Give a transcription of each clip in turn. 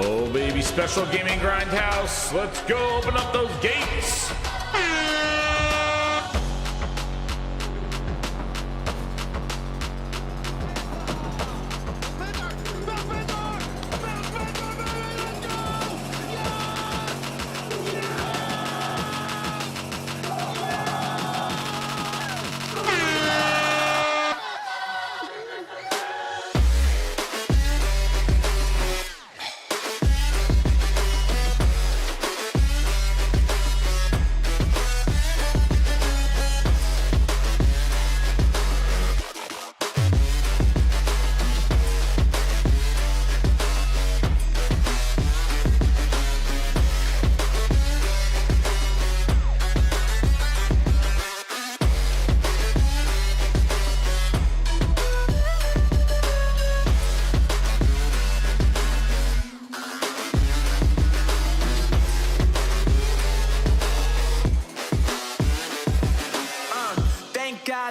Oh baby, special gaming grindhouse. Let's go open up those gates.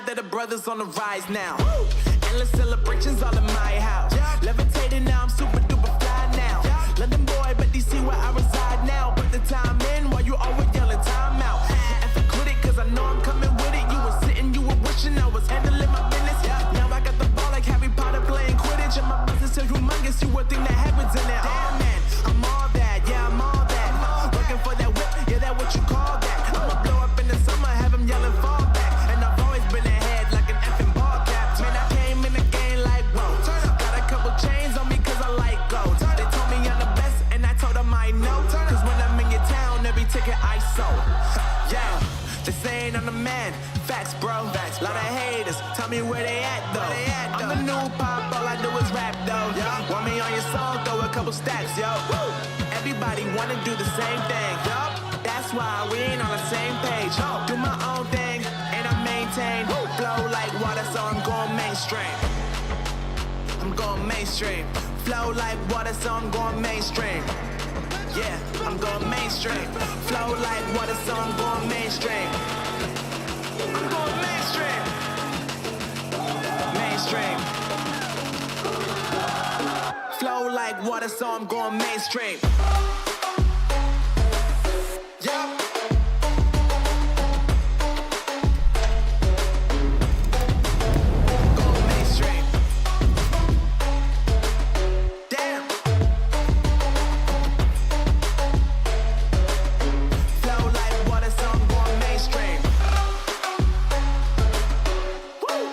That the brothers on the rise now. Woo! Endless celebrations all in my house. Yeah. Levitating now, I'm super duper fly now. Yeah. London boy, but DC where I reside now. Put the time in while you always yelling time out. And for quit it, cause I know I'm coming with it. You were sitting, you were wishing I was handling my business. Yeah. Now I got the ball like Harry Potter playing Quidditch. And my business so humongous, you would think that happens in there. Damn man, I'm all that, yeah, I'm all that. Looking for that whip, yeah, that what you call that. I'ma blow up in the summer, have them yelling fall back. And I've always been ahead like an effing ball cap. Man, I came in the game like, whoa. Got a couple chains on me cause I like gold. They told me I'm the best and I told them I know. Cause when I'm in your town, every ticket I sold. Yeah, they saying I'm the man. Facts, bro. Lot of haters, tell me where they at though. I'm the new pop, all I do is rap though. Want me on your song, throw a couple stacks, yo. Everybody wanna do the same thing. That's why we ain't on the same page. Do my own thing and I maintain. Flow like water, so I'm going mainstream. I'm going mainstream. Flow like water, so I'm going mainstream. Yeah, I'm going mainstream. Flow like water, so I'm going mainstream. I'm going mainstream. Mainstream. Flow like water, so I'm going mainstream. Yeah. Going mainstream. Damn. Flow like water, so I'm going mainstream. Woo.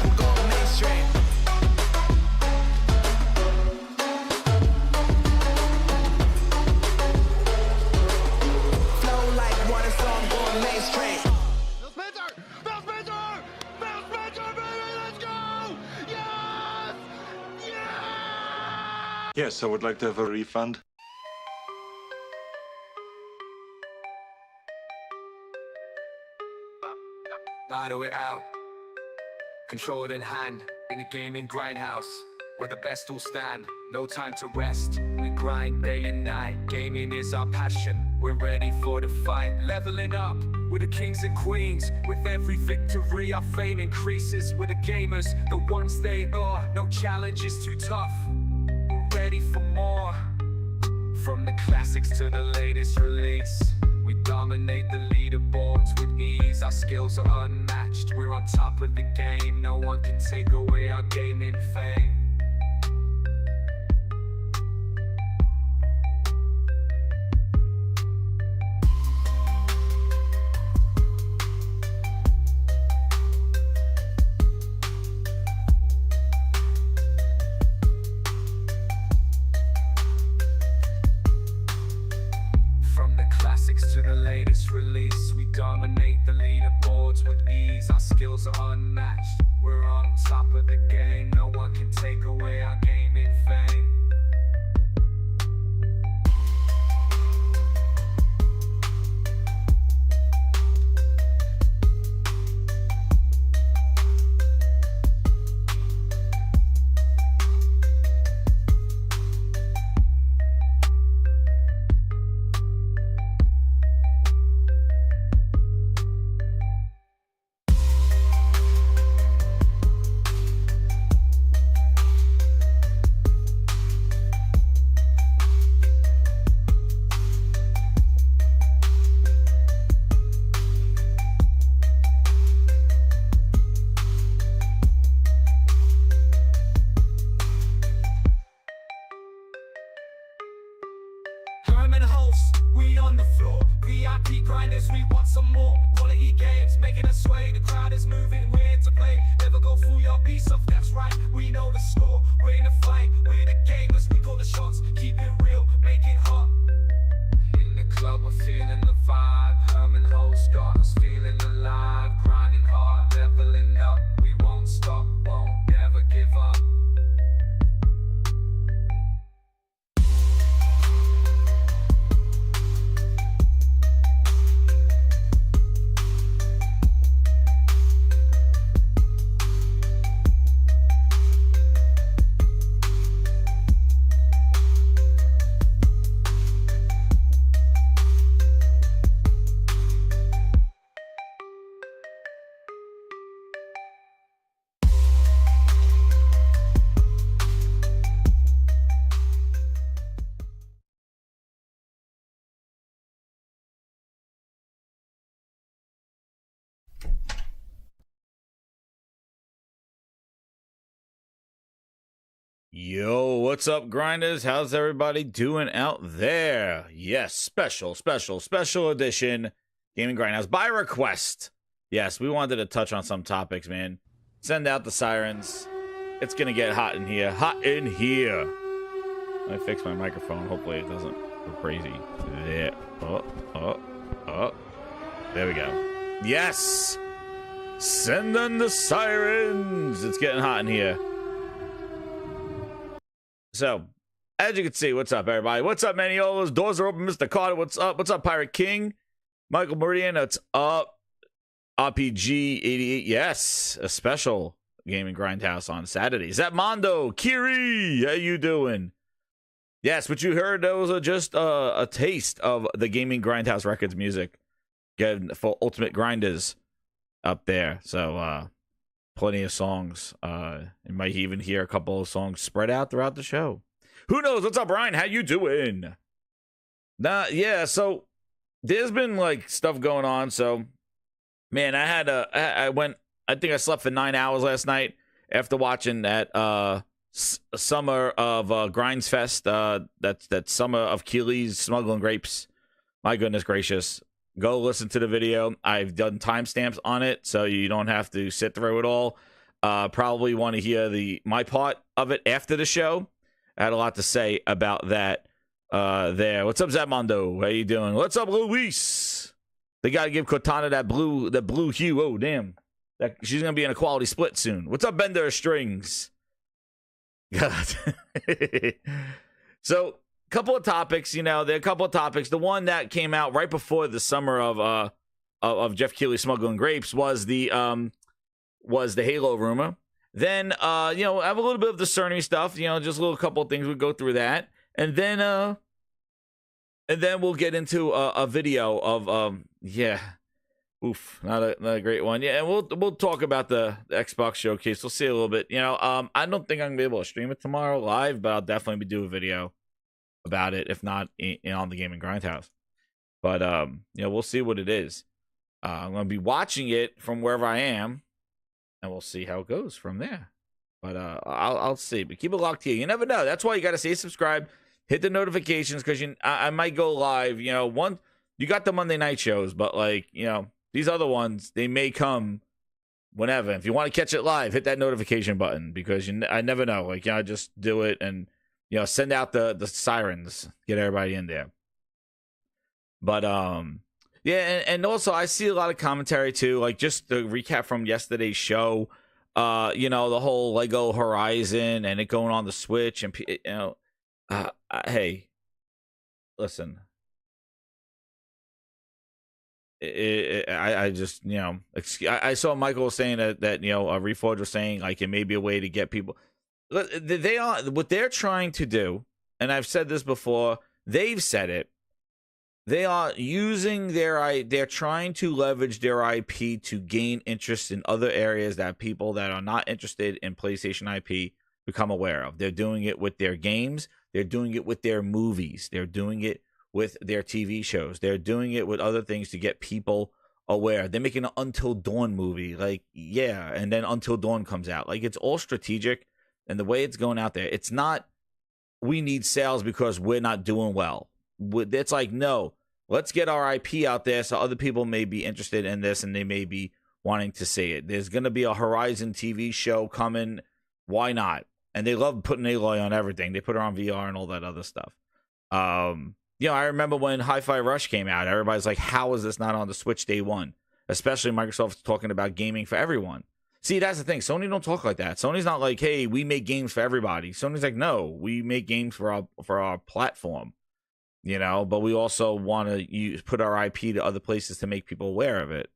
I'm going mainstream. Flow like water, so I'm going mainstream. Yes, I would like to have a refund. Battle it out, control it in hand, in a gaming grindhouse, where the best will stand. No time to rest, we grind day and night. Gaming is our passion, we're ready for the fight. Leveling up, we're the kings and queens. With every victory our fame increases. We're the gamers, the ones they are. No challenge is too tough, we're ready for more. From the classics to the latest release, we dominate the leaderboards with ease. Our skills are unmatched, we're on top of the game. No one can take away our gaming fame. From the classics to the latest release, we dominate the leaderboards with ease. Our skills are unmatched, we're on top of the game. No one can take away our gaming fame. some more quality games, making us sway. The crowd is moving, we're here to play. Never go through your piece of, that's right. We know the score, we're in the fight. We're the gamers, we call the shots. Keep it real, make it hot. In the club, we're feeling the vibe. Herman Ho's got us feeling alive. Grinding hard, leveling up. We won't stop, won't never give up. Yo, what's up, grinders? How's everybody doing out there? Yes, special edition Gaming Grindhouse by request. Yes, we wanted to touch on some topics, man. Send out the sirens. It's gonna get hot in here. Hot in here. Let me fix my microphone. Hopefully it doesn't go crazy. There. Oh. There we go. Yes! Send in the sirens! It's getting hot in here. So, as you can see, what's up, everybody? What's up, Maniolos? Doors are open, Mr. Carter. What's up? What's up, Pirate King? Michael Meridian, what's up? RPG88, yes. A special Gaming Grindhouse on Saturday. Is that Mondo? Kiri, how you doing? Yes, what you heard, those are just a taste of the Gaming Grindhouse Records music. Again, for Ultimate Grinders up there. So, plenty of songs. You might even hear a couple of songs spread out throughout the show. Who knows? What's up, Brian? How you doing? Yeah, so there's been like stuff going on. So, man, I think I slept for 9 hours last night after watching that Summer of Grinds Fest. That Summer of Keely's Smuggling Grapes. My goodness gracious. Go listen to the video. I've done timestamps on it, so you don't have to sit through it all. Probably want to hear my part of it after the show. I had a lot to say about that there. What's up, Zamondo? How you doing? What's up, Luis? They got to give Cortana that blue hue. Oh, damn. She's going to be in a quality split soon. What's up, Bender Strings? God. So, couple of topics, there are a couple of topics. The one that came out right before the summer of Jeff Keighley Smuggling Grapes was the Halo rumor. Then I have a little bit of the Cerny stuff, just a little couple of things. We'll go through that, and then we'll get into a video of not a great one. Yeah, and we'll talk about the Xbox showcase. We'll see a little bit. I don't think I'm gonna be able to stream it tomorrow live, but I'll definitely do a video about it, if not on the Gaming Grindhouse. But we'll see what it is. I'm gonna be watching it from wherever I am, and we'll see how it goes from there. But I'll see. But keep it locked here. You never know. That's why you got to stay subscribed, hit the notifications, because I might go live. You got the Monday night shows, but these other ones, they may come whenever. If you want to catch it live, hit that notification button, because I never know. Just do it and send out the sirens, get everybody in there. But and also I see a lot of commentary too, just the recap from yesterday's show. The whole Lego Horizon and it going on the Switch, and hey, listen. I just I saw Michael saying that Reforge was saying it may be a way to get people. They are what they're trying to do, and I've said this before. They've said it. They are using they're trying to leverage their IP to gain interest in other areas that people that are not interested in PlayStation IP become aware of. They're doing it with their games. They're doing it with their movies. They're doing it with their TV shows. They're doing it with other things to get people aware. They're making an Until Dawn movie, and then Until Dawn comes out. It's all strategic, and the way it's going out there, it's not we need sales because we're not doing well. It's no, let's get our IP out there so other people may be interested in this and they may be wanting to see it. There's going to be a Horizon TV show coming. Why not? And they love putting Aloy on everything. They put her on VR and all that other stuff. I remember when Hi-Fi Rush came out, everybody's like, how is this not on the Switch day one? Especially Microsoft's talking about gaming for everyone. See, that's the thing. Sony don't talk like that. Sony's not like, hey, we make games for everybody. Sony's like, no, we make games for our platform, but we also want to put our IP to other places to make people aware of it.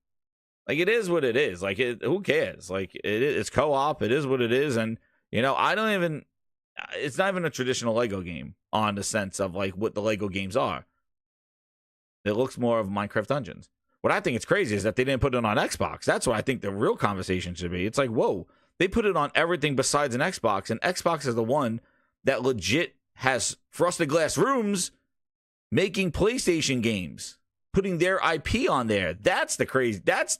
Like, it is what it is. Like, who cares? Like, it's co-op. It is what it is. And, it's not even a traditional Lego game on the sense of, like, what the Lego games are. It looks more of Minecraft Dungeons. What I think is crazy is that they didn't put it on Xbox. That's what I think the real conversation should be. It's like, whoa, they put it on everything besides an Xbox, and Xbox is the one that legit has frosted glass rooms making PlayStation games, putting their IP on there. That's the crazy. That's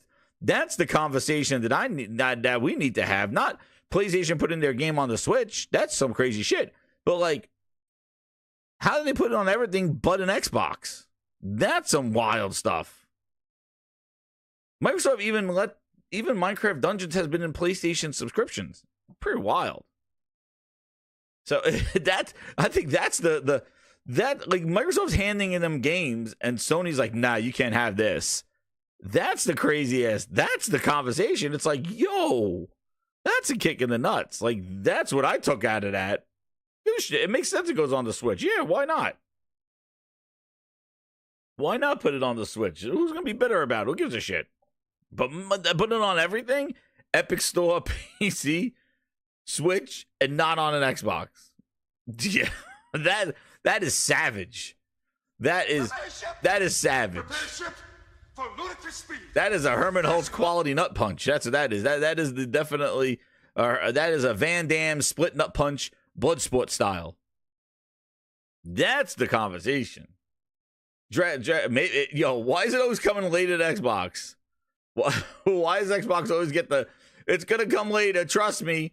the conversation that we need to have. Not PlayStation putting their game on the Switch. That's some crazy shit. But like, how do they put it on everything but an Xbox? That's some wild stuff. Microsoft even Minecraft Dungeons has been in PlayStation subscriptions. Pretty wild. So I think that's that like Microsoft's handing in them games and Sony's like, nah, you can't have this. That's the craziest. That's the conversation. It's like, yo, that's a kick in the nuts. Like, that's what I took out of that. It makes sense it goes on the Switch. Yeah, why not? Why not put it on the Switch? Who's going to be bitter about it? Who gives a shit? But put it on everything? Epic Store, PC, Switch, and not on an Xbox. Yeah, that is savage. That is savage. That is a Herman Hulse quality nut punch. That's what that is. That is definitely that is a Van Damme split nut punch, Bloodsport style. That's the conversation. Why is it always coming late at Xbox? Why does Xbox always get it's gonna come later? Trust me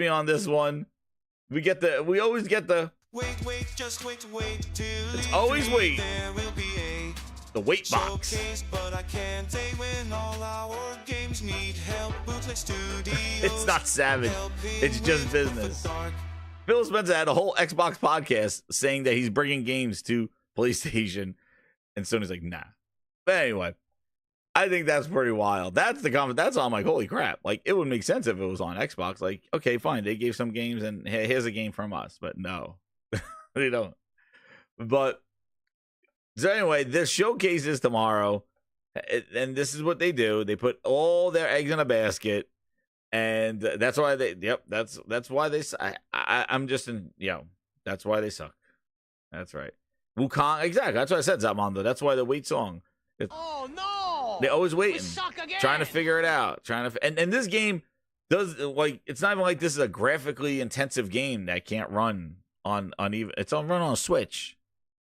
on this one. We always get the wait, just wait. It's always wait. There will be the weight box. Showcase, but I can't say when all our games need help. It's not savage. It's just business. Phil Spencer had a whole Xbox podcast saying that he's bringing games to PlayStation, and Sony's like, nah. But anyway, I think that's pretty wild. That's the comment. That's all. I'm like, holy crap. Like, it would make sense if it was on Xbox. Like, okay, fine. They gave some games and hey, here's a game from us. But no, they don't. But so anyway, this showcase is tomorrow. And this is what they do. They put all their eggs in a basket. And that's why that's why they, I'm just in, that's why they suck. That's right. Wukong, exactly. That's what I said, Zapmondo. That's why the wait song. Oh no! They're always waiting, trying to figure it out, and this game does, like, it's not even like this is a graphically intensive game that can't run on even. It's run on Switch.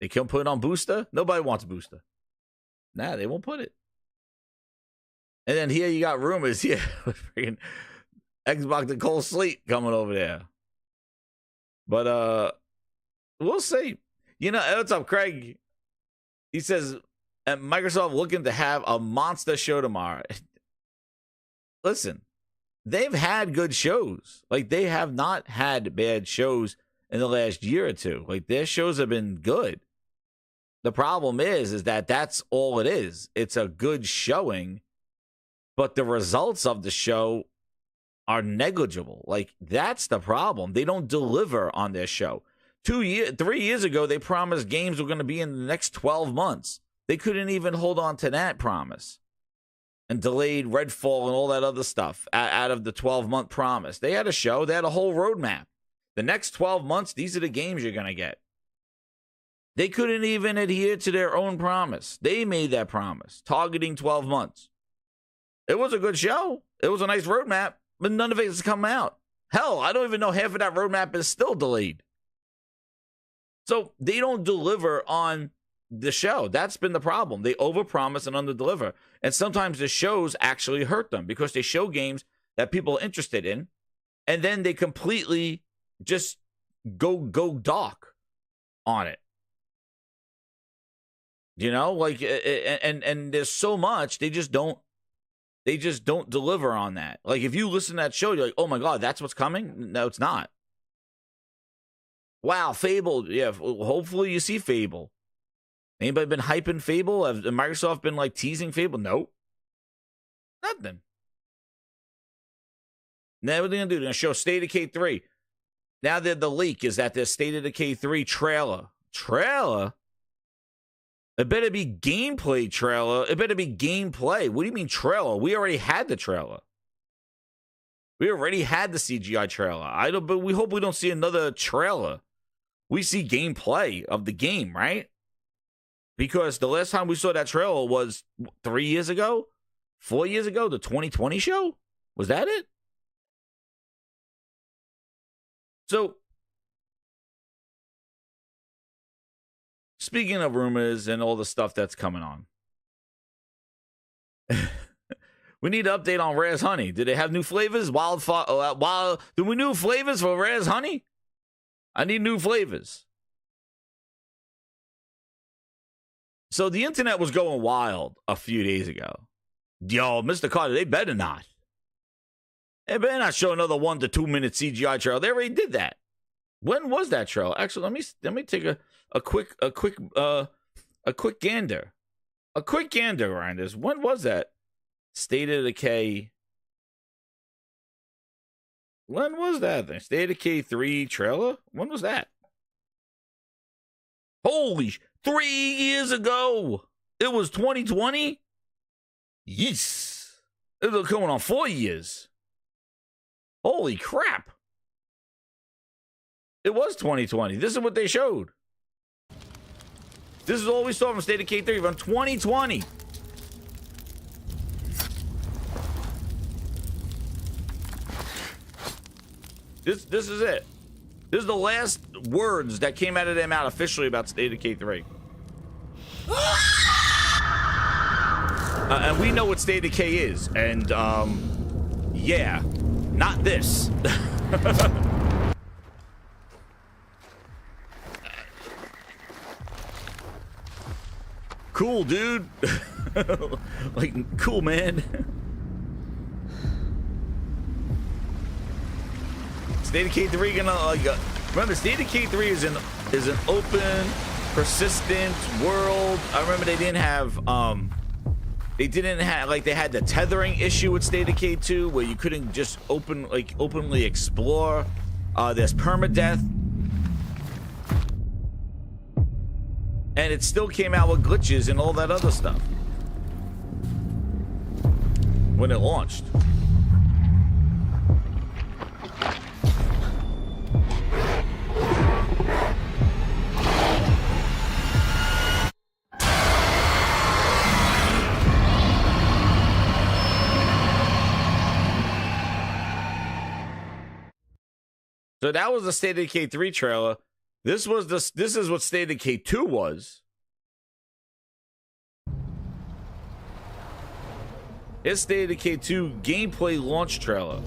They can't put it on Booster. Nobody wants Booster. Nah, they won't put it. And then here you got rumors here with freaking Xbox and Cole Sleet coming over there. But we'll see. What's up, Craig? He says, and Microsoft looking to have a monster show tomorrow. Listen, they've had good shows. Like, they have not had bad shows in the last year or two. Like, their shows have been good. The problem is that that's all it is. It's a good showing, but the results of the show are negligible. Like, that's the problem. They don't deliver on their show. 3 years ago, they promised games were going to be in the next 12 months. They couldn't even hold on to that promise and delayed Redfall and all that other stuff out of the 12-month promise. They had a show. They had a whole roadmap. The next 12 months, these are the games you're going to get. They couldn't even adhere to their own promise. They made that promise, targeting 12 months. It was a good show. It was a nice roadmap, but none of it has come out. Hell, I don't even know half of that roadmap is still delayed. So they don't deliver on the show. That's been the problem. They overpromise and underdeliver. And sometimes the shows actually hurt them because they show games that people are interested in, and then they completely just go dark on it. You know, like, and there's so much they just don't deliver on that. Like, if you listen to that show, you're like, oh my god, that's what's coming. No, it's not. Wow, Fable. Yeah, hopefully you see Fable. Anybody been hyping Fable? Have Microsoft been like teasing Fable? Nope. Nothing. Now what are they gonna do? They're gonna show State of Decay 3. Now the leak is that there's State of Decay 3 trailer. Trailer? It better be gameplay trailer. It better be gameplay. What do you mean trailer? We already had the trailer. We already had the CGI trailer. But we hope we don't see another trailer. We see gameplay of the game, right? Because the last time we saw that trailer was 3 years ago, 4 years ago, the 2020 show. Was that it? So, speaking of rumors and all the stuff that's coming on, we need an update on Rare's Honey. Did they have new flavors? Do we new flavors for Rare's Honey? I need new flavors. So the internet was going wild a few days ago. Yo, Mr. Carter, they better not. They better not show another 1 to 2 minute CGI trailer. They already did that. When was that trailer? Actually, let me take a quick gander. A quick gander, Grinders. When was that? State of Decay. When was that thing? State of Decay 3 trailer? When was that? Holy, 3 years ago. It was 2020? Yes. It was coming on 4 years. Holy crap. It was 2020. This is what they showed. This is all we saw from State of Decay 3 from 2020. This is it. This is the last words that came out of their mouth officially about State of Decay 3. And we know what State of Decay is. And, yeah. Not this. Cool, dude. Like, cool, man. State of Decay 3 gonna remember State of Decay 3 is an open, persistent world. I remember they didn't have they had the tethering issue with State of Decay 2 where you couldn't just openly explore. There's permadeath. And it still came out with glitches and all that other stuff when it launched. So that was the State of Decay 3 trailer. This is what State of Decay 2 was. It's State of Decay 2 gameplay launch trailer.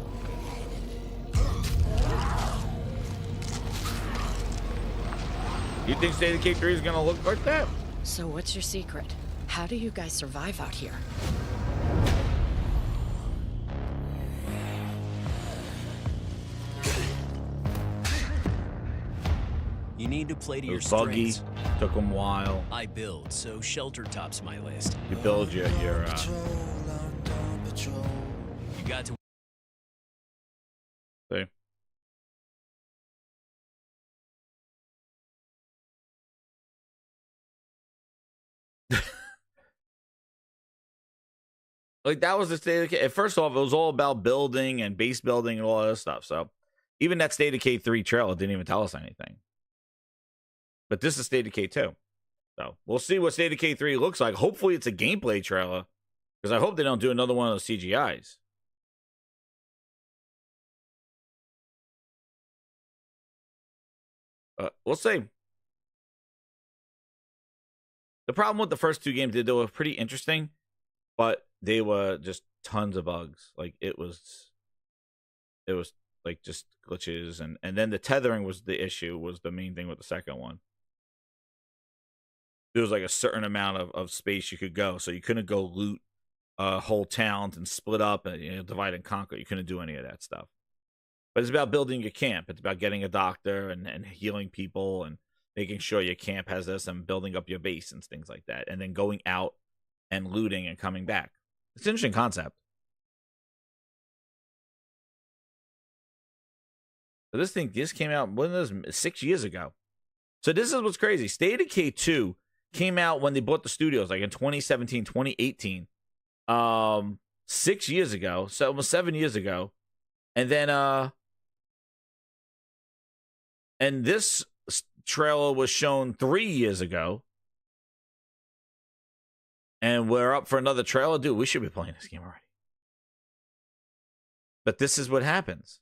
You think State of Decay 3 is gonna look like that? So what's your secret? How do you guys survive out here? You need to play to It your was buggy. strengths. Took them a while. I build, so shelter tops my list. You build your You got to see. Like, that was the State of Decay. First off, it was all about building and base building and all that stuff. So even that State of Decay 3 trailer didn't even tell us anything. But this is State of Decay 2. So we'll see what State of Decay 3 looks like. Hopefully it's a gameplay trailer. Because I hope they don't do another one of those CGIs. We'll see. The problem with the first two games, they were pretty interesting. But they were just tons of bugs. Like, it was like just glitches. And then the tethering was the issue, was the main thing with the second one. there was like a certain amount of space you could go. So you couldn't go loot whole towns and split up and divide and conquer. You couldn't do any of that stuff. But it's about building your camp. It's about getting a doctor and healing people and making sure your camp has this and building up your base and things like that. And then going out and looting and coming back. It's an interesting concept. But this came out, when was this? 6 years ago. So this is what's crazy. State of Decay 2 came out when they bought the studios, like in 2017, 2018. 6 years ago. So almost 7 years ago. And then and this trailer was shown 3 years ago. And we're up for another trailer. Dude, we should be playing this game already. But this is what happens.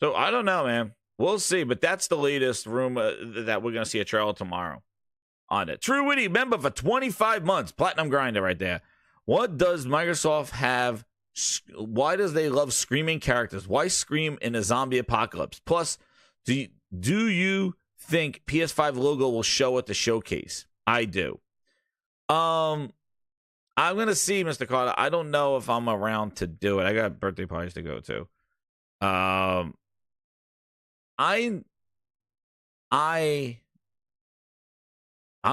So I don't know, man. We'll see. But that's the latest rumor that we're going to see a trailer tomorrow on it. True Witty, member for 25 months. Platinum Grinder right there. What does Microsoft have? Why does they love screaming characters? Why scream in a zombie apocalypse? Plus, do you think PS5 logo will show at the showcase? I do. I'm gonna see, Mr. Carter. I don't know if I'm around to do it. I got birthday parties to go to. I'm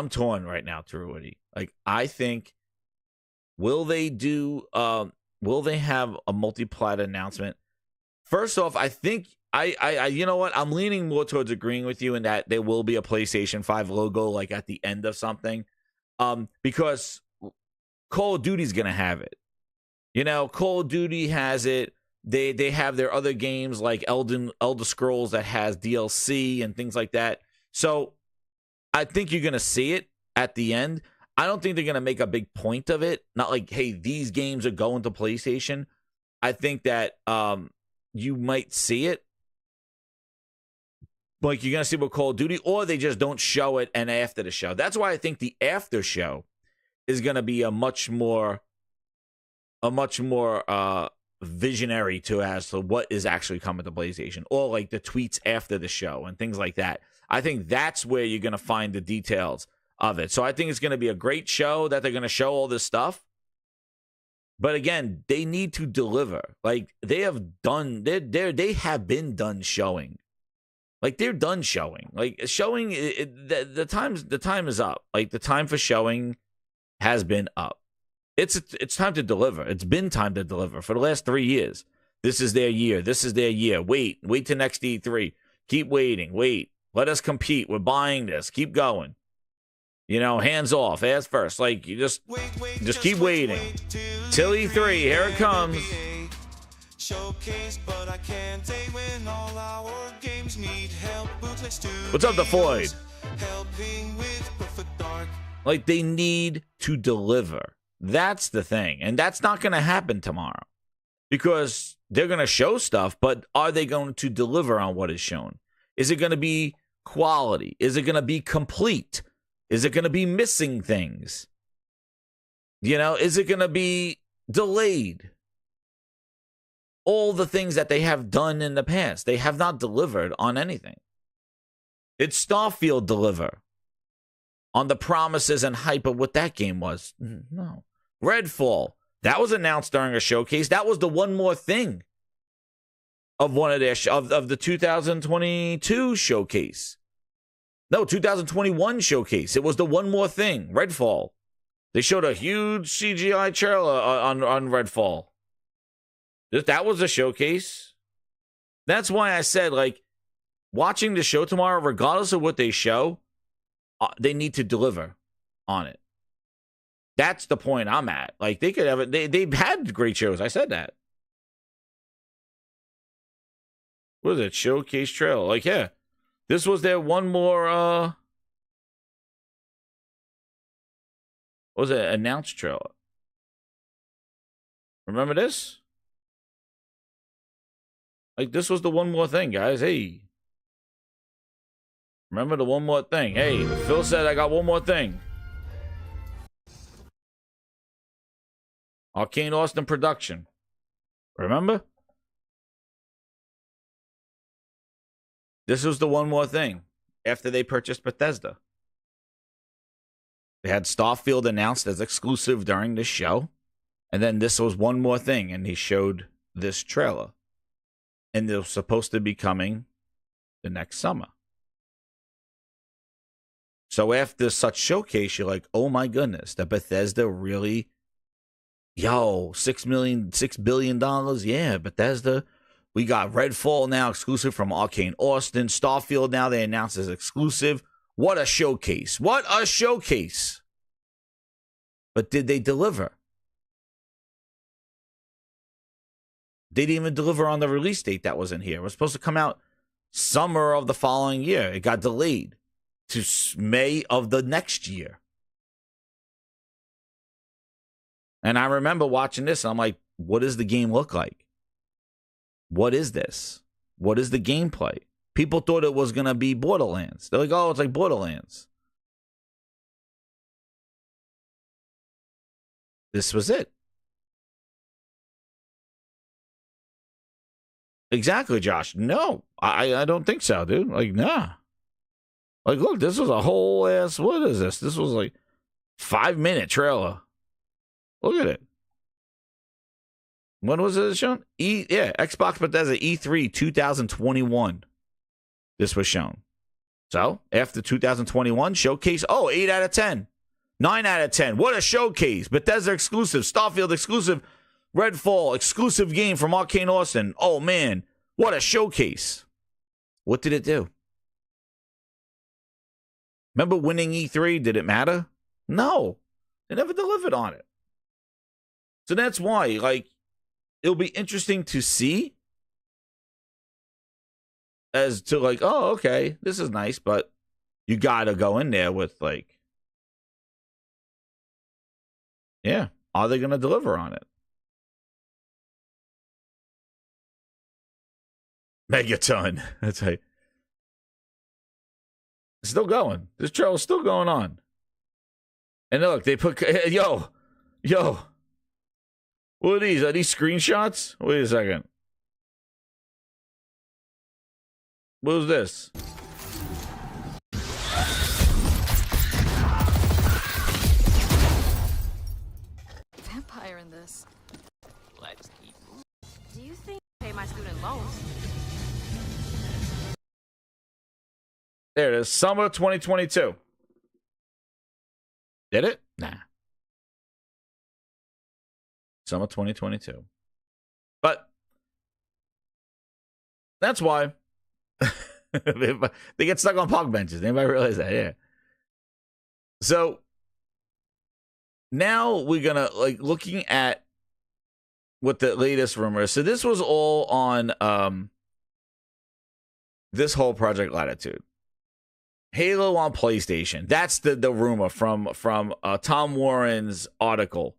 torn right now, Truity. Like, I think, will they have a multi-plat announcement? First off, I think I you know what? I'm leaning more towards agreeing with you in that there will be a PlayStation 5 logo like at the end of something. Because Call of Duty's gonna have it. Call of Duty has it. They have their other games like Elder Scrolls that has DLC and things like that. So I think you're gonna see it at the end. I don't think they're gonna make a big point of it. Not like, hey, these games are going to PlayStation. I think that you might see it. Like, you're gonna see what Call of Duty, or they just don't show it and after the show. That's why I think the after show is gonna be a much more visionary as to what is actually coming to PlayStation, or like the tweets after the show and things like that. I think that's where you're gonna find the details of it. So I think it's gonna be a great show that they're gonna show all this stuff. But again, they need to deliver. Like, they have been done showing. Like, they're done showing. Like, showing, the time is up. Like, the time for showing has been up. It's time to deliver. It's been time to deliver for the last 3 years. This is their year. This is their year. Wait till next E3. Keep waiting. Wait. Let us compete. We're buying this. Keep going. Hands off. Ass first. Like, you just keep waiting. Till E3. Here it comes. Showcase, but I can't take when all our games need help. What's up, the Floyd? Helping with perfect dark. Like, they need to deliver. That's the thing. And that's not going to happen tomorrow. Because they're going to show stuff, but are they going to deliver on what is shown? Is it going to be quality? Is it going to be complete? Is it going to be missing things? Is it going to be delayed? All the things that they have done in the past. They have not delivered on anything. Did Starfield deliver on the promises and hype of what that game was? No. Redfall, that was announced during a showcase. That was the one more thing of one of their of the 2022 showcase. No, 2021 showcase. It was the one more thing. Redfall. They showed a huge CGI trailer on Redfall. That was a showcase. That's why I said, like, watching the show tomorrow, regardless of what they show, they need to deliver on it. That's the point I'm at. Like, they could have it. They've had great shows. I said that. What is it? Showcase trailer. Like, yeah. This was their one more, what was it? Announced trailer. Remember this? Like, this was the one more thing, guys. Hey. Remember the one more thing. Hey, Phil said I got one more thing. Arcane Austin production. Remember? This was the one more thing after they purchased Bethesda. They had Starfield announced as exclusive during the show. And then this was one more thing. And he showed this trailer. And it was supposed to be coming the next summer. So after such showcase, you're like, oh my goodness, that Bethesda really, $6 billion. Yeah, Bethesda. We got Redfall now exclusive from Arcane Austin. Starfield now they announced as exclusive. What a showcase. What a showcase. But did they deliver? They didn't even deliver on the release date that wasn't here. It was supposed to come out summer of the following year. It got delayed to May of the next year. And I remember watching this, and I'm like, what does the game look like? What is this? What is the gameplay? People thought it was going to be Borderlands. They're like, oh, it's like Borderlands. This was it. Exactly, Josh. No, I don't think so, dude. Like, nah. Like, look, this was a whole ass, what is this? This was like 5-minute trailer. Look at it. When was it shown? Xbox Bethesda E3 2021. This was shown. So, after 2021, showcase, 8 out of 10. 9 out of 10. What a showcase. Bethesda exclusive, Starfield exclusive, Redfall exclusive game from Arcane Austin. Oh, man. What a showcase. What did it do? Remember winning E3? Did it matter? No. They never delivered on it. So that's why, like, it'll be interesting to see as to, like, oh, okay, this is nice, but you got to go in there with, like, yeah, are they going to deliver on it? Megaton. That's right. It's still going. This trailer's still going on. And look, they put, yo. What are these? Are these screenshots? Wait a second. What was this? Vampire in this. Let's keep moving. Do you think I pay my student loans? There it is. Summer 2022. Did it? Nah. Summer 2022. But that's why they get stuck on park benches. Anybody realize that? Yeah. So now we're going to, like, looking at what the latest rumor is. So this was all on this whole Project Latitude. Halo on PlayStation. That's the rumor from Tom Warren's article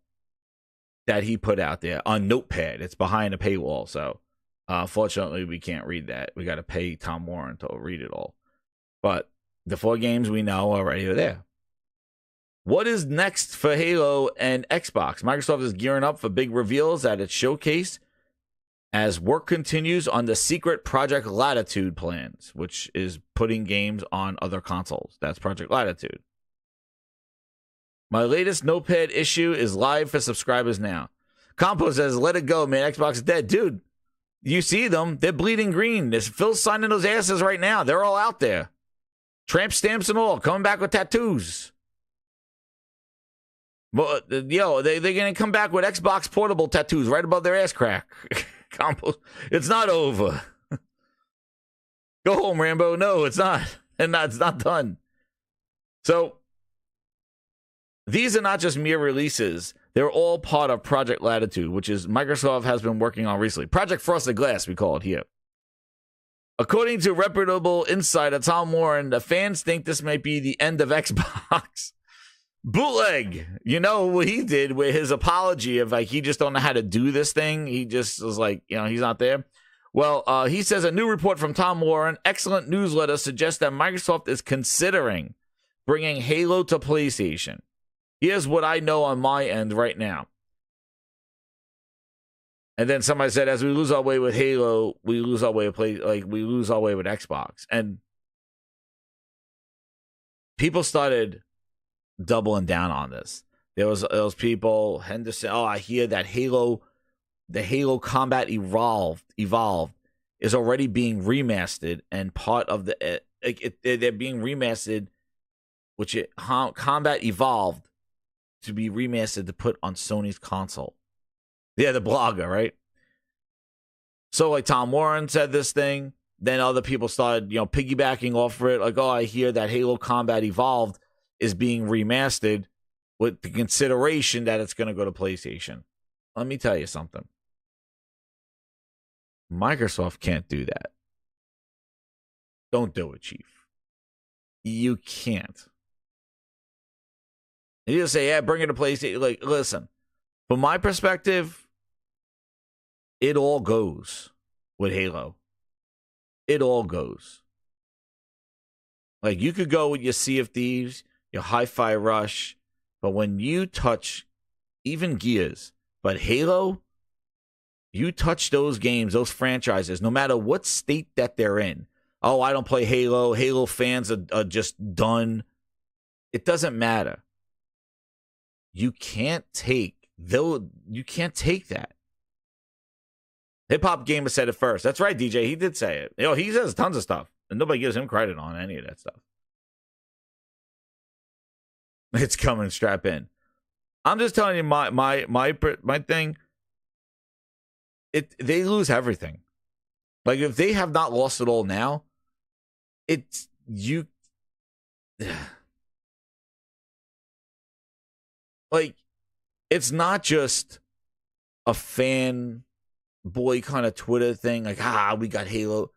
that he put out there on Notepad. It's behind a paywall, so fortunately we can't read that. We got to pay Tom Warren to read it all. But the 4 games we know already are there. What is next for Halo and Xbox? Microsoft is gearing up for big reveals at its showcase as work continues on the secret Project Latitude plans, which is putting games on other consoles. That's Project Latitude. My latest Notepad issue is live for subscribers now. Compo says, let it go, man. Xbox is dead. Dude, you see them. They're bleeding green. There's Phil signing those asses right now. They're all out there. Tramp stamps and all. Coming back with tattoos. But, they're going to come back with Xbox portable tattoos right above their ass crack. Compo, it's not over. Go home, Rambo. No, it's not. And it's not done. So, these are not just mere releases. They're all part of Project Latitude, which is Microsoft has been working on recently. Project Frosted Glass, we call it here. According to reputable insider Tom Warren, the fans think this might be the end of Xbox. Bootleg. You know what he did with his apology of, like, he just don't know how to do this thing. He just was like, he's not there. Well, he says a new report from Tom Warren, excellent newsletter, suggests that Microsoft is considering bringing Halo to PlayStation. Here's what I know on my end right now. And then somebody said, as we lose our way with Halo, we lose our way with we lose our way with Xbox. And people started doubling down on this. There was those people, Henderson. Oh, I hear that the Halo Combat Evolved is already being remastered, and part of the they're being remastered, Combat Evolved to be remastered to put on Sony's console. Yeah, the blogger, right? So like Tom Warren said this thing, then other people started, piggybacking off of it. Like, oh, I hear that Halo Combat Evolved is being remastered with the consideration that it's going to go to PlayStation. Let me tell you something. Microsoft can't do that. Don't do it, Chief. You can't. You just say, yeah, bring it to PlayStation. Like, listen, from my perspective, it all goes with Halo. It all goes. Like, you could go with your Sea of Thieves, your Hi-Fi Rush, but when you touch even Gears, but Halo, you touch those games, those franchises, no matter what state that they're in. Oh, I don't play Halo. Halo fans are just done. It doesn't matter. You can't take that. Hip Hop Gamer said it first. That's right, DJ. He did say it. He says tons of stuff, and nobody gives him credit on any of that stuff. It's coming, strap in. I'm just telling you my thing. They lose everything. Like, if they have not lost it all now, it's you. Like, it's not just a fan boy kind of Twitter thing. Like, we got Halo.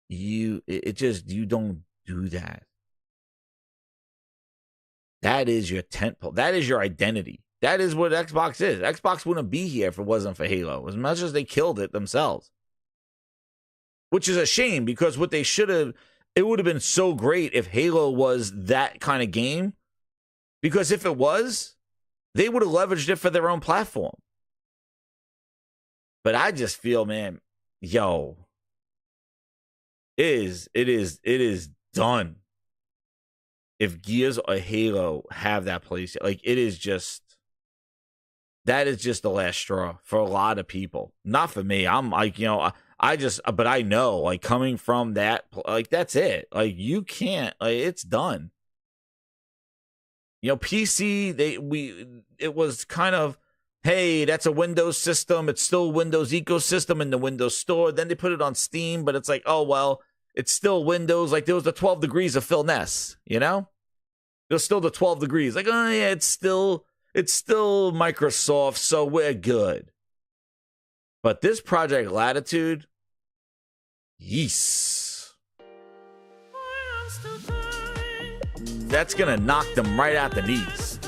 You don't do that. That is your tentpole. That is your identity. That is what Xbox is. Xbox wouldn't be here if it wasn't for Halo, as much as they killed it themselves. Which is a shame, because what they should have, it would have been so great if Halo was that kind of game. Because if it was, they would have leveraged it for their own platform. But I just feel, man, it is done. If Gears or Halo have that place, like, it is just, that is just the last straw for a lot of people. Not for me. I'm like, but I know, like, coming from that, like, that's it. Like, you can't, like, it's done. PC, it was kind of, hey, that's a Windows system. It's still Windows ecosystem in the Windows Store. Then they put it on Steam, but it's like, oh, well, it's still Windows. Like, there was the 12 degrees of Phil Ness, There's still the 12 degrees. Like, oh, yeah, it's still Microsoft, so we're good. But this Project Latitude, yes. That's going to knock them right out the knees.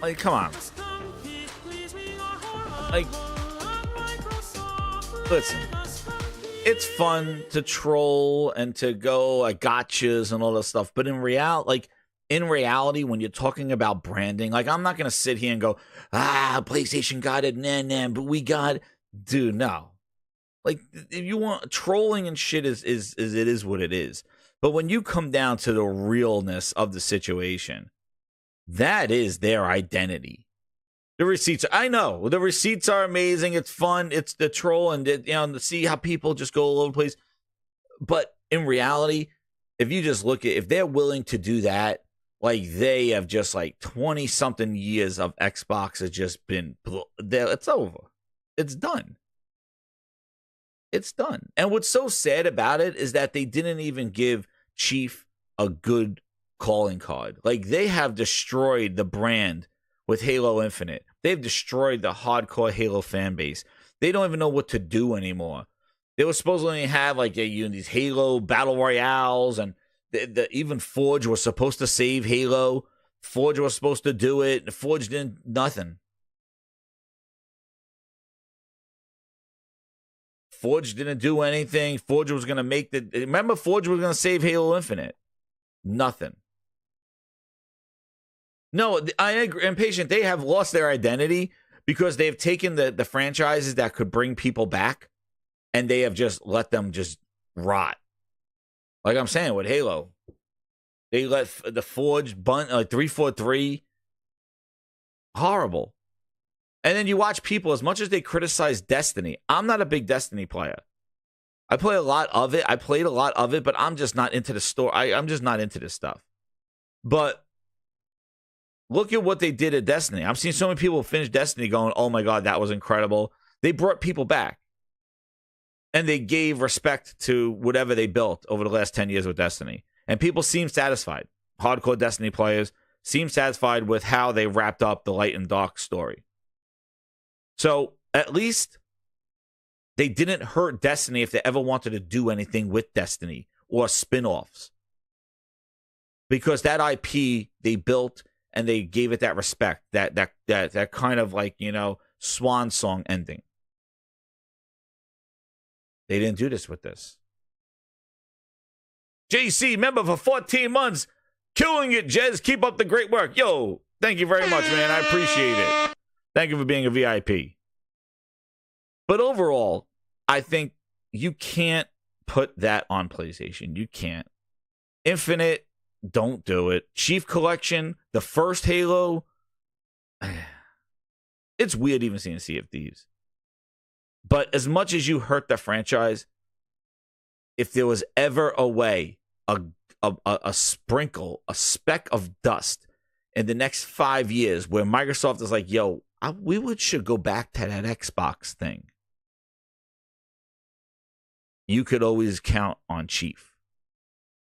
Like, come on. Like, listen. It's fun to troll and to go like gotchas and all that stuff, but in reality, when you're talking about branding, like, I'm not gonna sit here and go, PlayStation got it, nah, but we got, dude, no. Like, if you want, trolling and shit is it is what it is. But when you come down to the realness of the situation, that is their identity. The receipts, I know, the receipts are amazing. It's fun. It's the troll and, to see how people just go all over the place. But in reality, if you just look at, if they're willing to do that, like, they have just like 20 something years of Xbox has just been, it's over. It's done. It's done. And what's so sad about it is that they didn't even give Chief a good calling card. Like, they have destroyed the brand with Halo Infinite. They've destroyed the hardcore Halo fan base. They don't even know what to do anymore. They were supposedly have like these Halo battle royales, and even Forge was supposed to save Halo. Forge was supposed to do it. Forge did nothing. Forge didn't do anything. Forge was going to make remember, Forge was going to save Halo Infinite. Nothing. No, I agree. Impatient, they have lost their identity because they've taken the franchises that could bring people back, and they have just let them just rot. Like I'm saying with Halo, they let the Forge bunt like 343. Horrible. And then you watch people, as much as they criticize Destiny, I'm not a big Destiny player. I play a lot of it. I played a lot of it, but I'm just not into the story. I'm just not into this stuff. But look at what they did at Destiny. I've seen so many people finish Destiny going, oh my God, that was incredible. They brought people back. And they gave respect to whatever they built over the last 10 years with Destiny. And people seem satisfied. Hardcore Destiny players seem satisfied with how they wrapped up the Light and Dark story. So at least they didn't hurt Destiny if they ever wanted to do anything with Destiny or spin-offs. Because that IP they built and they gave it that respect, that kind of like, you know, swan song ending. They didn't do this with this. JC, member for 14 months. Killing it, Jez. Keep up the great work. Yo, thank you very much, man. I appreciate it. Thank you for being a VIP. But overall, I think you can't put that on PlayStation. You can't. Infinite, don't do it. Chief Collection, the first Halo. It's weird even seeing Sea of Thieves. But as much as you hurt the franchise, if there was ever a way, a sprinkle, a speck of dust in the next 5 years where Microsoft is like, yo, should go back to that Xbox thing. You could always count on Chief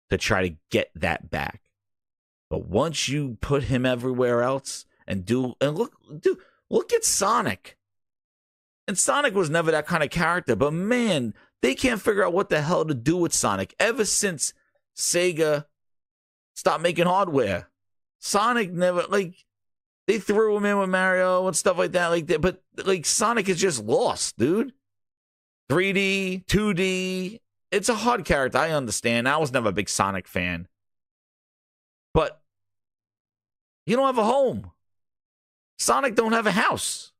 to try to get that back. But once you put him everywhere else look at Sonic. And Sonic was never that kind of character, but man, they can't figure out what the hell to do with Sonic ever since Sega stopped making hardware. Sonic never, like, they threw him in with Mario and stuff like that, like that, but like Sonic is just lost, dude. 3D, 2D, it's a hard character, I understand. I was never a big Sonic fan. But you don't have a home. Sonic don't have a house.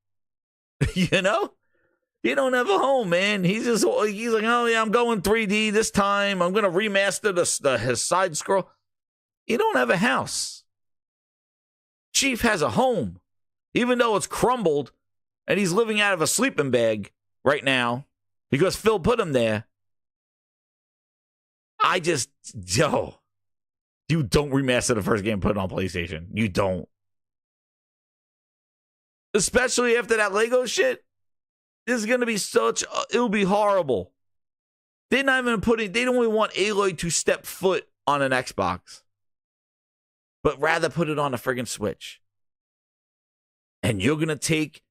You know? You don't have a home, man. He's like, oh yeah, I'm going 3D this time. I'm gonna remaster his side scroll. You don't have a house. Chief has a home, even though it's crumbled, and he's living out of a sleeping bag right now because Phil put him there. You don't remaster the first game and put it on PlayStation. You don't. Especially after that Lego shit. This is going to be it'll be horrible. They're not even they don't even want Aloy to step foot on an Xbox. But rather put it on a friggin' Switch. And you're going to take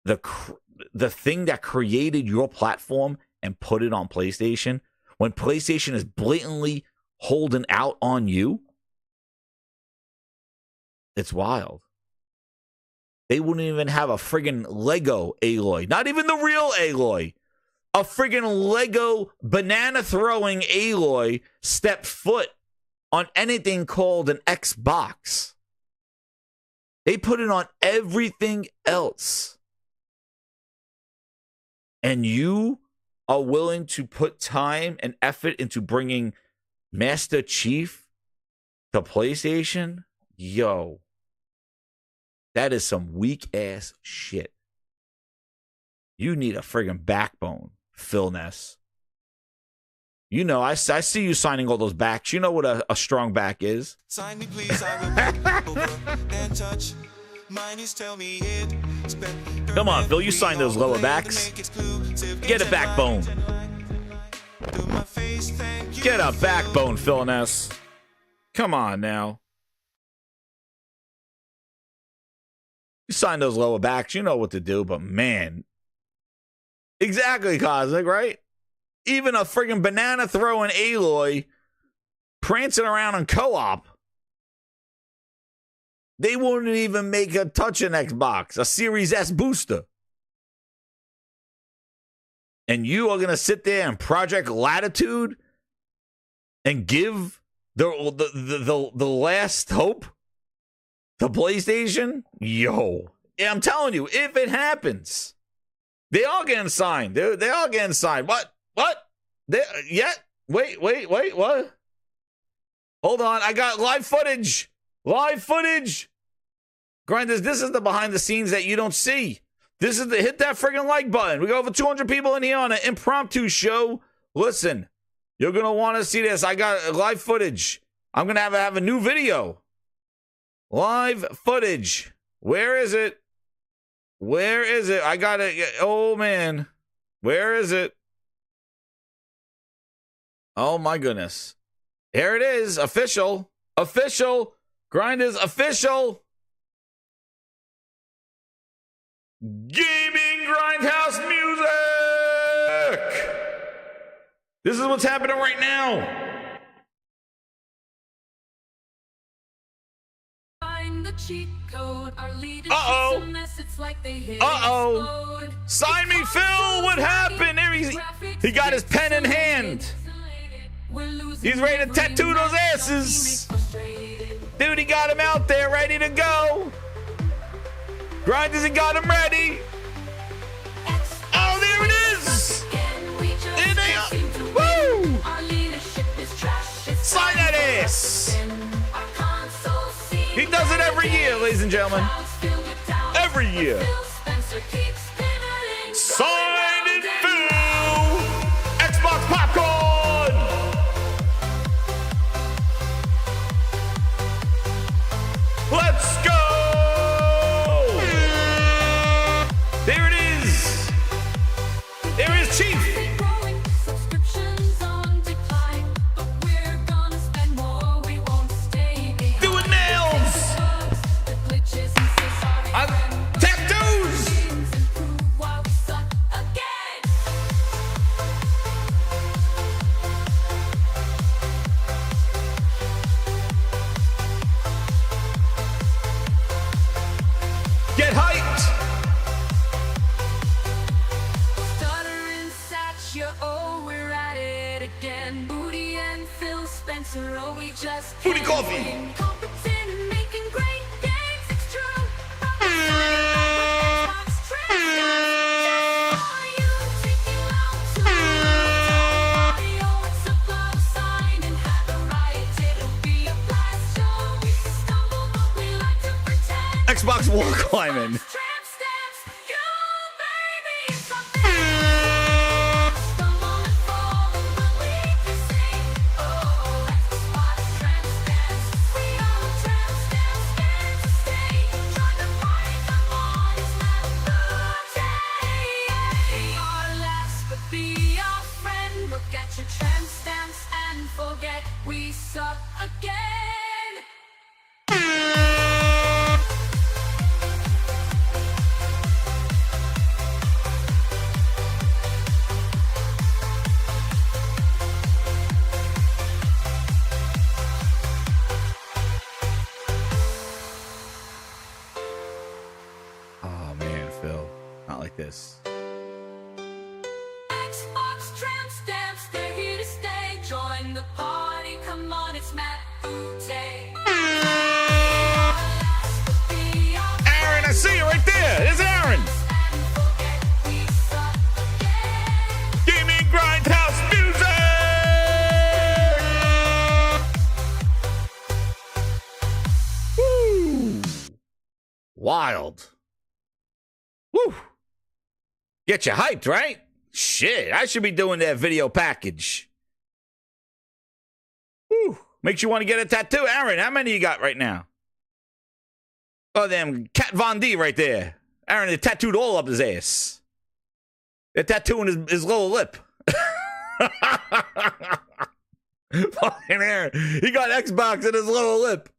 the thing that created your platform and put it on PlayStation when PlayStation is blatantly holding out on you? It's wild. They wouldn't even have a friggin' Lego Aloy. Not even the real Aloy. A friggin' Lego banana-throwing Aloy step foot on anything called an Xbox. They put it on everything else. And you are willing to put time and effort into bringing Master Chief to PlayStation? Yo. That is some weak-ass shit. You need a friggin' backbone, Phil Ness. You know, I see you signing all those backs. You know what a strong back is. Sign me, please. I will over and touch. Mine tell me it. Come on, Phil. You signed those lower backs. Get a backbone. Get a backbone, Phil Ness. Come on now. You sign those lower backs, you know what to do, but man. Exactly, Cosmic, right? Even a friggin' banana throwing Aloy prancing around on co-op. They wouldn't even make a touch an Xbox, a Series S booster. And you are going to sit there and Project Latitude and give the last hope to PlayStation? Yo. Yeah, I'm telling you, if it happens, they are getting signed, dude. They are getting signed. What? Wait, what? Hold on, I got live footage. Live footage. Grinders, this is the behind the scenes that you don't see. This is the hit that friggin' like button. We got over 200 people in here on an impromptu show. Listen, you're going to want to see this. I got live footage. I'm going to have a new video. Live footage. Where is it? Where is it? I got it. Oh, man. Where is it? Oh, my goodness. Here it is. Official. Official. Grinders official. Gaming Grindhouse music. This is what's happening right now. Find the cheat code. Our leaders Sign me, Phil. What happened? There he got his pen in hand. He's ready to tattoo those asses. Dude, he got him out there ready to go. Grinders, he got him ready. Oh, there it is. There they are. Woo! Sign that ass. He does it every year, ladies and gentlemen. Every year. Sign it, Phil. Xbox popcorn. Let's go. There it is. There is Chief. Doing nails. Tattoos. Get hyped. Stuttering Satchia, oh, we're at it again. Booty and Phil Spencer, oh, we just Booty can't coffee. win. Competent and making great games, it's true. Xbox wall climbing. We suck again. Oh man, Phil, not like this. Xbox tramp stamps, they're here to stay. Join the party, come on, it's Matt Booty. Aaron, I see you right there. There's Aaron. Gaming Grindhouse music. Woo. Wild. Woo. Get you hyped, right? Shit, I should be doing that video package. Woo. Makes you want to get a tattoo. Aaron, how many you got right now? Oh, them Kat Von D right there. Aaron, they tattooed all up his ass. They're tattooing his lower lip. Fucking Aaron. He got Xbox in his lower lip.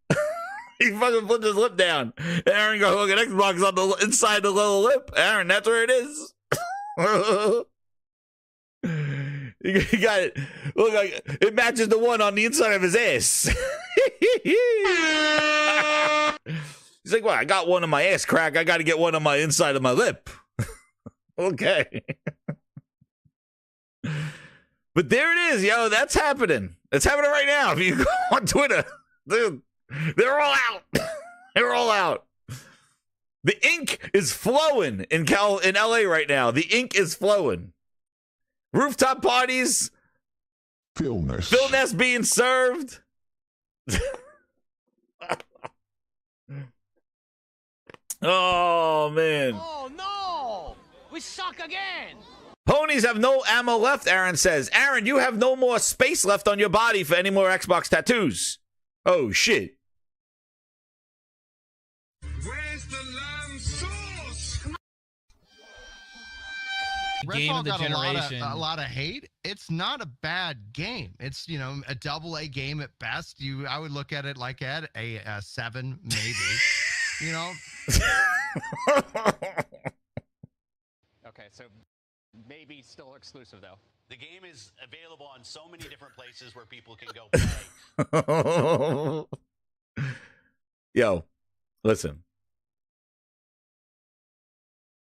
He fucking flipped his lip down. Aaron got fucking Xbox on the inside the lower lip. Aaron, that's where it is. He got it. Look like it matches the one on the inside of his ass. He's like, well, I got one on my ass crack. I got to get one on my inside of my lip. Okay. But there it is, yo. That's happening. It's happening right now. If you go on Twitter, dude, they're all out. They're all out. The ink is flowing in LA right now. The ink is flowing. Rooftop parties Phil Ness being served. Oh, man. Oh no! We suck again! Ponies have no ammo left, Aaron says. Aaron, you have no more space left on your body for any more Xbox tattoos. Oh, shit. Where's the lamb sauce? Redfall got a lot of hate. It's not a bad game. It's, you know, a AA game at best. I would look at it like a 7, maybe. You know? Okay, so maybe still exclusive though. The game is available on so many different places where people can go play. Yo, listen.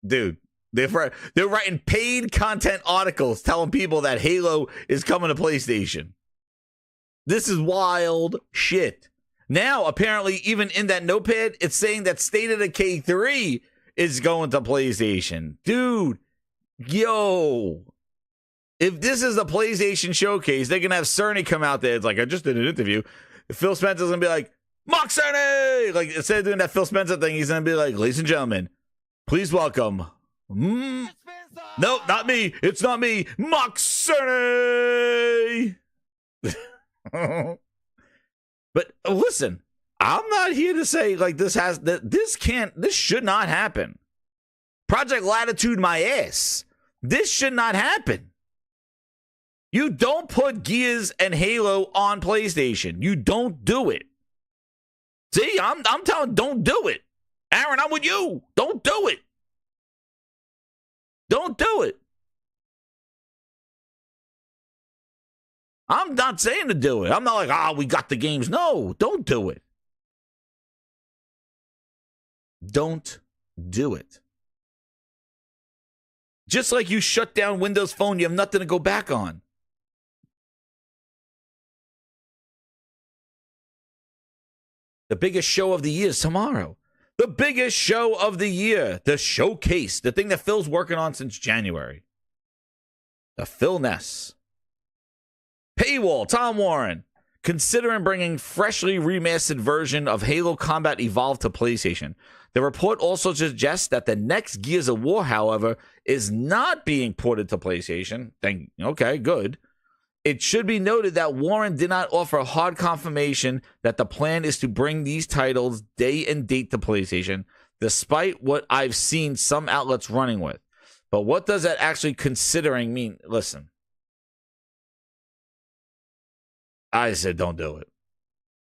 Dude, they're writing paid content articles telling people that Halo is coming to PlayStation. This is wild shit. Now, apparently, even in that notepad, it's saying that State of Decay 3 is going to PlayStation. Dude, yo. If this is a PlayStation showcase, they can have Cerny come out there. It's like, I just did an interview. Phil Spencer's going to be like, Mock Cerny! Like, instead of doing that Phil Spencer thing, he's going to be like, ladies and gentlemen, please welcome. No, not me. It's not me. Mock Cerny! But listen, I'm not here to say like this should not happen. Project Latitude my ass. This should not happen. You don't put Gears and Halo on PlayStation. You don't do it. See, I'm telling, don't do it. Aaron, I'm with you. Don't do it. Don't do it. I'm not saying to do it. I'm not like, we got the games. No, don't do it. Don't do it. Just like you shut down Windows Phone, you have nothing to go back on. The biggest show of the year is tomorrow. The biggest show of the year, the Showcase, the thing that Phil's working on since January. The Phil Ness. Paywall, Tom Warren, considering bringing freshly remastered version of Halo Combat Evolved to PlayStation. The report also suggests that the next Gears of War, however, is not being ported to PlayStation. Okay, good. It should be noted that Warren did not offer hard confirmation that the plan is to bring these titles day and date to PlayStation, despite what I've seen some outlets running with. But what does that actually considering mean? Listen. I said don't do it.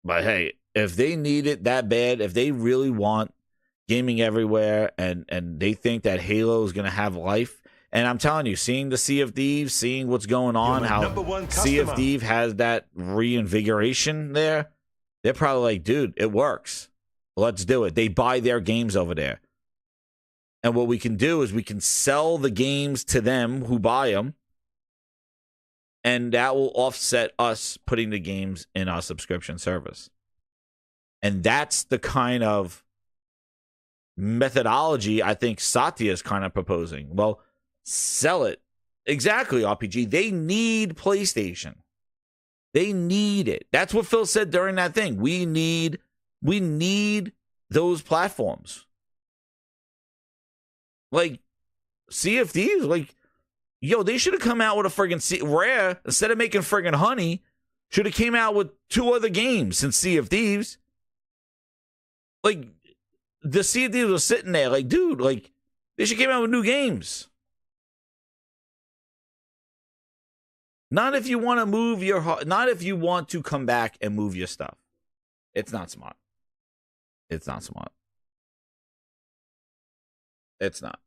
But hey, if they need it that bad, if they really want gaming everywhere and they think that Halo is going to have life, and I'm telling you, seeing the Sea of Thieves, seeing what's going on, how Sea of Thieves has that reinvigoration there, they're probably like, dude, it works. Let's do it. They buy their games over there. And what we can do is we can sell the games to them who buy them, and that will offset us putting the games in our subscription service. And that's the kind of methodology I think Satya is kind of proposing. Well, sell it. Exactly, RPG. They need PlayStation. They need it. That's what Phil said during that thing. We need those platforms. Like, Sea of Thieves, like, yo, they should have come out with a friggin' Rare, instead of making friggin' Honey, should have came out with 2 other games since Sea of Thieves. Like, the Sea of Thieves was sitting there, like, dude, like, they should came out with new games. Not if you want to move not if you want to come back and move your stuff. It's not smart. It's not smart. It's not.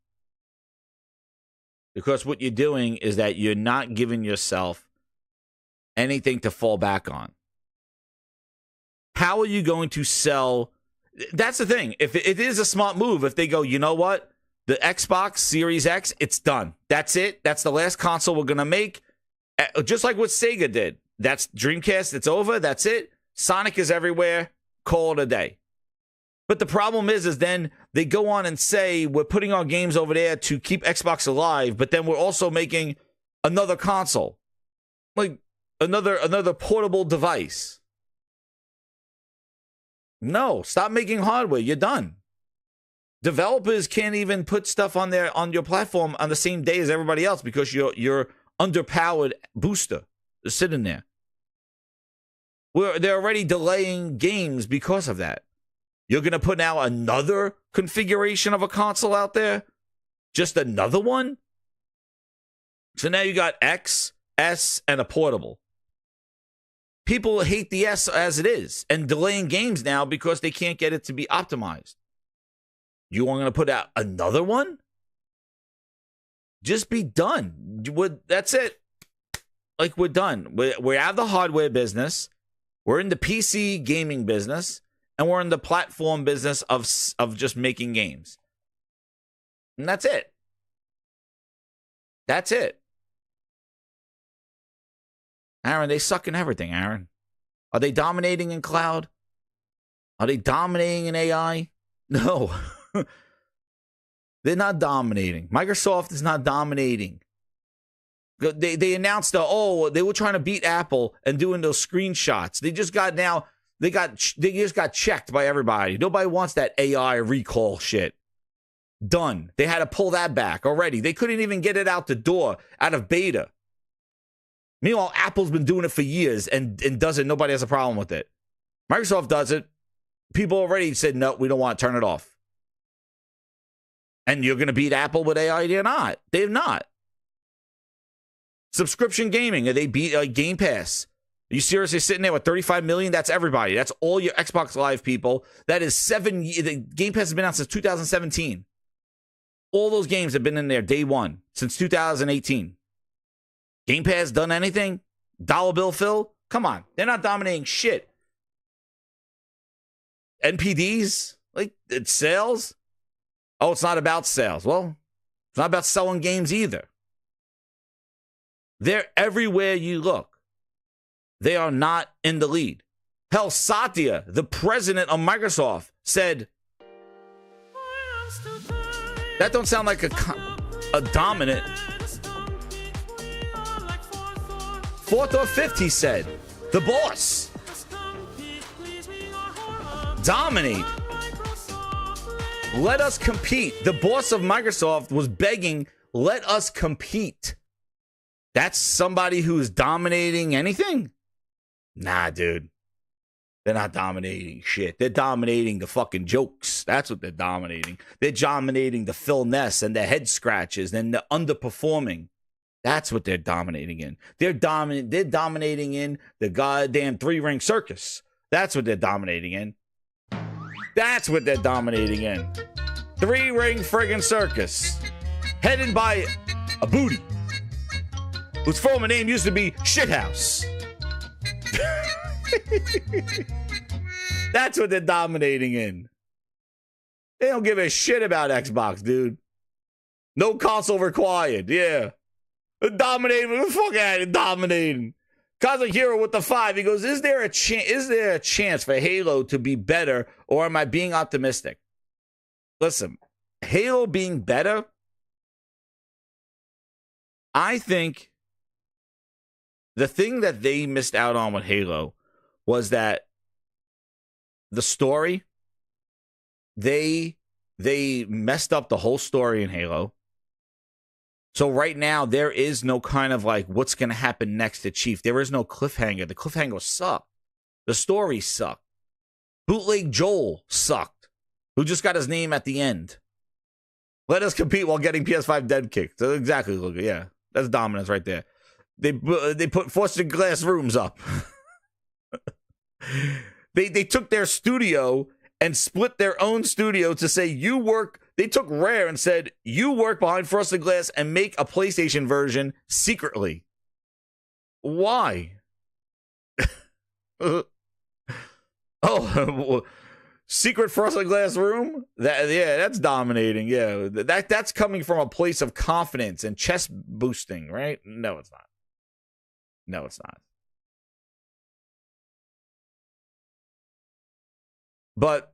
Because what you're doing is that you're not giving yourself anything to fall back on. How are you going to sell? That's the thing. If it is a smart move, if they go, you know what? The Xbox Series X, it's done. That's it. That's the last console we're going to make. Just like what Sega did. That's Dreamcast. It's over. That's it. Sonic is everywhere. Call it a day. But the problem is then they go on and say we're putting our games over there to keep Xbox alive, but then we're also making another console. Like, another portable device. No, stop making hardware. You're done. Developers can't even put stuff on your platform on the same day as everybody else because you're underpowered booster is sitting there. They're already delaying games because of that. You're going to put now another configuration of a console out there? Just another one? So now you got X, S, and a portable. People hate the S as it is and delaying games now because they can't get it to be optimized. You want to put out another one? Just be done. That's it. Like, we're done. We're out of the hardware business. We're in the PC gaming business. And we're in the platform business of just making games. And that's it. That's it. Aaron, they suck in everything, Aaron. Are they dominating in cloud? Are they dominating in AI? No. They're not dominating. Microsoft is not dominating. They announced they were trying to beat Apple and doing those screenshots. They just got checked by everybody. Nobody wants that AI recall shit. Done. They had to pull that back already. They couldn't even get it out the door out of beta. Meanwhile, Apple's been doing it for years and does it. Nobody has a problem with it. Microsoft does it. People already said, no, we don't want to turn it off. And you're going to beat Apple with AI? They're not. They're not. Subscription gaming. They beat Game Pass. Are you seriously sitting there with 35 million? That's everybody. That's all your Xbox Live people. That is 7 years. The Game Pass has been out since 2017. All those games have been in there day one since 2018. Game Pass done anything? Dollar bill Phil? Come on. They're not dominating shit. NPDs? Like, it's sales? Oh, it's not about sales. Well, it's not about selling games either. They're everywhere you look. They are not in the lead. Hell, Satya, the president of Microsoft, said, that don't sound like a dominant. Fourth or fifth, he said. The boss. Dominate. Let us compete. The boss of Microsoft was begging, let us compete. That's somebody who's dominating anything? Nah, dude. They're not dominating shit. They're dominating the fucking jokes. That's what they're dominating. They're dominating the Phil Ness and the head scratches and the underperforming. That's what they're dominating in. They're dominating in the goddamn 3-ring circus. That's what they're dominating in. That's what they're dominating in. 3-ring friggin' circus. Headed by a booty. Whose former name used to be Shithouse. That's what they're dominating in. They don't give a shit about Xbox, dude. No console required. Yeah. Dominating. What the fuck out of dominating? Cosmic Hero with the 5. He goes, is there a chance for Halo to be better, or am I being optimistic? Listen, Halo being better, I think the thing that they missed out on with Halo was that the story, they messed up the whole story in Halo. So right now, there is no kind of like, what's going to happen next to Chief? There is no cliffhanger. The cliffhanger sucked. The story sucked. Bootleg Joel sucked, who just got his name at the end. Let us compete while getting PS5 dead kicked. So exactly, look, yeah, that's dominance right there. They put frosted glass rooms up. They took their studio and split their own studio to say you work. They took Rare and said you work behind frosted glass and make a PlayStation version secretly. Why? Oh, secret frosted glass room? That's dominating. Yeah, that's coming from a place of confidence and chest boosting, right? No, it's not. No, it's not. But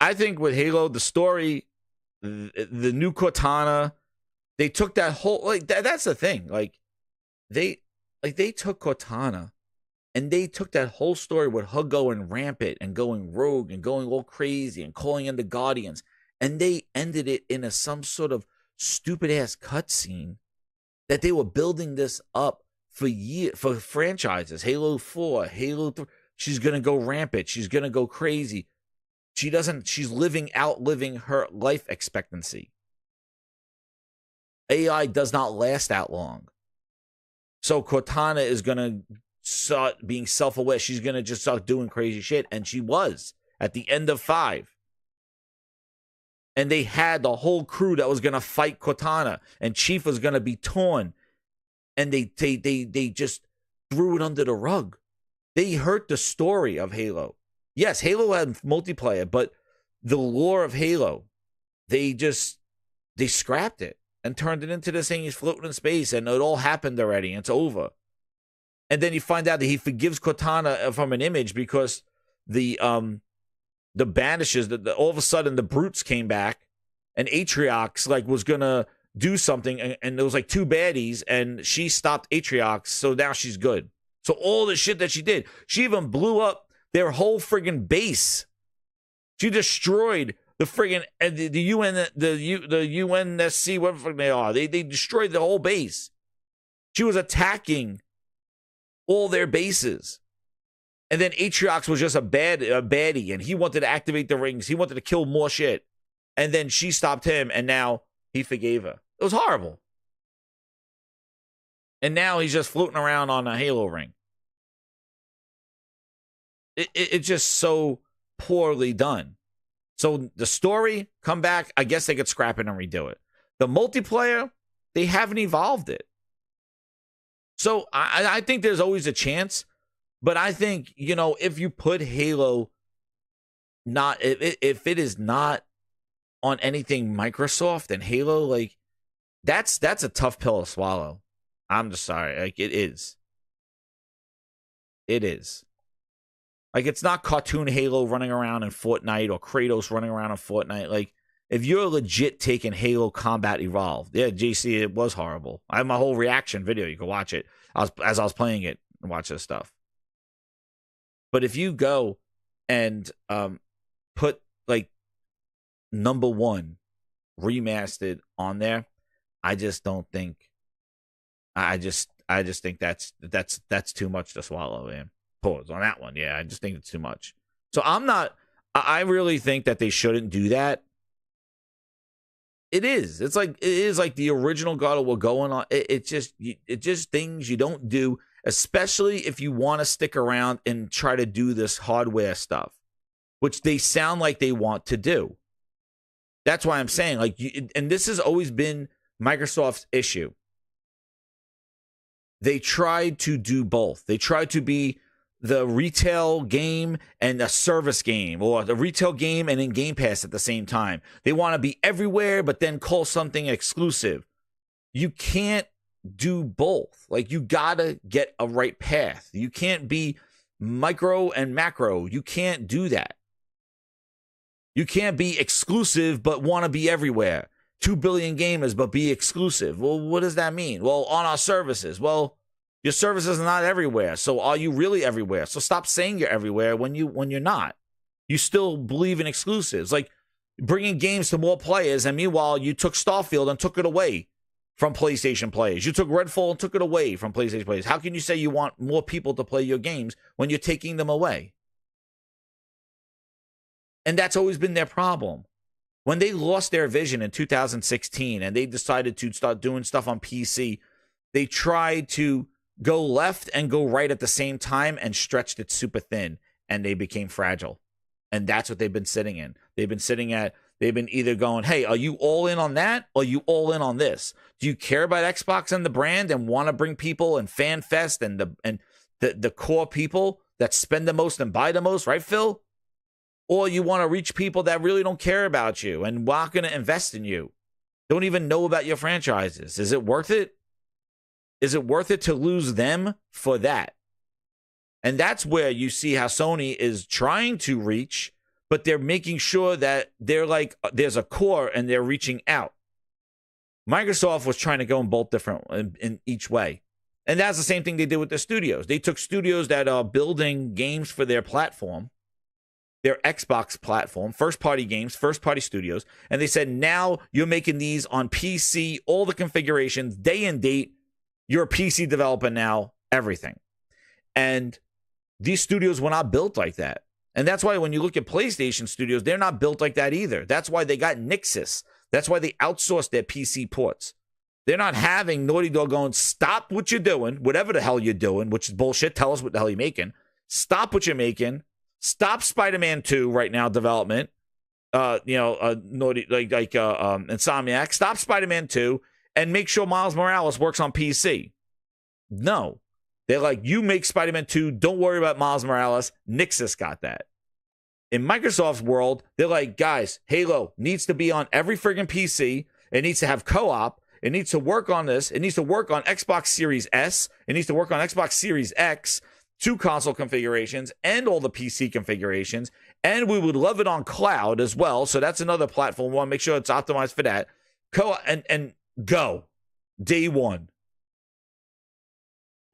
I think with Halo, the story, the new Cortana, they took that whole, like, that's the thing. Like, Like, they took Cortana and they took that whole story with her going rampant and going rogue and going all crazy and calling in the Guardians, and they ended it in some sort of stupid ass cutscene that they were building this up for years, for franchises. Halo 4, Halo 3. She's gonna go rampant. She's gonna go crazy. She's outliving her life expectancy. AI does not last that long. So Cortana is going to start being self-aware. She's going to just start doing crazy shit. And she was at the end of 5. And they had the whole crew that was going to fight Cortana. And Chief was going to be torn. And they just threw it under the rug. They hurt the story of Halo. Yes, Halo had multiplayer, but the lore of Halo, they scrapped it and turned it into this thing he's floating in space, and it all happened already, and it's over. And then you find out that he forgives Cortana from an image because the banishes, all of a sudden the brutes came back, and Atriox was gonna do something, and there was 2 baddies, and she stopped Atriox, so now she's good. So all the shit that she did, she even blew up their whole friggin' base. She destroyed the friggin' the UN, the UNSC, whatever they are. They destroyed the whole base. She was attacking all their bases. And then Atriox was just a baddie, and he wanted to activate the rings. He wanted to kill more shit. And then she stopped him, and now he forgave her. It was horrible. And now he's just floating around on a Halo ring. It's just so poorly done. So the story, come back, I guess they could scrap it and redo it. The multiplayer, they haven't evolved it. So I think there's always a chance. But I think, if you put Halo if it is not on anything Microsoft and Halo, that's a tough pill to swallow. I'm just sorry. It is. It is. It's not cartoon Halo running around in Fortnite or Kratos running around in Fortnite. If you're legit taking Halo Combat Evolved, yeah, JC, it was horrible. I have my whole reaction video. You can watch it as I was playing it and watch this stuff. But if you go and put number 1 Remastered on there, I just don't think. I just think that's too much to swallow, man. Pause on that one. Yeah, I just think it's too much. So I really think that they shouldn't do that. It is. It is like the original God of War going on. It's just things you don't do, especially if you want to stick around and try to do this hardware stuff, which they sound like they want to do. That's why I'm saying, and this has always been Microsoft's issue. They tried to do both. They tried to be the retail game and a service game, or the retail game and in Game Pass at the same time. They want to be everywhere, but then call something exclusive. You can't do both. You gotta get a right path. You can't be micro and macro. You can't do that. You can't be exclusive, but want to be everywhere. 2 billion gamers, but be exclusive. Well, what does that mean? Well, on our services. Well, your services are not everywhere. So are you really everywhere? So stop saying you're everywhere when you're not. You still believe in exclusives. Bringing games to more players, and meanwhile, you took Starfield and took it away from PlayStation players. You took Redfall and took it away from PlayStation players. How can you say you want more people to play your games when you're taking them away? And that's always been their problem. When they lost their vision in 2016 and they decided to start doing stuff on PC, they tried to go left and go right at the same time and stretched it super thin, and they became fragile. And that's what they've been sitting in. They've been either going, hey, are you all in on that, or are you all in on this? Do you care about Xbox and the brand and want to bring people and Fan Fest and the core people that spend the most and buy the most, right, Phil? Or you want to reach people that really don't care about you and not going to invest in you, don't even know about your franchises? Is it worth it? Is it worth it to lose them for that? And that's where you see how Sony is trying to reach, but they're making sure that there's a core and they're reaching out. Microsoft was trying to go in both different in each way. And that's the same thing they did with the studios. They took studios that are building games for their platform, their Xbox platform, first-party games, first-party studios, and they said, now you're making these on PC, all the configurations, day and date. You're a PC developer now, everything. And these studios were not built like that. And that's why when you look at PlayStation studios, they're not built like that either. That's why they got Nixus. That's why they outsourced their PC ports. They're not having Naughty Dog going, stop what you're doing, whatever the hell you're doing, which is bullshit. Tell us what the hell you're making. Stop what you're making. Stop Spider-Man 2 right now development. Naughty Insomniac. Stop Spider-Man 2 and make sure Miles Morales works on PC. No. They're like, you make Spider-Man 2, don't worry about Miles Morales. Nixus got that. In Microsoft's world, they're like, guys, Halo needs to be on every friggin' PC. It needs to have co-op. It needs to work on this. It needs to work on Xbox Series S. It needs to work on Xbox Series X, 2 console configurations, and all the PC configurations. And we would love it on cloud as well. So that's another platform. We want to make sure it's optimized for that. And go. Day one.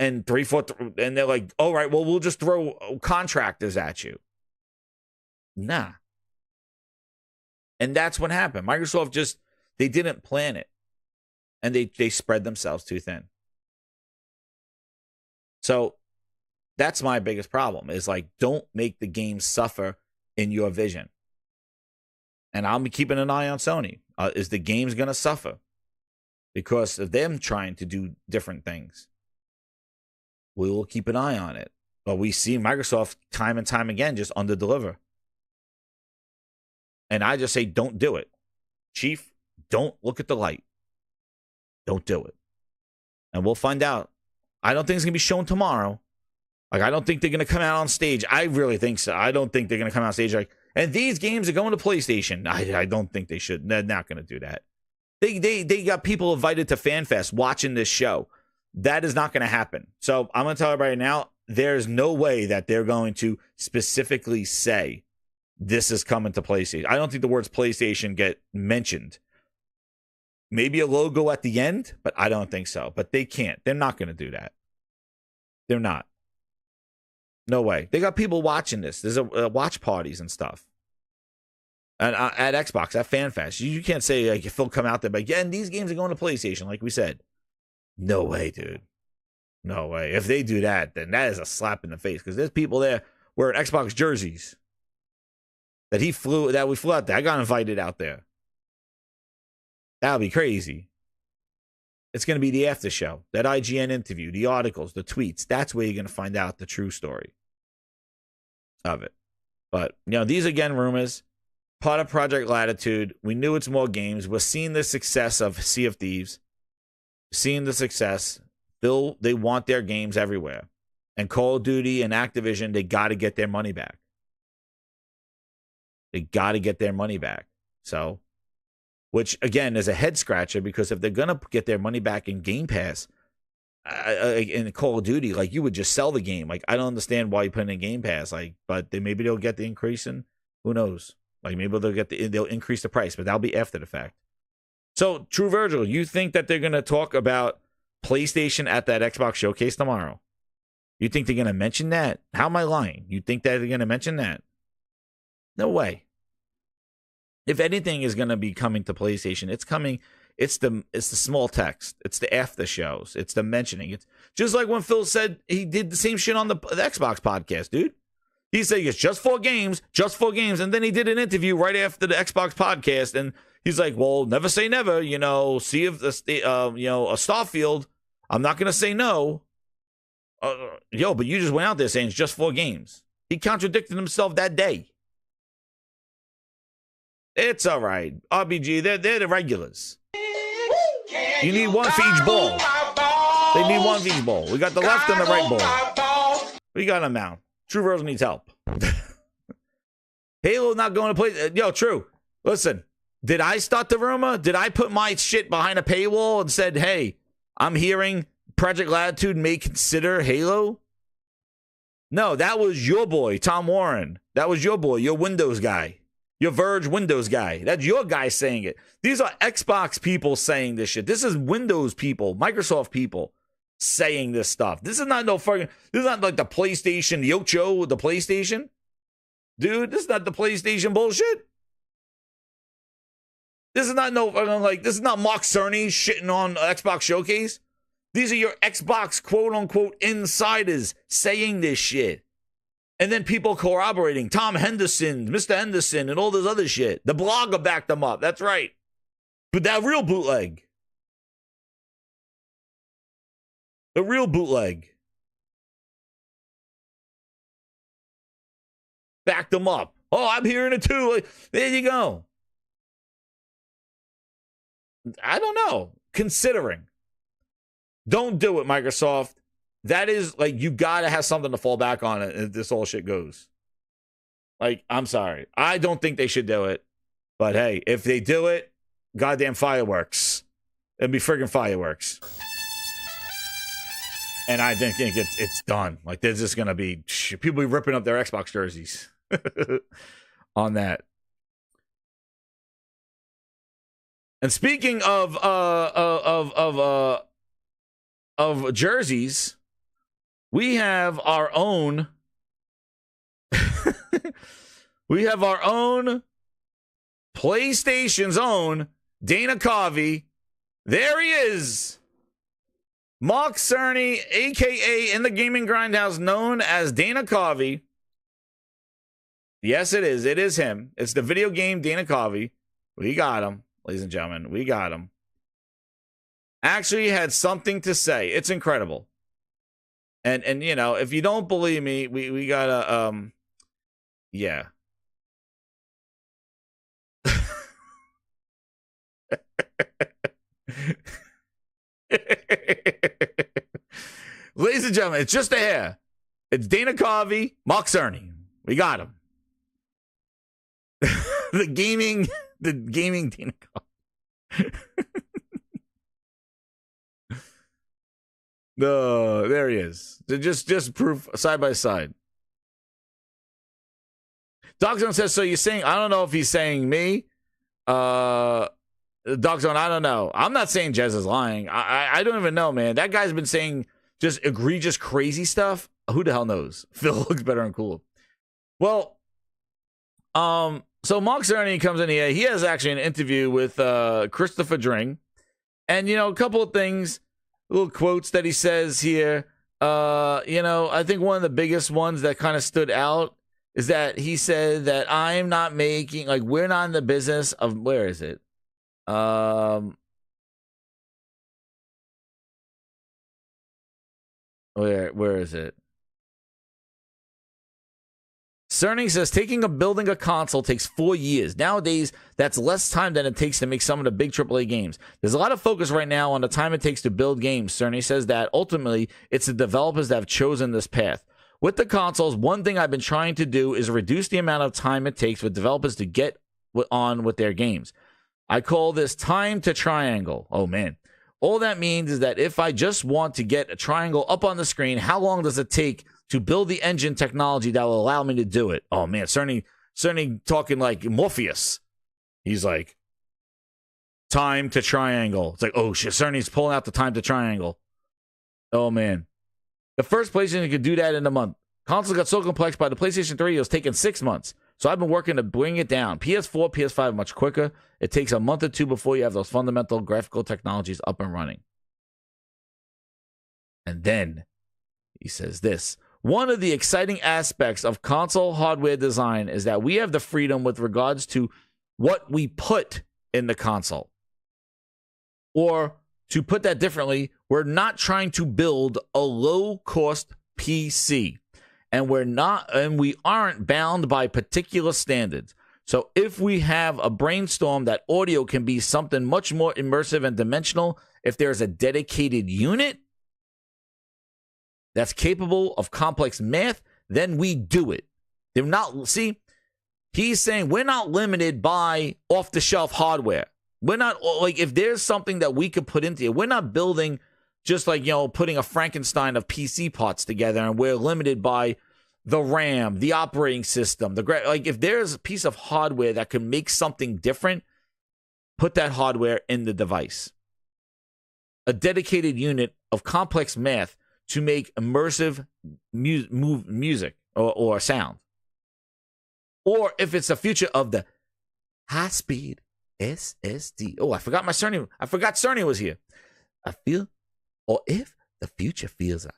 And 3, 4, and they're like, all right, well, we'll just throw contractors at you. Nah. And that's what happened. Microsoft they didn't plan it. And they spread themselves too thin. So that's my biggest problem is like, don't make the game suffer in your vision. And I'll be keeping an eye on Sony. Is the game's going to suffer because of them trying to do different things? We will keep an eye on it. But we see Microsoft time and time again just underdeliver. And I just say, don't do it. Chief, don't look at the light. Don't do it. And we'll find out. I don't think it's going to be shown tomorrow. Like, I don't think they're going to come out on stage. I really think so. I don't think they're going to come out on stage like, and these games are going to PlayStation. I don't think they should. They're not going to do that. They got people invited to FanFest watching this show. That is not going to happen. So I'm going to tell everybody now, there's no way that they're going to specifically say this is coming to PlayStation. I don't think the words PlayStation get mentioned. Maybe a logo at the end, but I don't think so. But they can't. They're not going to do that. They're not. No way. They got people watching this. There's watch parties and stuff. And at Xbox, at FanFest. You can't say, like, if they'll come out there, but yeah, and these games are going to PlayStation, like we said. No way, dude. No way. If they do that, then that is a slap in the face. Because there's people there wearing Xbox jerseys that we flew out there. I got invited out there. That'll be crazy. It's going to be the after show, that IGN interview, the articles, the tweets. That's where you're going to find out the true story of it. But, these again rumors, part of Project Latitude. We knew it's more games. We're seeing the success of Sea of Thieves. Seeing the success. They want their games everywhere. And Call of Duty and Activision, they got to get their money back. They got to get their money back. So, which, again, is a head scratcher because if they're going to get their money back in Game Pass, in Call of Duty, like, you would just sell the game. Like, I don't understand why you put it in Game Pass. Like, but maybe they'll get the increase in, who knows? Like, maybe they'll increase the price, but that'll be after the fact. So, True Virgil, you think that they're going to talk about PlayStation at that Xbox Showcase tomorrow? You think they're going to mention that? How am I lying? You think that they're going to mention that? No way. If anything is going to be coming to PlayStation, it's coming. It's the small text. It's the after shows. It's the mentioning. It's just like when Phil said he did the same shit on the Xbox podcast, dude. He said it's just 4 games, and then he did an interview right after the Xbox podcast, and he's like, "Well, never say never, See if a Starfield, I'm not gonna say no." But you just went out there saying it's just 4 games. He contradicted himself that day. It's all right. RBG, they're the regulars. You need one for each ball. They need one for each ball. We got the left and the right ball. We got them now. True Virgil needs help. Halo not going to play. True. Listen, did I start the rumor? Did I put my shit behind a paywall and said, hey, I'm hearing Project Latitude may consider Halo? No, that was your boy, Tom Warren. That was your boy, your Windows guy. Your Verge Windows guy. That's your guy saying it. These are Xbox people saying this shit. This is Windows people, Microsoft people. saying this stuff. This is not no fucking, this is not like the PlayStation, the Ocho with the PlayStation. Dude, this is not the PlayStation bullshit. This is not no fucking like, this is not Mark Cerny shitting on Xbox Showcase. These are your Xbox quote unquote insiders saying this shit. And then people corroborating. Tom Henderson, Mr. Henderson, and all this other shit. The blogger backed them up. That's right. But that real bootleg. The real bootleg. Backed them up. Oh, I'm hearing it too. Like, there you go. I don't know. Considering. Don't do it, Microsoft. That is, like, you got to have something to fall back on it if this whole shit goes. Like, I'm sorry. I don't think they should do it. But, hey, if they do it, goddamn fireworks. It'd be friggin' fireworks. And I think it's done. Like, there's just going to be people be ripping up their Xbox jerseys on that. And speaking of jerseys, we have our own PlayStation's own Dana Carvey. There he is. Mark Cerny, a.k.a. in the Gaming Grindhouse, known as Dana Carvey. Yes, it is. It is him. It's the video game Dana Carvey. We got him, ladies and gentlemen. We got him. Actually had something to say. It's incredible. And you know, if you don't believe me, we gotta yeah. Ladies and gentlemen, it's just a hair. It's Dana Carvey, Mark Cerny. We got him. the gaming Dana Carvey. No, there he is. Just proof side by side. Dogzone says, so you're saying, I don't know if he's saying me. Dogzone, I don't know. I'm not saying Jez is lying. I don't even know, man. That guy's been saying just egregious, crazy stuff. Who the hell knows? Phil looks better and cooler. Well, so Mark Cerny comes in here. He has actually an interview with Christopher Dring. And, you know, a couple of things, little quotes that he says here. You know, I think one of the biggest ones that kind of stood out is that he said that I'm not making, like, we're not in the business of, where is it? Where is it? Cerny says building a console takes 4 years. Nowadays, that's less time than it takes to make some of the big AAA games. There's a lot of focus right now on the time it takes to build games. Cerny says that ultimately, it's the developers that have chosen this path. With the consoles, one thing I've been trying to do is reduce the amount of time it takes for developers to get on with their games. I call this time to triangle. Oh, man. All that means is that if I just want to get a triangle up on the screen, how long does it take to build the engine technology that will allow me to do it? Oh, man, Cerny talking like Morpheus. He's like, time to triangle. It's like, oh, shit, Cerny's pulling out the time to triangle. Oh, man. The first PlayStation could do that in a month. Consoles got so complex by the PlayStation 3, it was taking 6 months. So I've been working to bring it down. PS4, PS5, much quicker. It takes a month or two before you have those fundamental graphical technologies up and running. And then he says this. One of the exciting aspects of console hardware design is that we have the freedom with regards to what we put in the console. Or to put that differently, we're not trying to build a low-cost PC. And we aren't bound by particular standards. So if we have a brainstorm that audio can be something much more immersive and dimensional, if there's a dedicated unit that's capable of complex math, then we do it. They're not, see, he's saying we're not limited by off-the-shelf hardware. We're not, like, if there's something that we could put into it, we're not building just like, you know, putting a Frankenstein of PC parts together, and we're limited by the RAM, the operating system, like, if there's a piece of hardware that can make something different, put that hardware in the device. a dedicated unit of complex math to make immersive music or sound. Or if it's the future of the high-speed SSD. Oh, I forgot my Cerny. I forgot Cerny was here. I feel, or if the future feels like.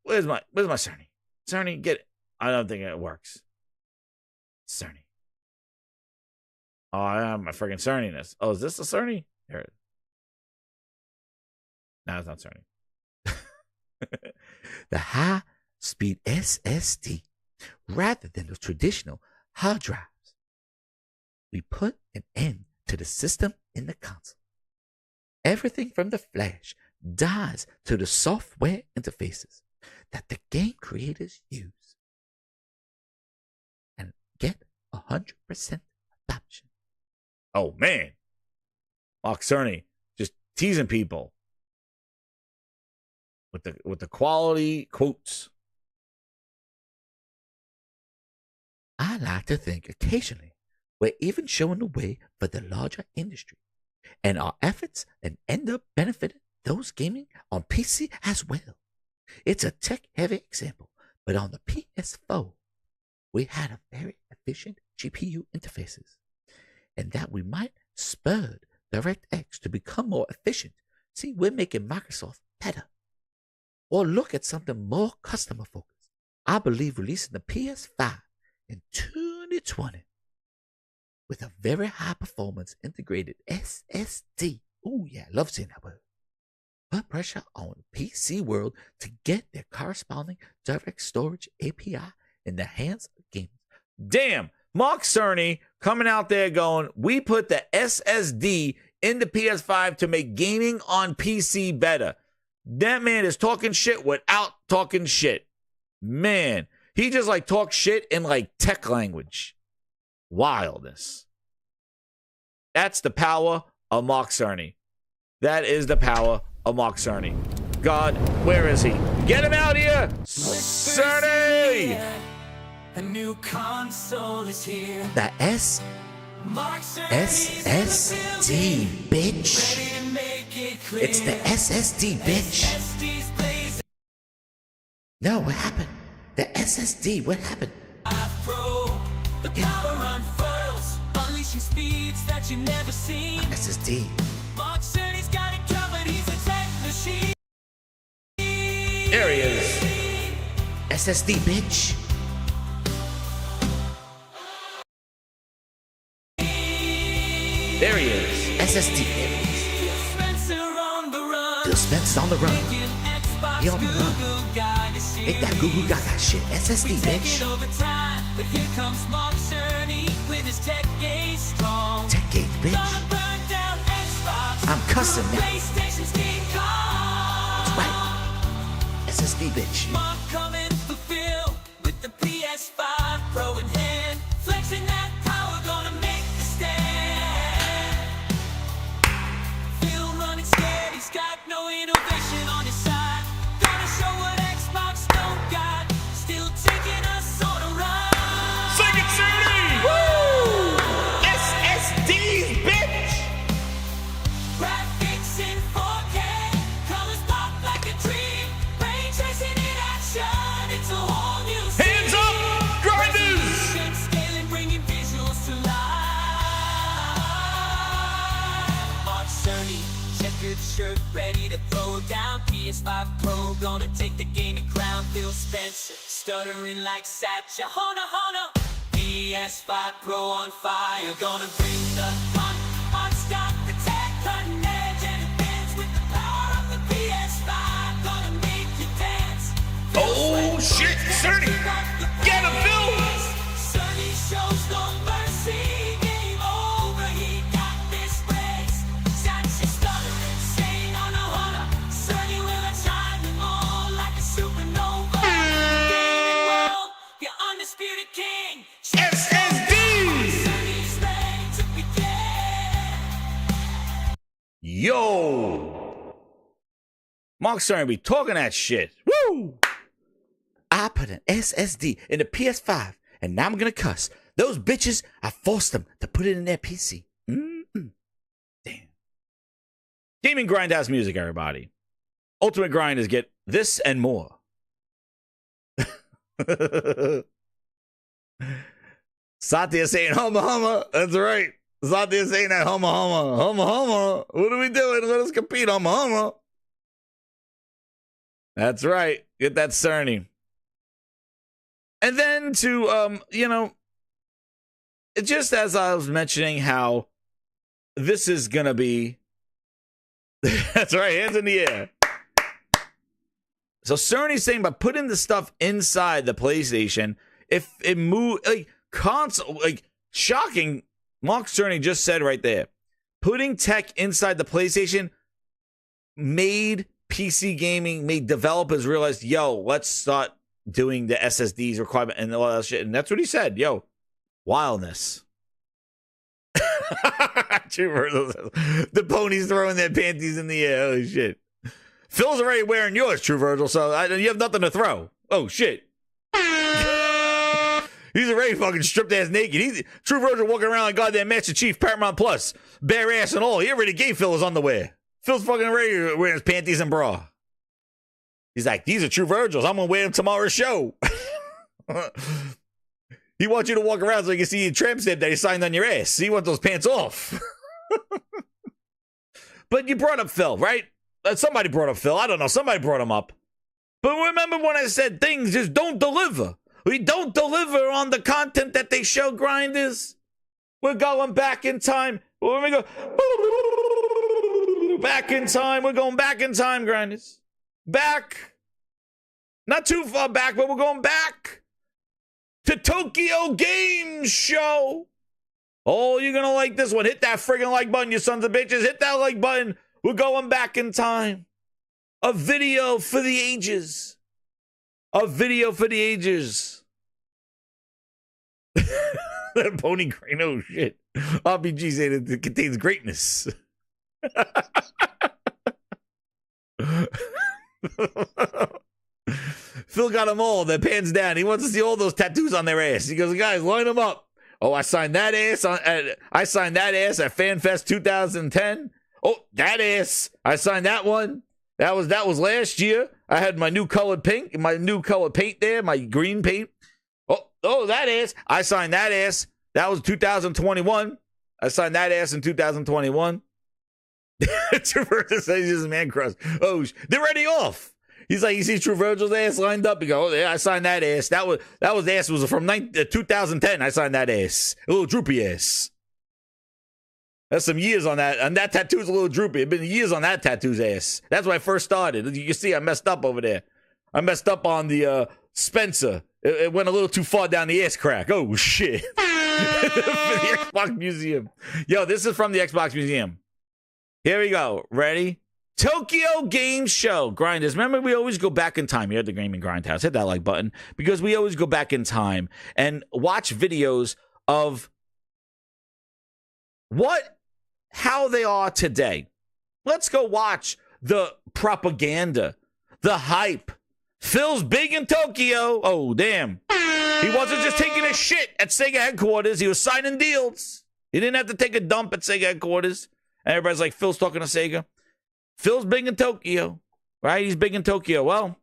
Where's my Cerny? Cerny, get it. I don't think it works. Cerny. Oh, I have my freaking Cerniness. Oh, is this the Cerny? Here it is. No, it's not Cerny. The high-speed SSD, rather than the traditional hard drives. We put an end to the system in the console. Everything from the flash dies to the software interfaces that the game creators use and get 100% adoption. Oh man, Mark Cerny just teasing people with the quality quotes. I like to think occasionally we're even showing the way for the larger industry, and our efforts and end up benefiting those gaming on PC as well. It's a tech-heavy example, but on the PS4, we had a very efficient GPU interfaces, and that we might spurred DirectX to become more efficient. See, we're making Microsoft better. Or look at something more customer-focused. I believe releasing the PS5 in 2020 with a very high-performance integrated SSD. Oh yeah, I love saying that word. Put pressure on the PC world to get their corresponding direct storage API in the hands of gamers. Damn, Mark Cerny coming out there going, we put the SSD in the PS5 to make gaming on PC better. That man is talking shit without talking shit. Man, he just like talks shit in like tech language. Wildness. That's the power of Mark Cerny. That is the power of Mark Cerny. God, where is he? Get him out here! Cerny! A new console is here. The SSD, bitch. It's the SSD, bitch. No, what happened? The SSD, what happened? The power unfurls, unleashing speeds that you never seen. SSD. Mark Cerny's got it covered, he's a tech machine. There he is. SSD, bitch. There he is. SSD. Phil Spencer on the run. Phil Spencer on the run. He on the run. Make that Google Gaga shit. SSD, bitch. But here comes Mark Cerny with his tech gauge strong. Tech gauge, bitch. Gonna burn down Xbox. I'm cussing now. PlayStation's King Kong. That's right. SSD, bitch. Mark coming for Phil with the PS5 Pro in hand. Flexing that power, gonna make the stand. Phil running scared, he's got no innovation on his side. Gonna show what Xbox don't got. Still taking us on a ride. Sing it, Cerny! Woo! SSDs, bitch! Graphics in 4K, colors pop like a dream. Brain tracing in action, it's a whole new scene. Hands up, grinders! Scaling, bringing visuals to life. Mark Cerny, checkered shirt, ready to throw down. PS5 Pro, gonna take the gaming crown. Phil Spencer, stuttering like Satcha. Hona, hona. PS5 Pro on fire, gonna bring the fun. Unstop the tech, cutting edge, and advance with the power of the PS5. Gonna make you dance. Oh, shit, Cerny! Get him, Phil! Cerny shows no mercy. Game over, he got this race. Satcha stuttering, saying on a hunter. Cerny will shine them all like a supernova. Gaming world, your undisputed king. SSDs! Cerny's ready to begin. Yo! Mark Cerny be talking that shit. Woo! I put an SSD in the PS5, and now I'm gonna cuss. Those bitches, I forced them to put it in their PC. Gaming Grindhouse music, everybody. Ultimate Grinders get this and more. Satya saying humma humma. That's right. Satya saying that humma humma. Humma humma. What are we doing? Let us compete, humma humma. That's right. Get that Cerny. And then to, just as I was mentioning how this is going to be, that's right, hands in the air. So Cerny's saying by putting the stuff inside the PlayStation, if it moves, shocking, Mark Cerny just said right there, putting tech inside the PlayStation made PC gaming, made developers realize, yo, let's start doing the SSDs requirement and all that shit. And that's what he said. Yo, wildness. The ponies throwing their panties in the air. Oh, shit. Phil's already wearing yours, True Virgil, so you have nothing to throw. Oh, shit. He's already fucking stripped ass naked. True Virgil walking around like goddamn Master Chief, Paramount Plus, bare ass and all. He already gave Phil his underwear. Phil's fucking already wearing his panties and bra. He's like, these are True Virgils. I'm going to wear them tomorrow's show. He wants you to walk around so you can see your tramp stamp that he signed on your ass. He wants those pants off. But you brought up Phil, right? Somebody brought up Phil. I don't know. Somebody brought him up. But remember when I said things just don't deliver? We don't deliver on the content that they show, Grinders. We're going back in time. When we go back in time, we're going back in time, Grinders. Back. Not too far back, but we're going back to Tokyo Game Show. Oh, you're going to like this one. Hit that friggin' like button, you sons of bitches. Hit that like button. We're going back in time. A video for the ages. A video for the ages. That pony crane, oh shit. RPG said it contains greatness. Phil got them all. Their pants down. He wants to see all those tattoos on their ass. He goes, guys, line them up. Oh, I signed that ass I signed that ass at FanFest 2010. Oh, that ass. I signed that one. That was last year. I had my new colored pink, my new colored paint there, my green paint. Oh, that ass. I signed that ass. That was 2021. I signed that ass in 2021. True Virgil says he's a man crush. Oh, they're already off. He's like, you see True Virgil's ass lined up. You go, oh, yeah, I signed that ass. That was ass was from 2010. I signed that ass. A little droopy ass. That's some years on that. And that tattoo's a little droopy. It's been years on that tattoo's ass. That's when I first started. You can see I messed up over there. I messed up on the Spencer. It went a little too far down the ass crack. Oh, shit. For the Xbox Museum. Yo, this is from the Xbox Museum. Here we go. Ready? Tokyo Game Show. Grinders. Remember, we always go back in time here at the Gaming Grindhouse. Hit that like button. Because we always go back in time and watch videos of how they are today. Let's go watch the propaganda, the hype. Phil's big in Tokyo. Oh, damn. He wasn't just taking a shit at Sega headquarters. He was signing deals. He didn't have to take a dump at Sega headquarters. And everybody's like, Phil's talking to Sega. Phil's big in Tokyo, right? He's big in Tokyo. Well,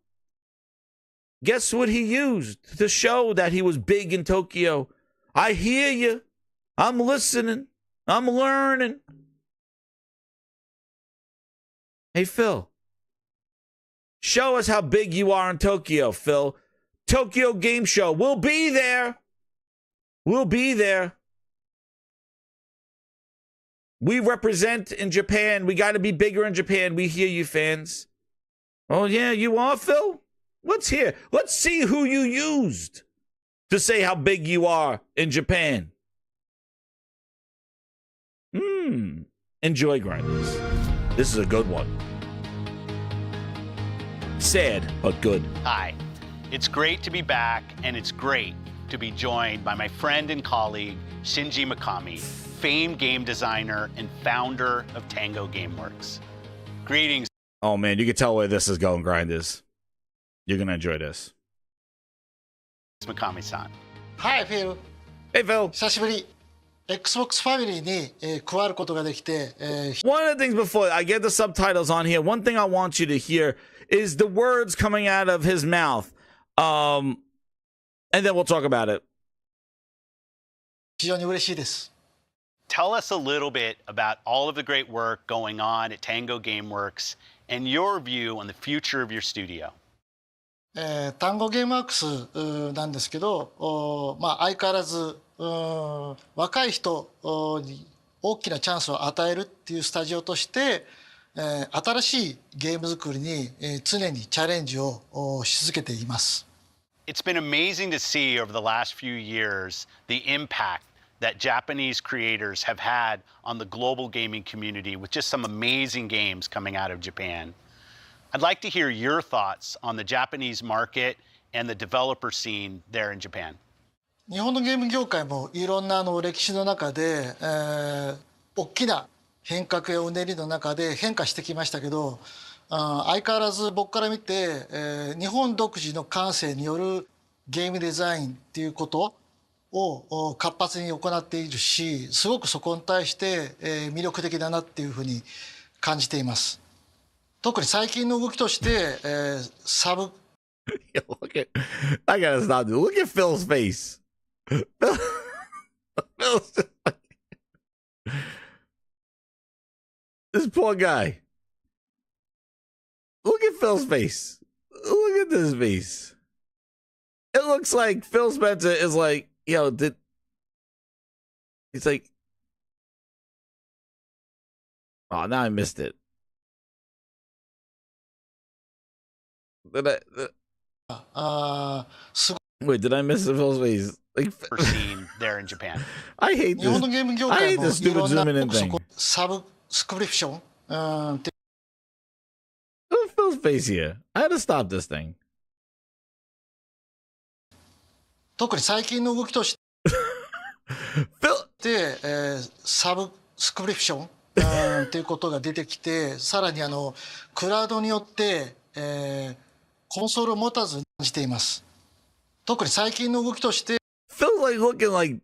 guess what he used to show that he was big in Tokyo? I hear you. I'm listening. I'm learning. Hey, Phil. Show us how big you are in Tokyo, Phil. Tokyo Game Show. We'll be there. We'll be there. We represent in Japan. We got to be bigger in Japan. We hear you, fans. Oh, yeah, you are, Phil? Let's hear. Let's see who you used to say how big you are in Japan. Enjoy, Grinders. This is a good one. Sad, but good. Hi. It's great to be back, and it's great to be joined by my friend and colleague, Shinji Mikami, famed game designer and founder of Tango Gameworks. Greetings. Oh, man, you can tell where this is going, Grinders. You're going to enjoy this. Mikami-san. Hi, Phil. Hey, Phil. 久しぶり。Xbox ファミリーに、加わることができて、One of the things before I get the subtitles on here, one thing I want you to hear is the words coming out of his mouth. And then we'll talk about it. 非常に嬉しいです。Tell us a little bit about all of the great work going on at Tango Gameworks and your view on the future of your studio. 単語ゲームワークスなんですけど、相変わらず若い人に大きなチャンスを与えるっていうスタジオとして、新しいゲーム作りに常にチャレンジをし続けています。It's been amazing to see over the last few years the impact that Japanese creators have had on the global gaming community with just some amazing games coming out of Japan. I'd like to hear your thoughts on the Japanese market and the developer scene there in Japan. 日本のゲーム業界もいろんな歴史の中で、大きな変革やうねりの中で変化してきましたけど、相変わらず僕から見て、日本独自の感性によるゲームデザインっていうことを活発に行っているし、すごくそこに対して、魅力的だなっていうふうに感じています。特に最近の動きとして、サブ I gotta stop. Look at Phil's face. Phil's just like, this poor guy. Look at Phil's face. Look at this face. It looks like Phil Spencer is like, he's like, oh, now I missed it. Wait, did I miss Phil's face? Like, seen there in Japan. I hate this. I hate this stupid zooming in thing. Subscription. Look at Phil's face here. I had to stop this thing. 特に最近の動きとして、サブスクリプションっていうことが出てきて、さらにクラウドによって、コンソールを持たずに感じています。特に最近の動きとして、Phil's like looking like,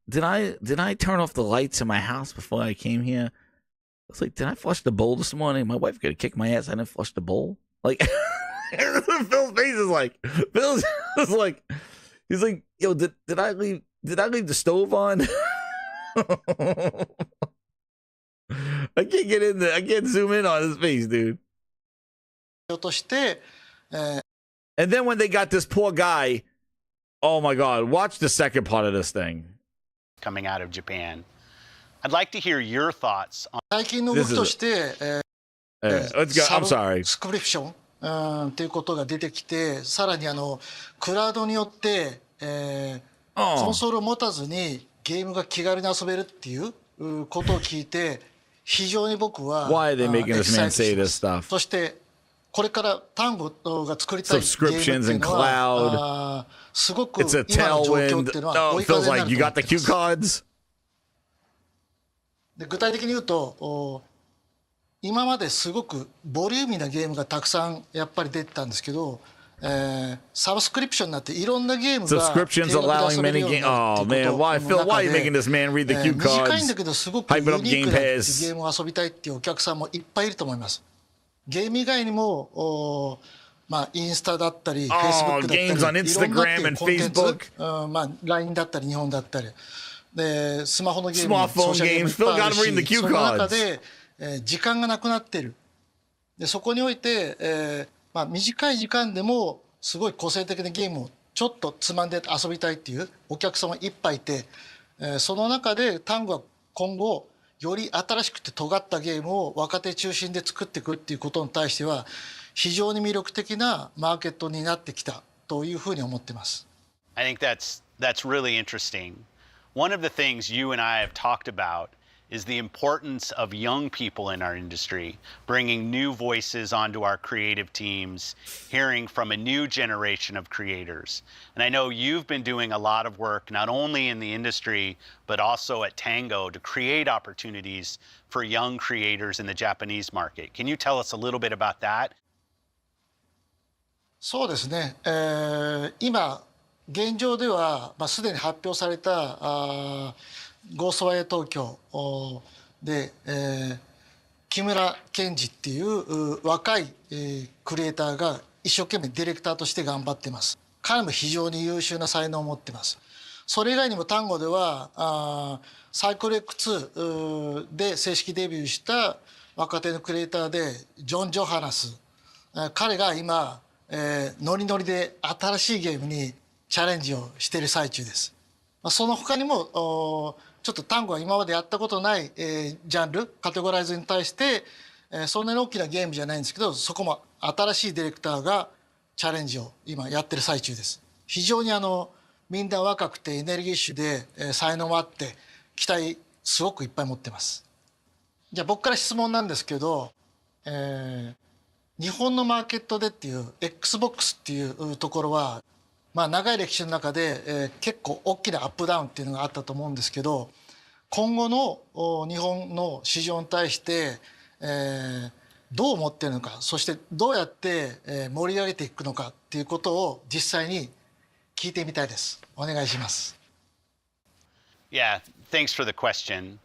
did I turn off the lights in my house before I came here? I was like, did I flush the bowl this morning? My wife could kick my ass. I didn't flush the bowl. Like, Phil's face is like, he's like, did I leave the stove on? I can't get in there. I can't zoom in on his face, dude. And then when they got this poor guy, oh my God, watch the second part of this thing. Coming out of Japan. I'd like to hear your thoughts on最近の動きとして、let's go. I'm sorry. サブスクリプションっていうことが出てきて、さらにクラウドによって、コンソールを持たずにゲームが気軽に遊べるっていうことを聞いて、非常に僕は Why are they making this man say this stuff? そしてこれから単語が作りたいゲームっていうのはすごく今の状況っていうのは追い風になると思ってます。で具体的に言うと今まですごくボリューミーなゲームがたくさんやっぱり出てたんですけど、サブスクリプションになっていろんなゲームが subscriptions allowing many games. Oh man, why Phil? Why are you making this man read the cue cards? 短いんだけどすごくユニークなゲームを遊びたいっていうお客さんもいっぱいいると思います。ゲーム以外にもインスタだったり、フェイスブックだったり、いろんなっていうコンテンツ、LINE だったり、日本だったり、でスマホのゲーム、ソーシャルゲームいっぱいあるし、その中で、時間がなくなってる。でそこにおいて、短い時間でもすごい個性的なゲームをちょっとつまんで遊びたいっていうお客様いっぱいいて、その中で単語は今後より新しくて尖ったゲームを若手中心で作っていくっていうことに対しては非常に魅力的なマーケットになってきたというふうに思ってます。I think that's really interesting. One of the things you and I have talked about is the importance of young people in our industry, bringing new voices onto our creative teams, hearing from a new generation of creators. And I know you've been doing a lot of work, not only in the industry, but also at Tango to create opportunities for young creators in the Japanese market. Can you tell us a little bit about that? そうですね。今、現状では、すでに発表されたゴーストワイヤー東京で、木村健二っていう若い、クリエイターが一生懸命ディレクターとして頑張っています。彼も非常に優秀な才能を持っています。それ以外にも単語ではサイクル X2 で正式デビューした若手のクリエイターでジョン・ジョハナス、彼が今、ノリノリで新しいゲームにチャレンジをしている最中です。その他にもちょっと単語は今までやったことない、ジャンルカテゴライズに対して、そんなに大きなゲームじゃないんですけど、そこも新しいディレクターがチャレンジを今やってる最中です。非常にみんな若くてエネルギッシュで、才能もあって期待すごくいっぱい持ってます。じゃあ僕から質問なんですけど、日本のマーケットでっていう XBOX っていうところは、まあ、長い歴史の中で、結構大きなアップダウンっていうのがあったと思うんですけど、今後の日本の市場に対して、どう思っているのか、そしてどうやって、盛り上げていくのかっていうことを実際に聞いてみたいです。お願いします。Yeah, thanks for the question.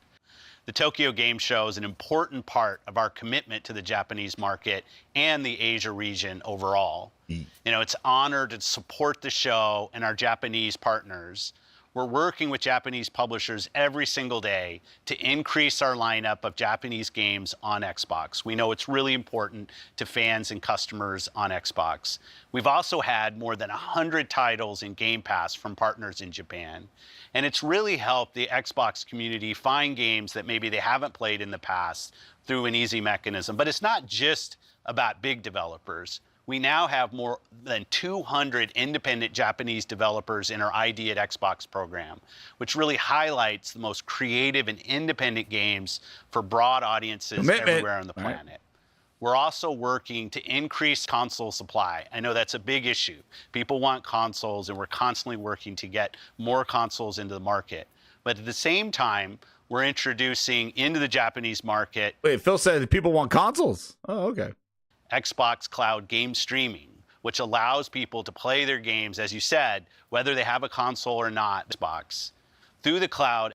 The Tokyo Game Show is an important part of our commitment to the Japanese market and the Asia region overall. You know, it's an honor to support the show and our Japanese partners. We're working with Japanese publishers every single day to increase our lineup of Japanese games on Xbox. We know it's really important to fans and customers on Xbox. We've also had more than 100 titles in Game Pass from partners in Japan. And it's really helped the Xbox community find games that maybe they haven't played in the past through an easy mechanism. But it's not just about big developers. We now have more than 200 independent Japanese developers in our ID at Xbox program, which really highlights the most creative and independent games for broad audiences everywhere on the planet. We're also working to increase console supply. I know that's a big issue. People want consoles, and we're constantly working to get more consoles into the market. But at the same time, we're introducing into the Japanese market... Wait, Phil said people want consoles? Oh, okay. Xbox Cloud game streaming, which allows people to play their games, as you said, whether they have a console or not, Xbox. Through the cloud,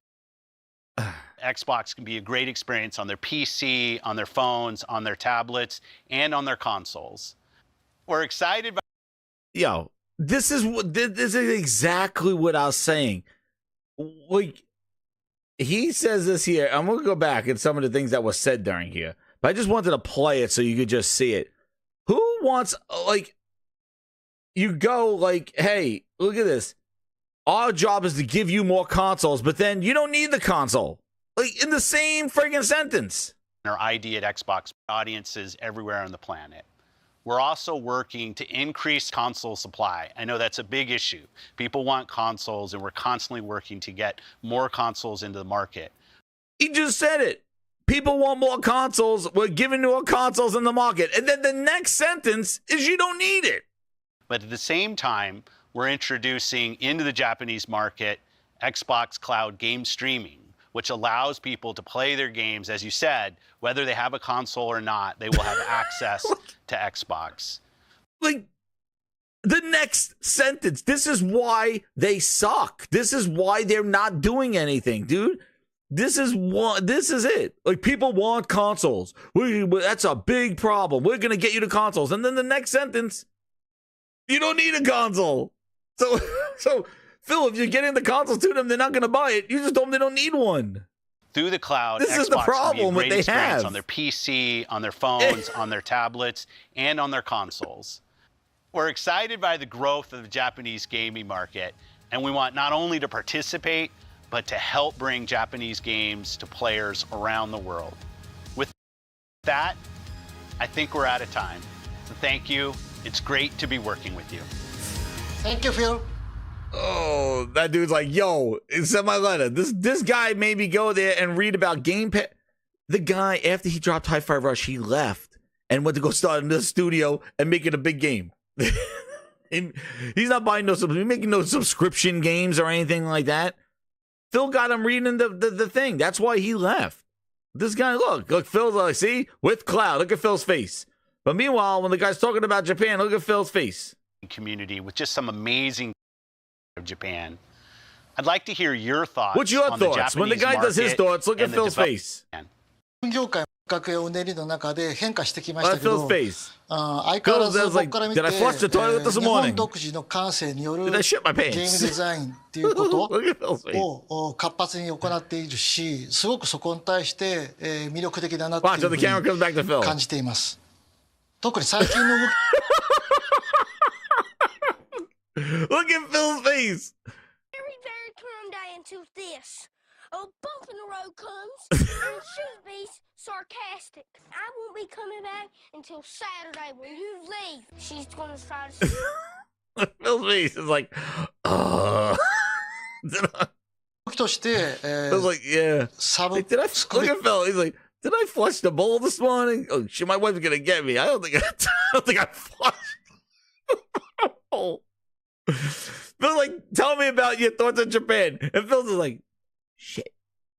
Xbox can be a great experience on their PC, on their phones, on their tablets, and on their consoles. We're excited about... Yo, this is exactly what I was saying. Like, he says this here. I'm going to go back at some of the things that were said during here. But I just wanted to play it so you could just see it. Who wants, like, you go like, hey, look at this. Our job is to give you more consoles, but then you don't need the console. Like, in the same friggin' sentence. Our ID at Xbox audiences everywhere on the planet. We're also working to increase console supply. I know that's a big issue. People want consoles, and we're constantly working to get more consoles into the market. He just said it. People want more consoles. We're giving more consoles in the market. And then the next sentence is you don't need it. But at the same time, we're introducing into the Japanese market Xbox Cloud game streaming, which allows people to play their games, as you said, whether they have a console or not, they will have access to Xbox. Like, the next sentence. This is why they suck. This is why they're not doing anything, dude. This is it. Like, people want consoles. That's a big problem. We're going to get you the consoles. And then the next sentence, you don't need a console. So Phil, if you're getting the consoles to them, they're not going to buy it. You just told them they don't need one. Through the cloud, this Xbox is the problem that they have on their PC, on their phones, on their tablets, and on their consoles. We're excited by the growth of the Japanese gaming market, and we want not only to participate, but to help bring Japanese games to players around the world. With that, I think we're out of time. So thank you. It's great to be working with you. Thank you, Phil. Oh, that dude's like, yo, send my letter. This guy made me go there and read about Game Pass. The guy, after he dropped Hi-Fi Rush, he left and went to go start in the studio and make it a big game. He's not buying he's making no subscription games or anything like that. Phil got him reading the thing. That's why he left. This guy, look, Phil's like, see, with cloud, look at Phil's face. But meanwhile, when the guy's talking about Japan, look at Phil's face. Community with just some amazing of Japan. I'd like to hear your thoughts. What's your on the thoughts? When the Japanese guy does his market thoughts, look at and the Phil's face. 業界の価格やうねりの中で変化してきまし Look た at け Phil's ど、face. 相変わらず Phil's 僕 like, から見て、 did I flush the toilet this 日本 morning? 独自の感性による Did ゲ I shit my ーム pants? デザインっていうこと Look at Phil's face. を活発に行っているし、すごくそこに対して魅力的だなってい Watch, う so the ふ camera う comes back to に Phil. 感じています。特に最近の動き Look at Phil's face. Very, very turned I into this. A bump in the road comes, and she'll be sarcastic. I won't be coming back until Saturday when you leave. She's gonna try to... Phil's face is like, Did I? 動きとして、I was like, yeah. サブ Like, did I スク look リ at Phil? He's like, did I flush the bowl this morning? Oh shit, my wife's gonna get me. I don't think I flushed. Oh. Phil, like, tell me about your thoughts on Japan. And Phil's just like, shit.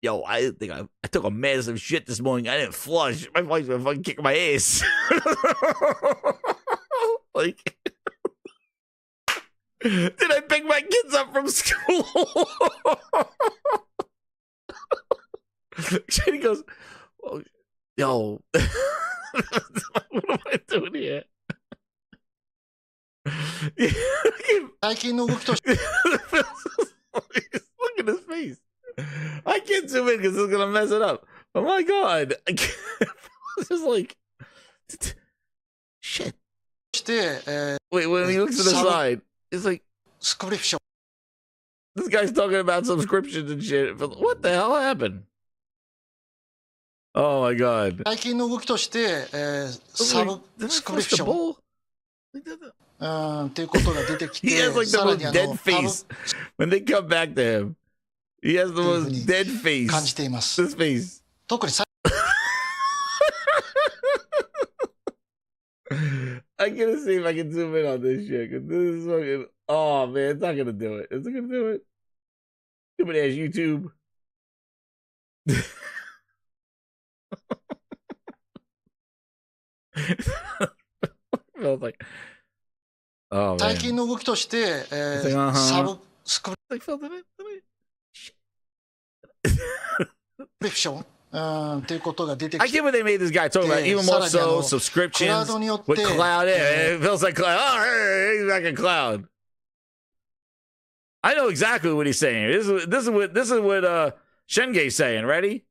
Yo, I think I took a massive shit this morning. I didn't flush. My wife's gonna fucking kick my ass. Like, did I pick my kids up from school? Shady goes, oh, yo, what am I doing here? 最近の動きとして Look at his face. I can't zoom in because it's gonna mess it up. Oh my god! I can't. It's just like shit. して、Wait, when he looks to the side, it's like スクリプション this guy's talking about subscriptions and shit. What the hell happened? Oh my god! 最近の動きとして、サブ Did I スクリ flush プ the ション bowl? っていうことが出てき He て、 has like the さら most に dead face. When they come back to him, he has the most dead face. 感じています。 This face. 特に最 I gotta see if I can zoom in on this shit. Cause this is fucking. Oh man, it's not gonna do it. Is it gonna do it? Stupid ass YouTube. I was like, oh man. 最近の動きとして、 It's like, uh-huh. サブスク Like, Phil, did it? リプションっていうことが出て I きて get what they made this guy talk about. Even more so, subscriptions with cloud. Yeah, it feels like cloud. Oh, hey, he's back in cloud. I know exactly what he's saying. This is what Shengei's saying. Ready?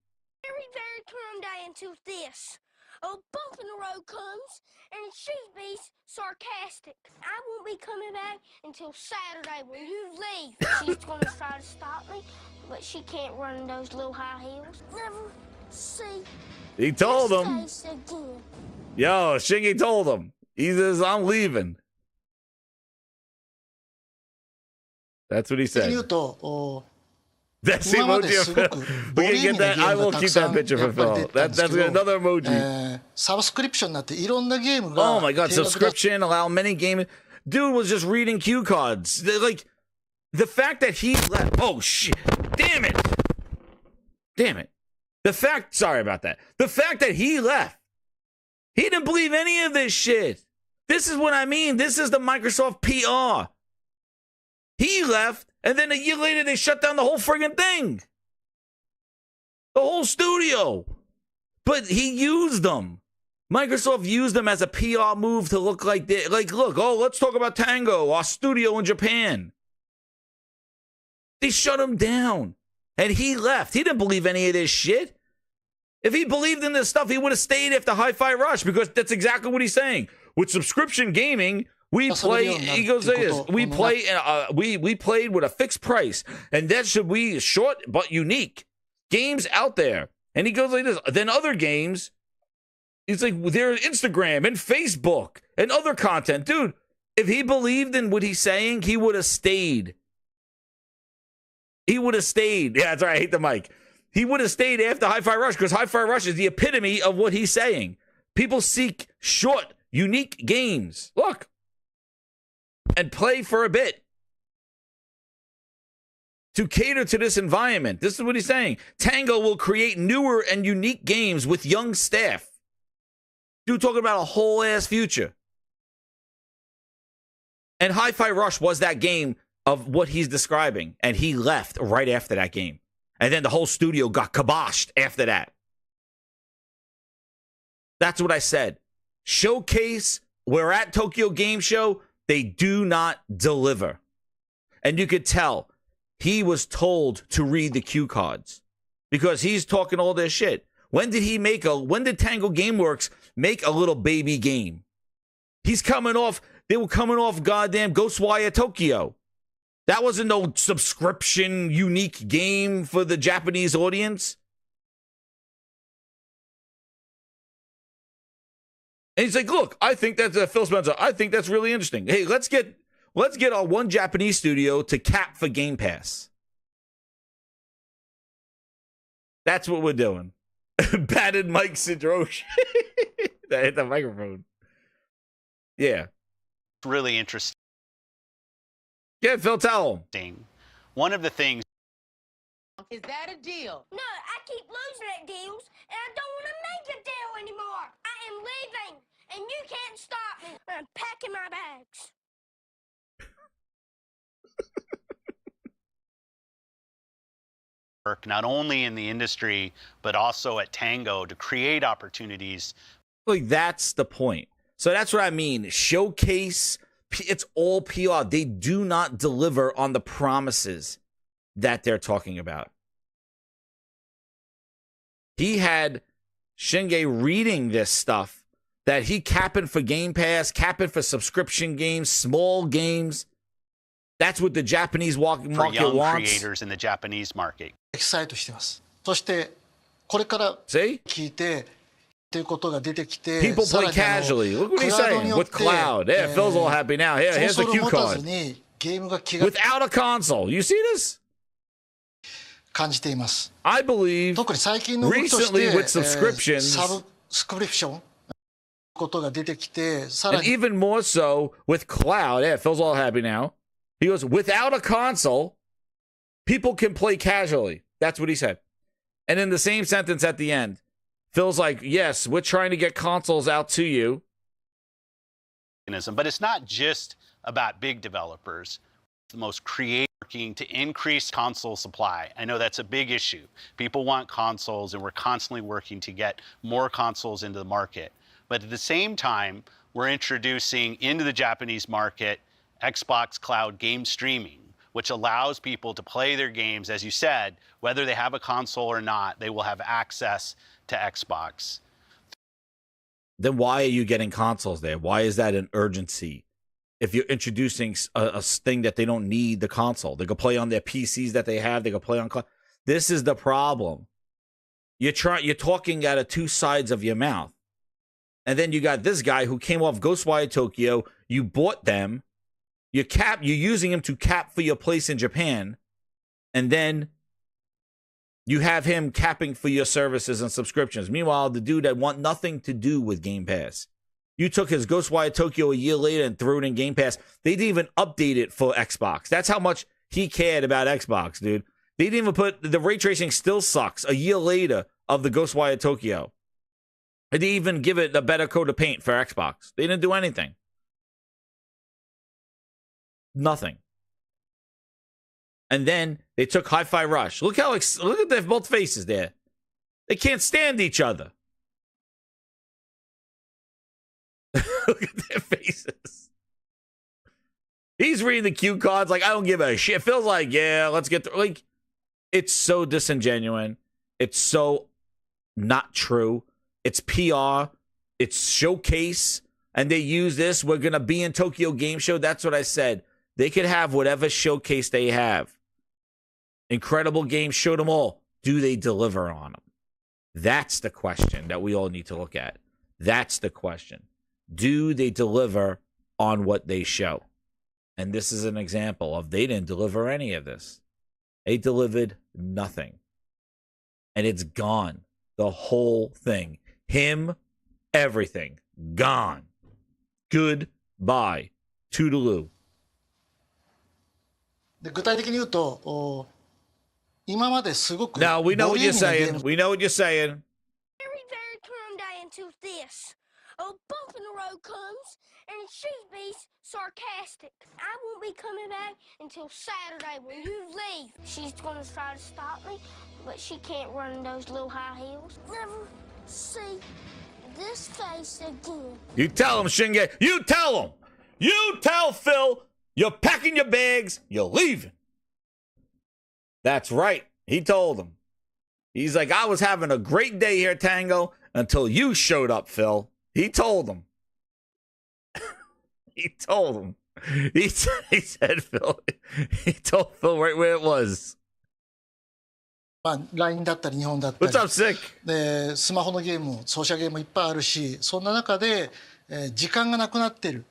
Very, very turned I into this. A bump in the road comes, and she'll be sarcastic. I won't be coming back until Saturday when you leave. She's gonna try to stop me, but she can't run in those little high heels. Never see He told this him. face again. Yo, Shingy told him. He says, I'm leaving. That's what he 言 said. うと、 That's the 今ま emoji で of すご Phil. く We ボリ can ューミ get ーな that. ゲー I ムが will た keep くさ that ん picture や for っぱり Phil. 出てたんです That's けど、 another emoji. サブスクリプションになっていろんなゲームが Oh my god, 定額だ subscription, allow many gaming. Dude was just reading cue cards. Like, the fact that he left. Oh, shit. Damn it. Damn it. Sorry about that. The fact that he left. He didn't believe any of this shit. This is what I mean. This is the Microsoft PR. He left, and then a year later, they shut down the whole friggin' thing. The whole studio. But he used them. Microsoft used them as a PR move to look like this. Like, look, oh, let's talk about Tango, our studio in Japan. They shut him down. And he left. He didn't believe any of this shit. If he believed in this stuff, he would have stayed after Hi-Fi Rush, because that's exactly what he's saying. With subscription gaming, we play. He goes like this: we play. We played with a fixed price, and that should be short but unique games out there. And he goes like this. Then other games, it's like there's Instagram and Facebook and other content, dude. If he believed in what he's saying, he would have stayed. He would have stayed. Yeah, that's right. I hate the mic. He would have stayed after Hi-Fi Rush, because Hi-Fi Rush is the epitome of what he's saying. People seek short, unique games. Look. And play for a bit. To cater to this environment. This is what he's saying. Tango will create newer and unique games with young staff. Dude talking about a whole ass future. And Hi-Fi Rush was that game of what he's describing, and he left right after that game. And then the whole studio got kiboshed after that. That's what I said. Showcase, we're at Tokyo Game Show, they do not deliver. And you could tell he was told to read the cue cards because he's talking all this shit. When did Tango Gameworks make a little baby game? They were coming off goddamn Ghostwire Tokyo. That wasn't no subscription unique game for the Japanese audience. And he's like, look, I think that's Phil Spencer. I think that's really interesting. Hey, let's get our one Japanese studio to cap for Game Pass. That's what we're doing. Batted Mike Sidrosh. That hit the microphone. Yeah. Really interesting. Yeah, Phil, tell him. One of the things. Is that a deal? No, I keep losing at deals, and I don't want to make a deal anymore. I am leaving, and you can't stop me. I'm packing my bags. Work not only in the industry, but also at Tango to create opportunities. Like, that's the point. So that's what I mean. Showcase, it's all PR. They do not deliver on the promises that they're talking about. He had Shinge reading this stuff that he capping for Game Pass, capping for subscription games, small games. That's what the Japanese market for young wants. Creators in the Japanese market. エキサイトしてます。そしてこれから聞いてっていうことが出てきて、 People play casually. Look what he's saying with cloud. Yeah, Phil's all happy now. Here, here's the cue card. Without a console. You see this? 感じています。 I believe 特に最近の動きとして recently with subscriptions, サブスクリプションことが出てきて、さら and に even more so with cloud. Yeah, Phil's all happy now. He goes, without a console, people can play casually. That's what he said. And in the same sentence at the end, Phil's like, yes, we're trying to get consoles out to you. But it's not just about big developers. The most creative working to increase console supply. I know that's a big issue. People want consoles, and we're constantly working to get more consoles into the market. But at the same time, we're introducing into the Japanese market Xbox Cloud game streaming, which allows people to play their games, as you said, whether they have a console or not, they will have access to Xbox. Then why are you getting consoles there? Why is that an urgency? If you're introducing a thing that they don't need the console, they can play on their PCs that they have. They can play on. This is the problem. You're talking out of two sides of your mouth, and then you got this guy who came off Ghostwire Tokyo. You bought them. You're using him to cap for your place in Japan, and then you have him capping for your services and subscriptions. Meanwhile, the dude that want nothing to do with Game Pass. You took his Ghostwire Tokyo a year later and threw it in Game Pass. They didn't even update it for Xbox. That's how much he cared about Xbox, dude. They didn't even put the ray tracing still sucks a year later of the Ghostwire Tokyo. They didn't even give it a better coat of paint for Xbox. They didn't do anything. Nothing. And then they took Hi-Fi Rush. Look at their both faces there. They can't stand each other. Look at their faces. He's reading the cue cards like, I don't give a shit. It feels like, yeah, let's get through. Like, it's so disingenuous. It's so not true. It's PR. It's Showcase. And they use this. We're going to be in Tokyo Game Show. That's what I said. They could have whatever showcase they have. Incredible games. Show them all. Do they deliver on them? That's the question that we all need to look at. That's the question. Do they deliver on what they show? And this is an example of they didn't deliver any of this. They delivered nothing. And it's gone. The whole thing. Him, everything. Gone. Goodbye. Toodaloo. で具体的に言うと、今まですごく Now, we know what you're saying. We know what you're saying. Very, very turned into this. A bump in the road comes, and she's being sarcastic. I won't be coming back until Saturday when you leave. She's gonna try to stop me, but she can't run in those little high heels. Never see this face again. You tell him, Shinge. You tell him. You tell Phil you're packing your bags, you're leaving. That's right. He told him. He's like, I was having a great day here, Tango, until you showed up, Phil. He told him. He told him. He said, Phil. He told Phil right where it was. まあ、LINE だったり日本だったり What's up, Sick? でスマホのゲームもソーシャルゲームもいっぱいあるしそんな中で、時間がなくなってる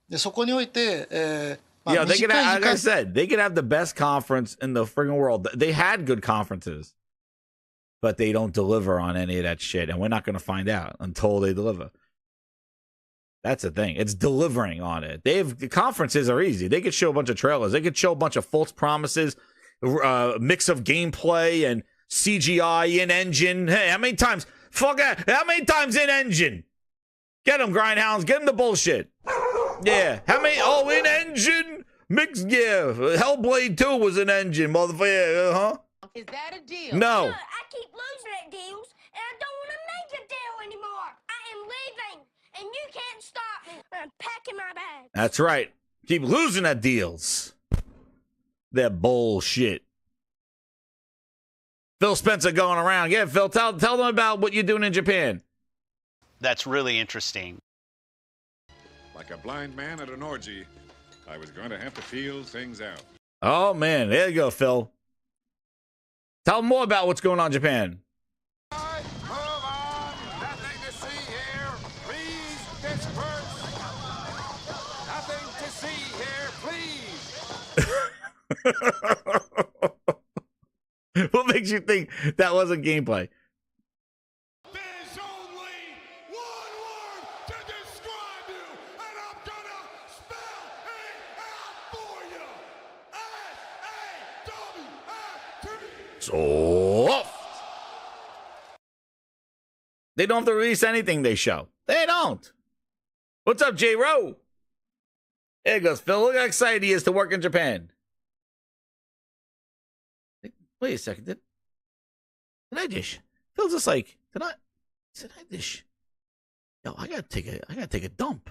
でそこにおいて、Yeah, they could have, like I said, they could have the best conference in the friggin' world. They had good conferences, but they don't deliver on any of that shit, and we're not going to find out until they deliver. That's the thing. It's delivering on it. The conferences are easy. They could show a bunch of trailers. They could show a bunch of false promises, mix of gameplay and CGI in engine. Hey, how many times? Fuck it. How many times in engine? Get them, Grindhounds. Get them the bullshit. Yeah. How many? Oh, in engine? Mixed, yeah. Hellblade 2 was an engine, motherfucker. Huh? Is that a deal? No. Look, I keep losing at deals, and I don't want to make a deal anymore. I am leaving, and you can't stop me. I'm packing my bags. That's right. Keep losing at deals. That bullshit. Phil Spencer going around. Yeah, Phil, tell them about what you're doing in Japan. That's really interesting. Like a blind man at an orgy, I was going to have to feel things out. Oh, man. There you go, Phil. Tell them more about what's going on in Japan. Move on. Nothing to see here. Please disperse. Nothing to see here. Please. What makes you think that wasn't gameplay? There's only one word to describe you, and I'm gonna spell it out for you. S-A-W-F-T. Soft. They don't have to release anything they show. They don't. What's up, J-Ro? There goes Phil. Look how excited he is to work in Japan. Wait a second. Did I dish? Phil's just like, did I dish? Yo, I gotta take a dump.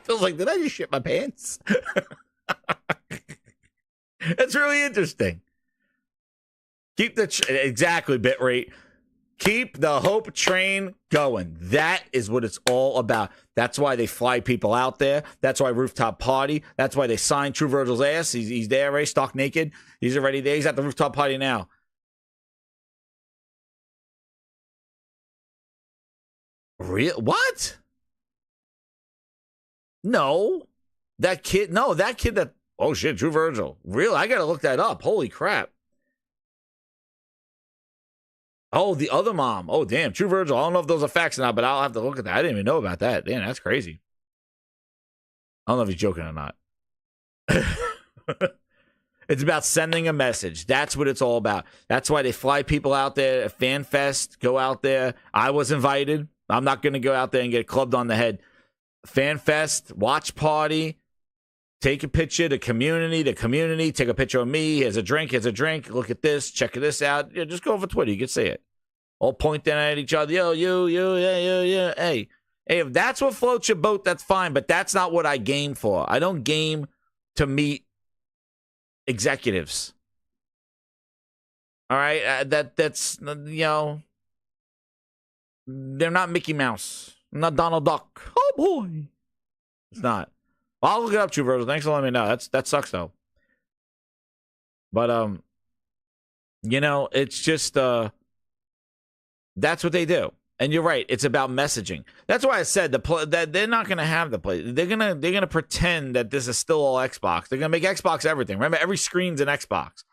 Phil's like, did I just shit my pants? That's really interesting. Keep exactly bitrate. Keep the hope train going. That is what it's all about. That's why they fly people out there. That's why Rooftop Party. That's why they signed True Virgil's ass. He's there, right? Stock naked. He's already there. He's at the Rooftop Party now. Real? What? No. That kid that... Oh, shit, True Virgil. Real? I gotta look that up. Holy crap. Oh, the other mom. Oh, damn. True Virgil. I don't know if those are facts or not, but I'll have to look at that. I didn't even know about that. Damn, that's crazy. I don't know if he's joking or not. It's about sending a message. That's what it's all about. That's why they fly people out there. Fan Fest, go out there. I was invited. I'm not going to go out there and get clubbed on the head. Fan Fest, watch party, take a picture, the community, take a picture of me. Here's a drink. Look at this. Check this out. Yeah, just go over Twitter. You can see it. All pointing at each other. Yo, you, yeah. Hey, if that's what floats your boat, that's fine. But that's not what I game for. I don't game to meet executives. All right? That's, they're not Mickey Mouse. Not Donald Duck. Oh, boy. It's not. I'll look it up, True Virgil. Thanks for letting me know. That sucks, though. But, it's just, that's what they do. And you're right. It's about messaging. That's why I said that they're not going to have the play. They're gonna pretend that this is still all Xbox. They're going to make Xbox everything. Remember, every screen's an Xbox.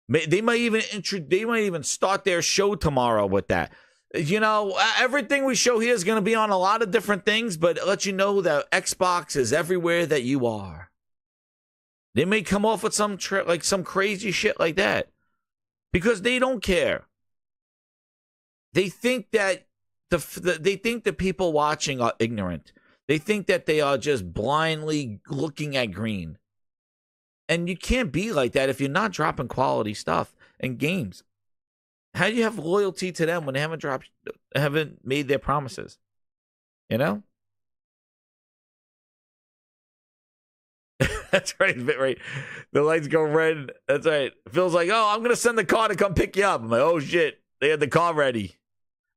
They might even start their show tomorrow with that. Everything we show here is going to be on a lot of different things, but let you know that Xbox is everywhere that you are. They may come off with some crazy shit like that because they don't care. They think that the people watching are ignorant. They think that they are just blindly looking at green. And you can't be like that if you're not dropping quality stuff and games. How do you have loyalty to them when they haven't made their promises? You know? That's right, right. The lights go red. That's right. Phil's like, oh, I'm gonna send the car to come pick you up. I'm like, oh shit, they had the car ready.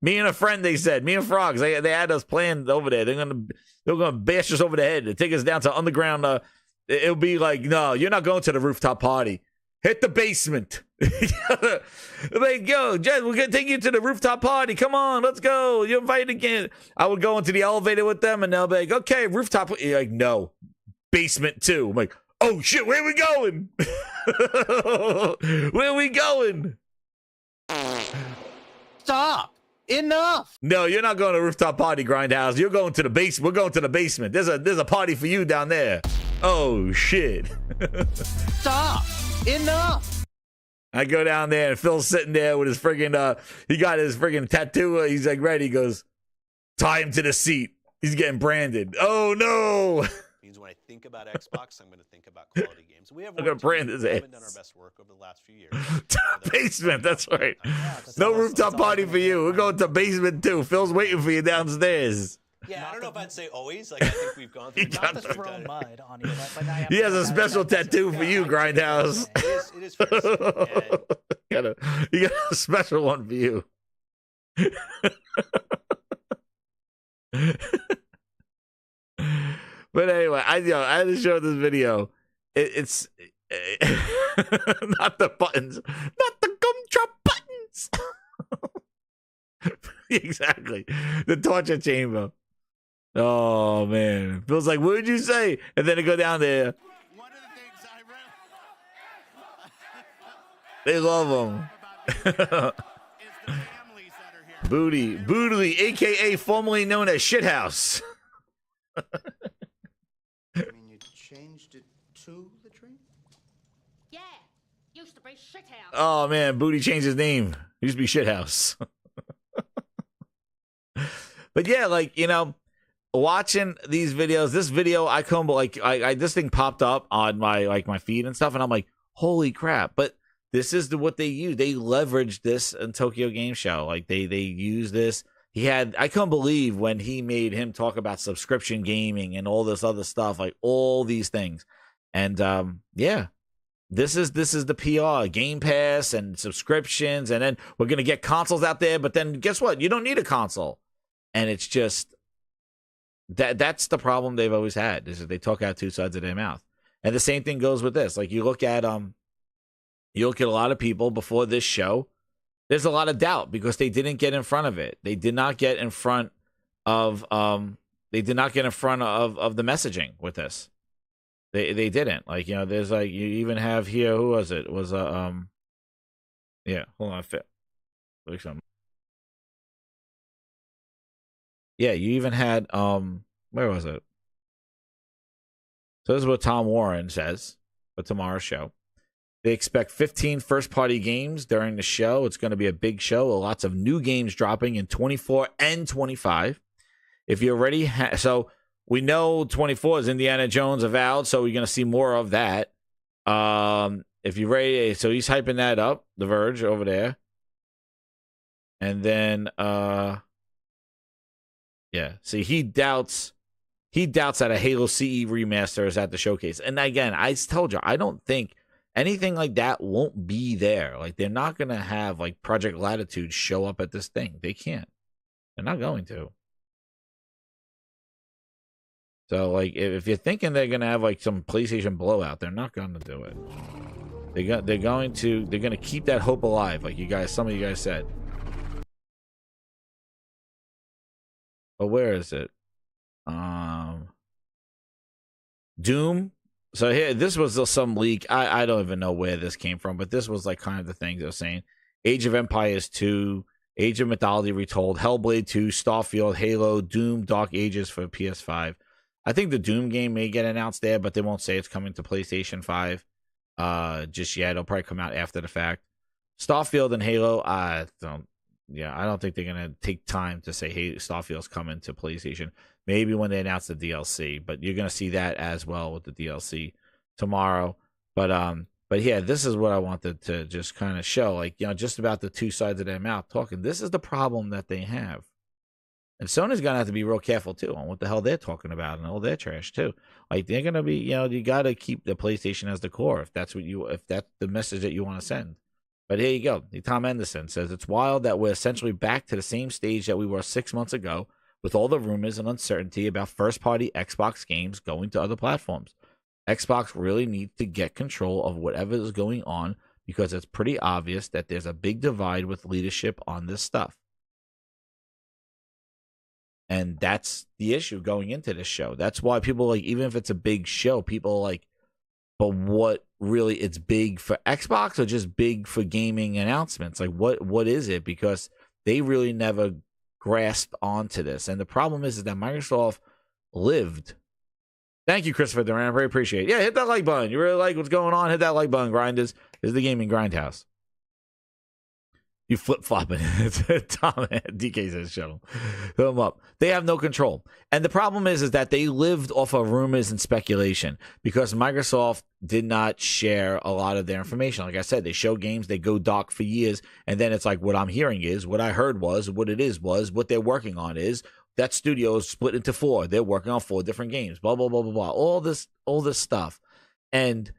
Me and a friend, they said, me and Frogs, they had us planned over there. They're gonna bash us over the head and take us down to underground. It'll be like, no, you're not going to the rooftop party. Hit the basement. Like, yo, Jed, we're gonna take you to the rooftop party. Come on, let's go. You're invited again. I would go into the elevator with them, and they'll be like, okay, rooftop. You're like, no. Basement 2. I'm like, oh shit, where are we going? Where are we going? Stop. Enough. No, you're not going to rooftop party, Grindhouse. You're going to the basement. We're going to the basement. There's a party for you down there. Oh shit. Stop. Enough. I go down there and Phil's sitting there with his friggin' he got his friggin' tattoo. He's like ready. He goes, tie him to the seat. He's getting branded. Oh no. When I think about Xbox, I'm going to think about quality games. We have I'm gonna brand his ass. done our best work over the last few years. Basement, that's right. No rooftop party for you. We're going to basement 2. Phil's waiting for you downstairs. Yeah, I don't know if I'd say always. Like I think we've gone through. Not to throw mud on you, but I he has a special tattoo for you, Grindhouse. It is fair. You got a special one for you. But anyway, I had to show this video. It's not the buttons, not the gumdrop buttons. Exactly, the torture chamber. Oh man, Phil's like, "What did you say?" And then they go down there. One of the things I They love him. Booty, aka formerly known as Shithouse. You mean you changed it to the tree? Yeah, used to be shithouse. Oh man, Booty changed his name. Used to be Shithouse. But yeah, like, you know, watching these videos, this video, I this thing popped up on my feed and stuff, and I'm like, holy crap! But this is what they use. They leveraged this in Tokyo Game Show. Like they use this. I couldn't believe when he made him talk about subscription gaming and all this other stuff, like all these things. And yeah, this is the PR, Game Pass and subscriptions, and then we're gonna get consoles out there. But then guess what? You don't need a console, and it's just that's the problem they've always had, is that they talk out two sides of their mouth. And the same thing goes with this. Like you look at a lot of people before this show. There's a lot of doubt because they didn't get in front of it. They did not get in front of the messaging with this. They didn't. Like, you know, there's like, you even have here, who was it? It was yeah, hold on, look something. Yeah, you even had where was it? So this is what Tom Warren says for tomorrow's show. They expect 15 first-party games during the show. It's going to be a big show. Lots of new games dropping in 24 and 25. If you already so we know 24 is Indiana Jones Avowed, so we're going to see more of that. If you're ready, so he's hyping that up, The Verge over there. And then, yeah, see, he doubts that a Halo CE remaster is at the showcase. And again, I told you, I don't think anything like that won't be there. Like, they're not going to have, like, Project Latitude show up at this thing. They can't. They're not going to. So, like, if you're thinking they're going to have, like, some PlayStation blowout, they're not going to do it. They're going to keep that hope alive, like some of you guys said. But where is it? Doom. So here, this was some leak. I don't even know where this came from, but this was like kind of the things they were saying. Age of Empires 2, Age of Mythology Retold, Hellblade 2, Starfield, Halo, Doom, Dark Ages for PS5. I think the Doom game may get announced there, but they won't say it's coming to PlayStation 5 just yet. It'll probably come out after the fact. Starfield and Halo, I don't think they're gonna take time to say, hey, Starfield's coming to PlayStation. Maybe when they announce the DLC, but you're gonna see that as well with the DLC tomorrow. But yeah, this is what I wanted to just kind of show, like, just about the two sides of their mouth talking. This is the problem that they have. And Sony's gonna have to be real careful too on what the hell they're talking about and all their trash too. Like, they're gonna be, you gotta keep the PlayStation as the core if that's the message that you want to send. But here you go. Tom Anderson says it's wild that we're essentially back to the same stage that we were 6 months ago, with all the rumors and uncertainty about first-party Xbox games going to other platforms. Xbox really needs to get control of whatever is going on, because it's pretty obvious that there's a big divide with leadership on this stuff. And that's the issue going into this show. That's why people, like, even if it's a big show, people are like, but what really, it's big for Xbox or just big for gaming announcements? Like, what is it? Because they really never grasped onto this. And the problem is that Microsoft lived. Thank you, Christopher Duran. I very appreciate it. Yeah, hit that like button. You really like what's going on? Hit that like button, Grinders. This is the Gaming Grindhouse. You flip-flopping. Tom DK says shut them up. They have no control. And the problem is that they lived off of rumors and speculation, because Microsoft did not share a lot of their information. Like I said, they show games, they go dark for years, and then it's like, what I'm hearing is, what I heard was, what it is was, what they're working on is, that studio is split into 4. They're working on 4 different games, blah, blah, blah, blah, blah. All this stuff. And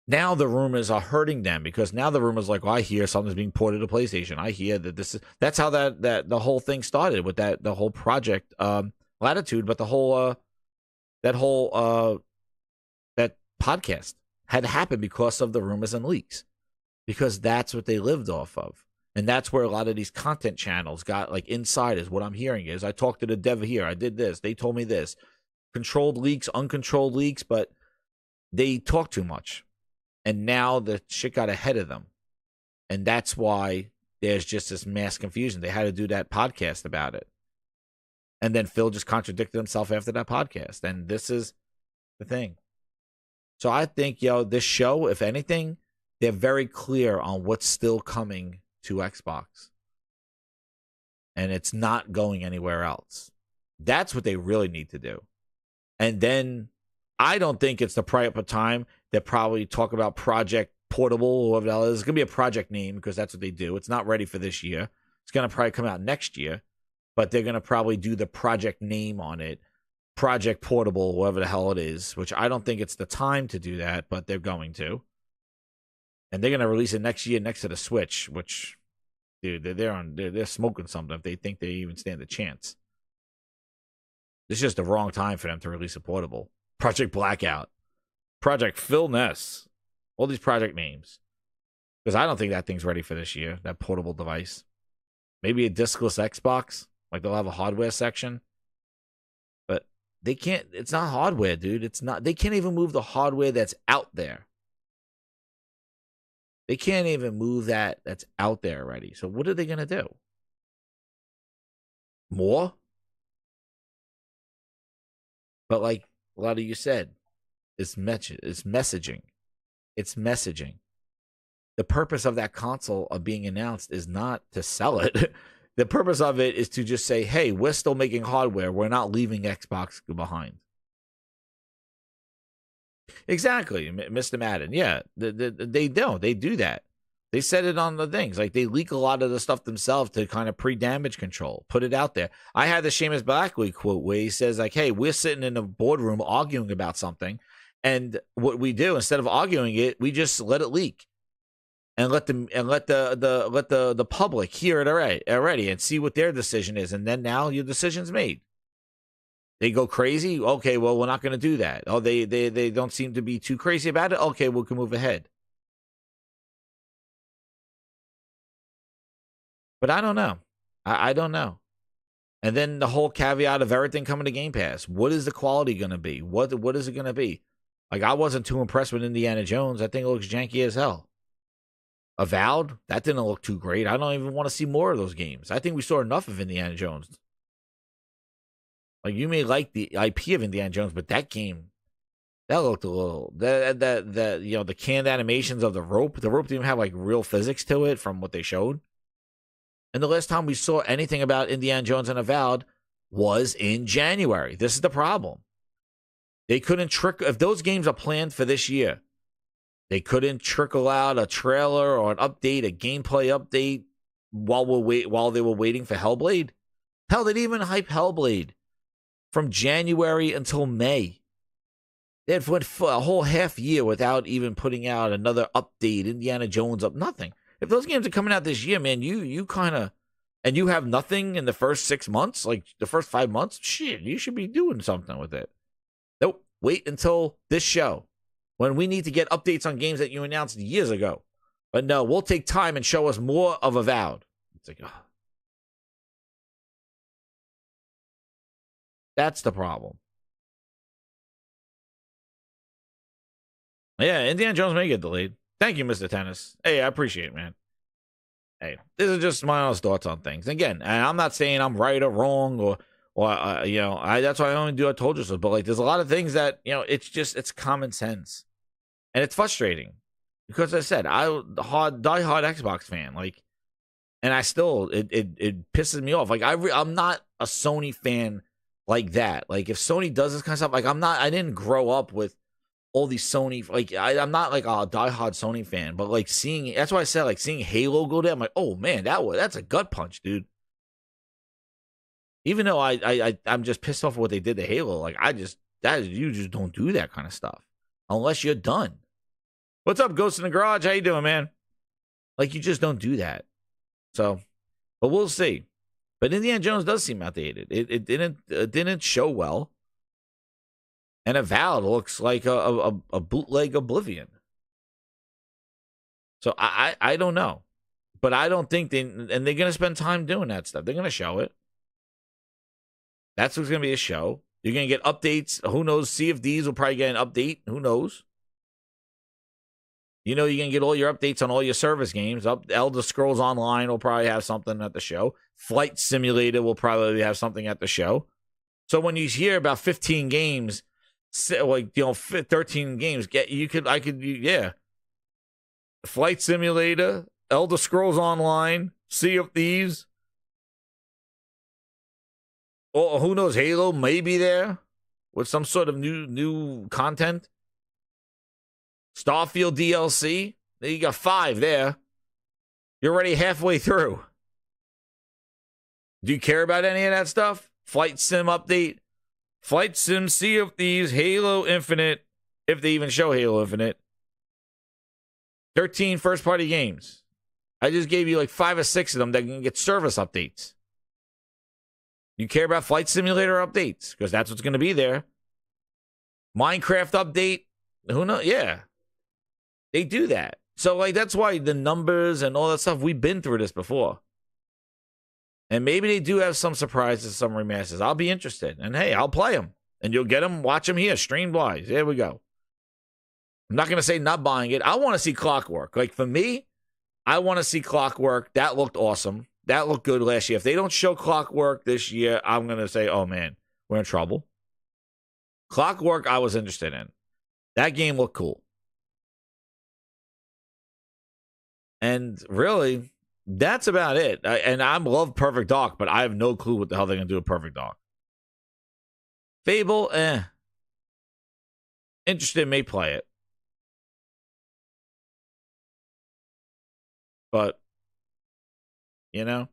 now the rumors are hurting them, because now the rumors like, well, I hear something's being ported to PlayStation. I hear that that's how that the whole thing started with the whole project Latitude, but that podcast had happened because of the rumors and leaks, because that's what they lived off of. And that's where a lot of these content channels got, like, insiders. What I'm hearing is, I talked to the dev here, I did this, they told me this. Controlled leaks, uncontrolled leaks, but they talk too much. And now the shit got ahead of them. And that's why there's just this mass confusion. They had to do that podcast about it. And then Phil just contradicted himself after that podcast. And this is the thing. So I think, this show, if anything, they're very clear on what's still coming to Xbox. And it's not going anywhere else. That's what they really need to do. And then I don't think it's the proper time. They'll probably talk about Project Portable, or whatever the hell it is. It's going to be a project name, because that's what they do. It's not ready for this year. It's going to probably come out next year, but they're going to probably do the project name on it. Project Portable, whatever the hell it is, which I don't think it's the time to do that, but they're going to. And they're going to release it next year next to the Switch, which, dude, they're smoking something if they think they even stand a chance. It's just the wrong time for them to release a portable. Project Blackout. Project Phil Ness. All these project names. Because I don't think that thing's ready for this year, that portable device. Maybe a discless Xbox. Like, they'll have a hardware section. But they can't, it's not hardware, dude. It's not, they can't even move the hardware that's out there. They can't even move that's out there already. So what are they going to do? More? But like a lot of you said, it's messaging. It's messaging. The purpose of that console of being announced is not to sell it. The purpose of it is to just say, hey, we're still making hardware. We're not leaving Xbox behind. Exactly, Mr. Madden. Yeah, they don't. They do that. They said it on the things. Like, they leak a lot of the stuff themselves to kind of pre-damage control. Put it out there. I had the Seamus Blackley quote where he says, like, hey, we're sitting in a boardroom arguing about something. And what we do, instead of arguing it, we just let it leak. And let the public hear it already and see what their decision is. And then now your decision's made. They go crazy? Okay, well, we're not going to do that. Oh, they don't seem to be too crazy about it? Okay, we can move ahead. But I don't know. I don't know. And then the whole caveat of everything coming to Game Pass. What is the quality going to be? What is it going to be? Like, I wasn't too impressed with Indiana Jones. I think it looks janky as hell. Avowed? That didn't look too great. I don't even want to see more of those games. I think we saw enough of Indiana Jones. Like, you may like the IP of Indiana Jones, but that game, that looked a little, the canned animations of the rope didn't even have, like, real physics to it from what they showed. And the last time we saw anything about Indiana Jones and Avowed was in January. This is the problem. They couldn't if those games are planned for this year, they couldn't trickle out a trailer or an update, a gameplay update while they were waiting for Hellblade. Hell, they didn't even hype Hellblade from January until May. They had went for a whole half year without even putting out another update, Indiana Jones up, nothing. If those games are coming out this year, man, you kind of, and you have nothing in the first 6 months, like the first 5 months, shit, you should be doing something with it. Nope. Wait until this show when we need to get updates on games that you announced years ago. But no, we'll take time and show us more of Avowed. It's like, oh. That's the problem. Yeah, Indiana Jones may get delayed. Thank you, Mr. Tennis. Hey, I appreciate it, man. Hey, this is just my honest thoughts on things. Again, and I'm not saying I'm right or wrong or that's why I only do I told you so. But like, there's a lot of things that it's common sense, and it's frustrating because I said die-hard Xbox fan, like, and I still it pisses me off. Like I'm not a Sony fan like that. Like if Sony does this kind of stuff, like I didn't grow up with all these Sony, like I'm not like a diehard Sony fan, but like that's why I said like seeing Halo go down, I'm like, oh man, that's a gut punch, dude. Even though I'm just pissed off at what they did to Halo, like you just don't do that kind of stuff unless you're done. What's up, Ghost in the Garage? How you doing, man? Like you just don't do that. So, but we'll see. But Indiana Jones does seem outdated. It didn't show well. And Avowed looks like a bootleg Oblivion. So I don't know. But I don't think they're going to spend time doing that stuff. They're going to show it. That's what's going to be a show. You're going to get updates. Who knows? Sea of Thieves will probably get an update. Who knows? You're going to get all your updates on all your service games. Elder Scrolls Online will probably have something at the show. Flight Simulator will probably have something at the show. So when you hear about 15 games, like 13 games, Flight Simulator, Elder Scrolls Online, Sea of Thieves. Or who knows, Halo may be there with some sort of new content. Starfield DLC. You got 5 there. You're already halfway through. Do you care about any of that stuff? Flight Sim update. Flight Sim, Sea of Thieves, Halo Infinite, if they even show Halo Infinite. 13 first-party games. I just gave you like 5 or 6 of them that can get service updates. You care about Flight Simulator updates because that's what's going to be there. Minecraft update. Who knows? Yeah. They do that. So like that's why the numbers and all that stuff, we've been through this before. And maybe they do have some surprises, some remasters. I'll be interested. And hey, I'll play them. And you'll get them, watch them here, stream-wise. There we go. I'm not going to say not buying it. I want to see Clockwork. Like for me, I want to see Clockwork. That looked awesome. That looked good last year. If they don't show Clockwork this year, I'm going to say, oh man, we're in trouble. Clockwork, I was interested in. That game looked cool. And really, that's about it. And I love Perfect Dark, but I have no clue what the hell they're going to do with Perfect Dark. Fable, interested, may play it. But, exactly.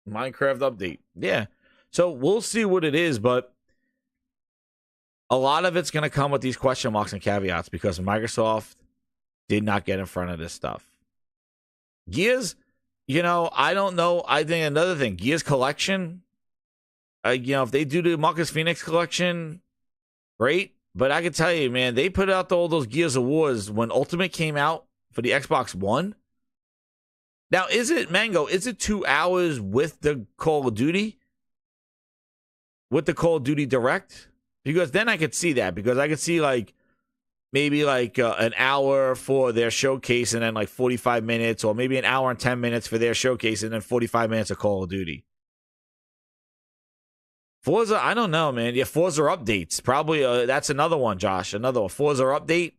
Minecraft update. Yeah. So we'll see what it is, but a lot of it's going to come with these question marks and caveats because Microsoft did not get in front of this stuff. Gears, I don't know. I think another thing, Gears Collection, if they do the Marcus Phoenix Collection, great. But I can tell you, man, they put out all those Gears of Wars when Ultimate came out for the Xbox One. Now, is it 2 hours with the Call of Duty? With the Call of Duty Direct? Because then I could see that. Because I could see maybe an hour for their showcase and then 45 minutes, or maybe an hour and 10 minutes for their showcase and then 45 minutes of Call of Duty. Forza, I don't know, man. Yeah, Forza updates. Probably that's another one, Josh. Another one. Forza update.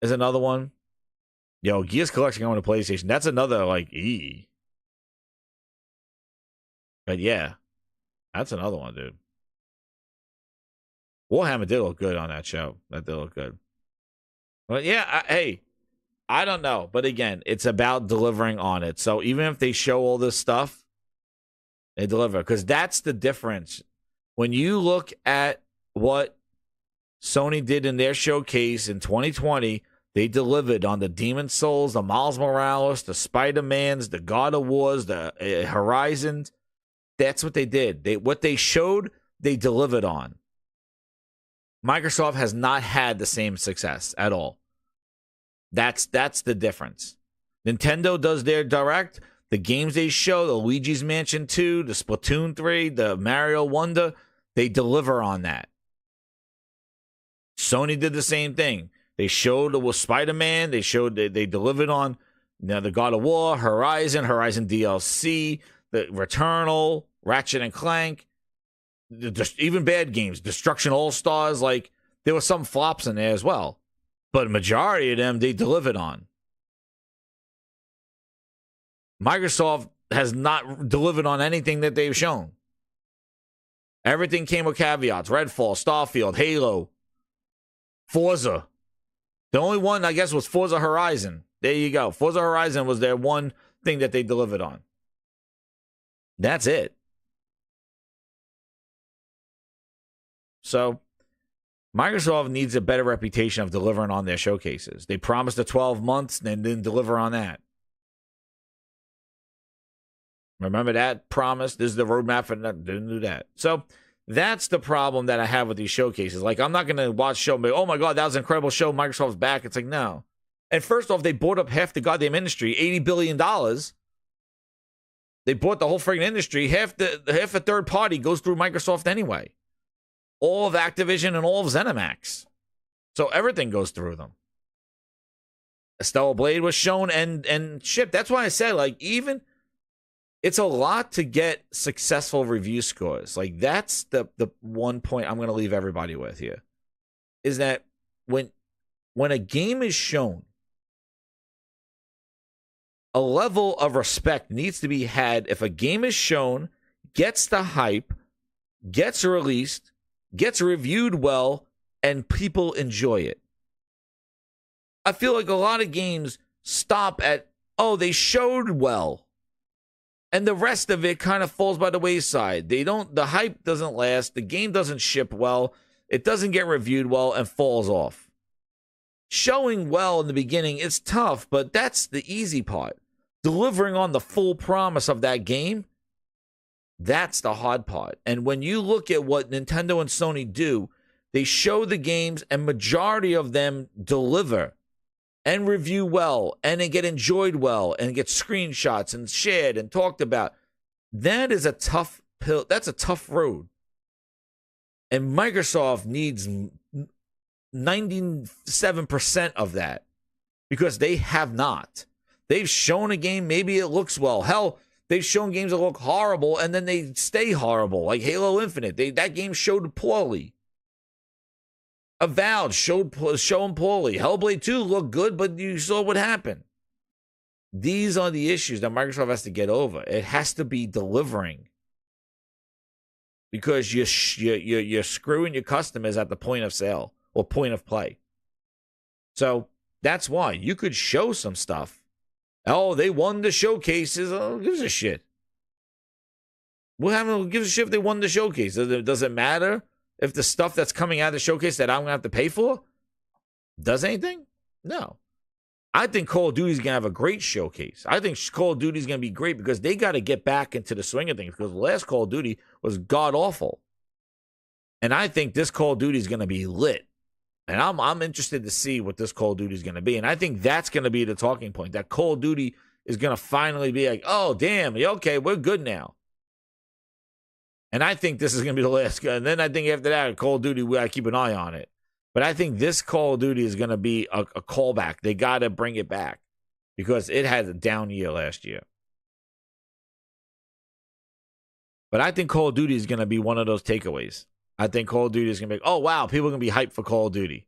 is another one. Yo, Gears Collection going to PlayStation. That's another, like, E. But yeah, that's another one, dude. Warhammer did look good on that show. That did look good. But yeah, hey, I don't know. But again, it's about delivering on it. So even if they show all this stuff, they deliver. Because that's the difference. When you look at what Sony did in their showcase in 2020, they delivered on the Demon Souls, the Miles Morales, the Spider-Mans, the God of Wars, the Horizons. That's what they did. What they showed, they delivered on. Microsoft has not had the same success at all. That's the difference. Nintendo does their direct. The games they show, the Luigi's Mansion 2, the Splatoon 3, the Mario Wonder, they deliver on that. Sony did the same thing. They showed with Spider-Man. They showed they delivered on the God of War, Horizon DLC, the Returnal, Ratchet and Clank. Even bad games, Destruction All-Stars, like there were some flops in there as well. But majority of them, they delivered on. Microsoft has not delivered on anything that they've shown. Everything came with caveats. Redfall, Starfield, Halo, Forza. The only one, I guess, was Forza Horizon. There you go. Forza Horizon was their one thing that they delivered on. That's it. So, Microsoft needs a better reputation of delivering on their showcases. They promised the 12 months and didn't deliver on that. Remember that promise? This is the roadmap for that. Didn't do that. So, that's the problem that I have with these showcases. Like, I'm not going to watch show and be, oh my God, that was an incredible show. Microsoft's back. It's like, no. And first off, they bought up half the goddamn industry, $80 billion. They bought the whole friggin' industry. Half a third party goes through Microsoft anyway. All of Activision and all of ZeniMax. So everything goes through them. Stellar Blade was shown and shipped. That's why I said, like, even it's a lot to get successful review scores. Like, that's the one point I'm going to leave everybody with here. Is that when a game is shown, a level of respect needs to be had if a game is shown, gets the hype, gets released, gets reviewed well, and people enjoy it. I feel like a lot of games stop at, oh, they showed well. And the rest of it kind of falls by the wayside. The hype doesn't last, the game doesn't ship well, it doesn't get reviewed well, and falls off. Showing well in the beginning is tough, but that's the easy part. Delivering on the full promise of that game, that's the hard part. And when you look at what Nintendo and Sony do, they show the games and majority of them deliver and review well and they get enjoyed well and get screenshots and shared and talked about. That is a tough pill. That's a tough road. And Microsoft needs 97% of that because they have not. They've shown a game, maybe it looks well. Hell, they've shown games that look horrible, and then they stay horrible, like Halo Infinite. That game showed poorly. Avowed showing poorly. Hellblade 2 looked good, but you saw what happened. These are the issues that Microsoft has to get over. It has to be delivering. Because you're screwing your customers at the point of sale or point of play. So that's why you could show some stuff. Oh, they won the showcases. Oh, who gives a shit? Who gives a shit if they won the showcase? Does it matter if the stuff that's coming out of the showcase that I'm going to have to pay for does anything? No. I think Call of Duty is going to have a great showcase. I think Call of Duty is going to be great because they got to get back into the swing of things because the last Call of Duty was god-awful. And I think this Call of Duty is going to be lit. And I'm interested to see what this Call of Duty is going to be. And I think that's going to be the talking point. That Call of Duty is going to finally be like, oh, damn, okay, we're good now. And I think this is going to be the last. And then I think after that, Call of Duty, we got to keep an eye on it. But I think this Call of Duty is going to be a callback. They got to bring it back because it had a down year last year. But I think Call of Duty is going to be one of those takeaways. I think Call of Duty is going to be, oh, wow, people are going to be hyped for Call of Duty.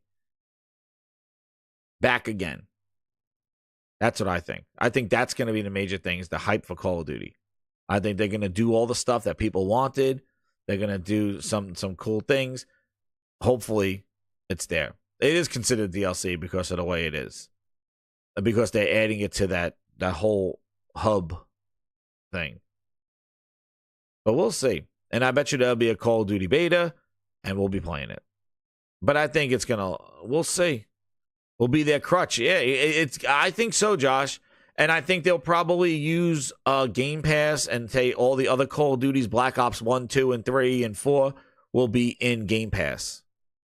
back again. That's what I think. I think that's going to be the major thing, is the hype for Call of Duty. I think they're going to do all the stuff that people wanted. They're going to do some cool things. Hopefully, it's there. It is considered DLC because of the way it is. Because they're adding it to that whole hub thing. But we'll see. And I bet you there'll be a Call of Duty beta, and we'll be playing it. But I think it's going to... We'll see. Will be their crutch. Yeah, I think so, Josh. And I think they'll probably use Game Pass and say all the other Call of Duties, Black Ops 1, 2, and 3, and 4, will be in Game Pass.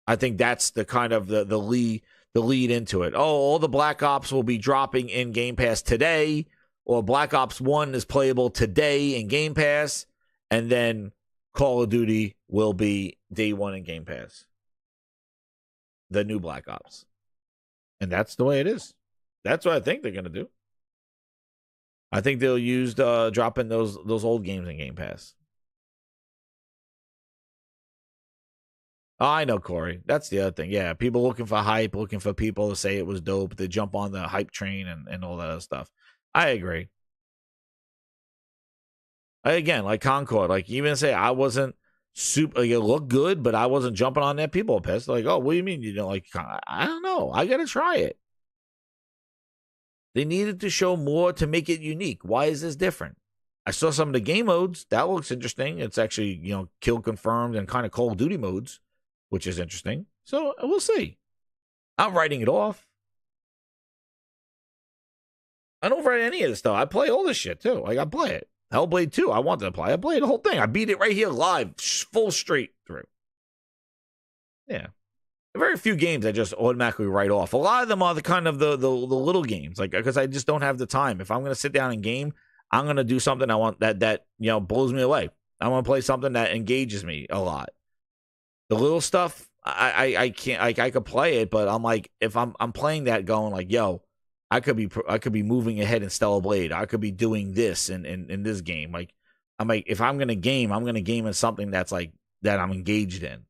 I think that's the kind of the lead into it. Oh, all the Black Ops will be dropping in Game Pass today, or Black Ops 1 is playable today in Game Pass, and then Call of Duty will be day one in Game Pass. The new Black Ops. And that's the way it is. That's what I think they're going to do. I think they'll use dropping those old games in Game Pass. Oh, I know, Corey. That's the other thing. Yeah, people looking for hype, looking for people to say it was dope, to jump on the hype train and all that other stuff. I agree. Again, like Concord, like even say I wasn't super, like, it looked good, but I wasn't jumping on that. People are pissed. Like, oh, what do you mean you don't like? I don't know. I got to try it. They needed to show more to make it unique. Why is this different? I saw some of the game modes. That looks interesting. It's actually, kill confirmed and kind of Call of Duty modes, which is interesting. So we'll see. I'm writing it off. I don't write any of this stuff. I play all this shit too. Like, I play it. Hellblade 2, I wanted to play. I played the whole thing. I beat it right here live, full straight through. Yeah. Very few games I just automatically write off. A lot of them are the kind of the little games, like, because I just don't have the time. If I'm going to sit down and game, I'm going to do something I want that blows me away. I want to play something that engages me a lot. The little stuff, I can't. I could play it, but I'm like, if I'm playing that, going like, yo, I could be moving ahead in Stellar Blade. I could be doing this in this game. Like, I'm like, if I'm gonna game in something that's like that I'm engaged in,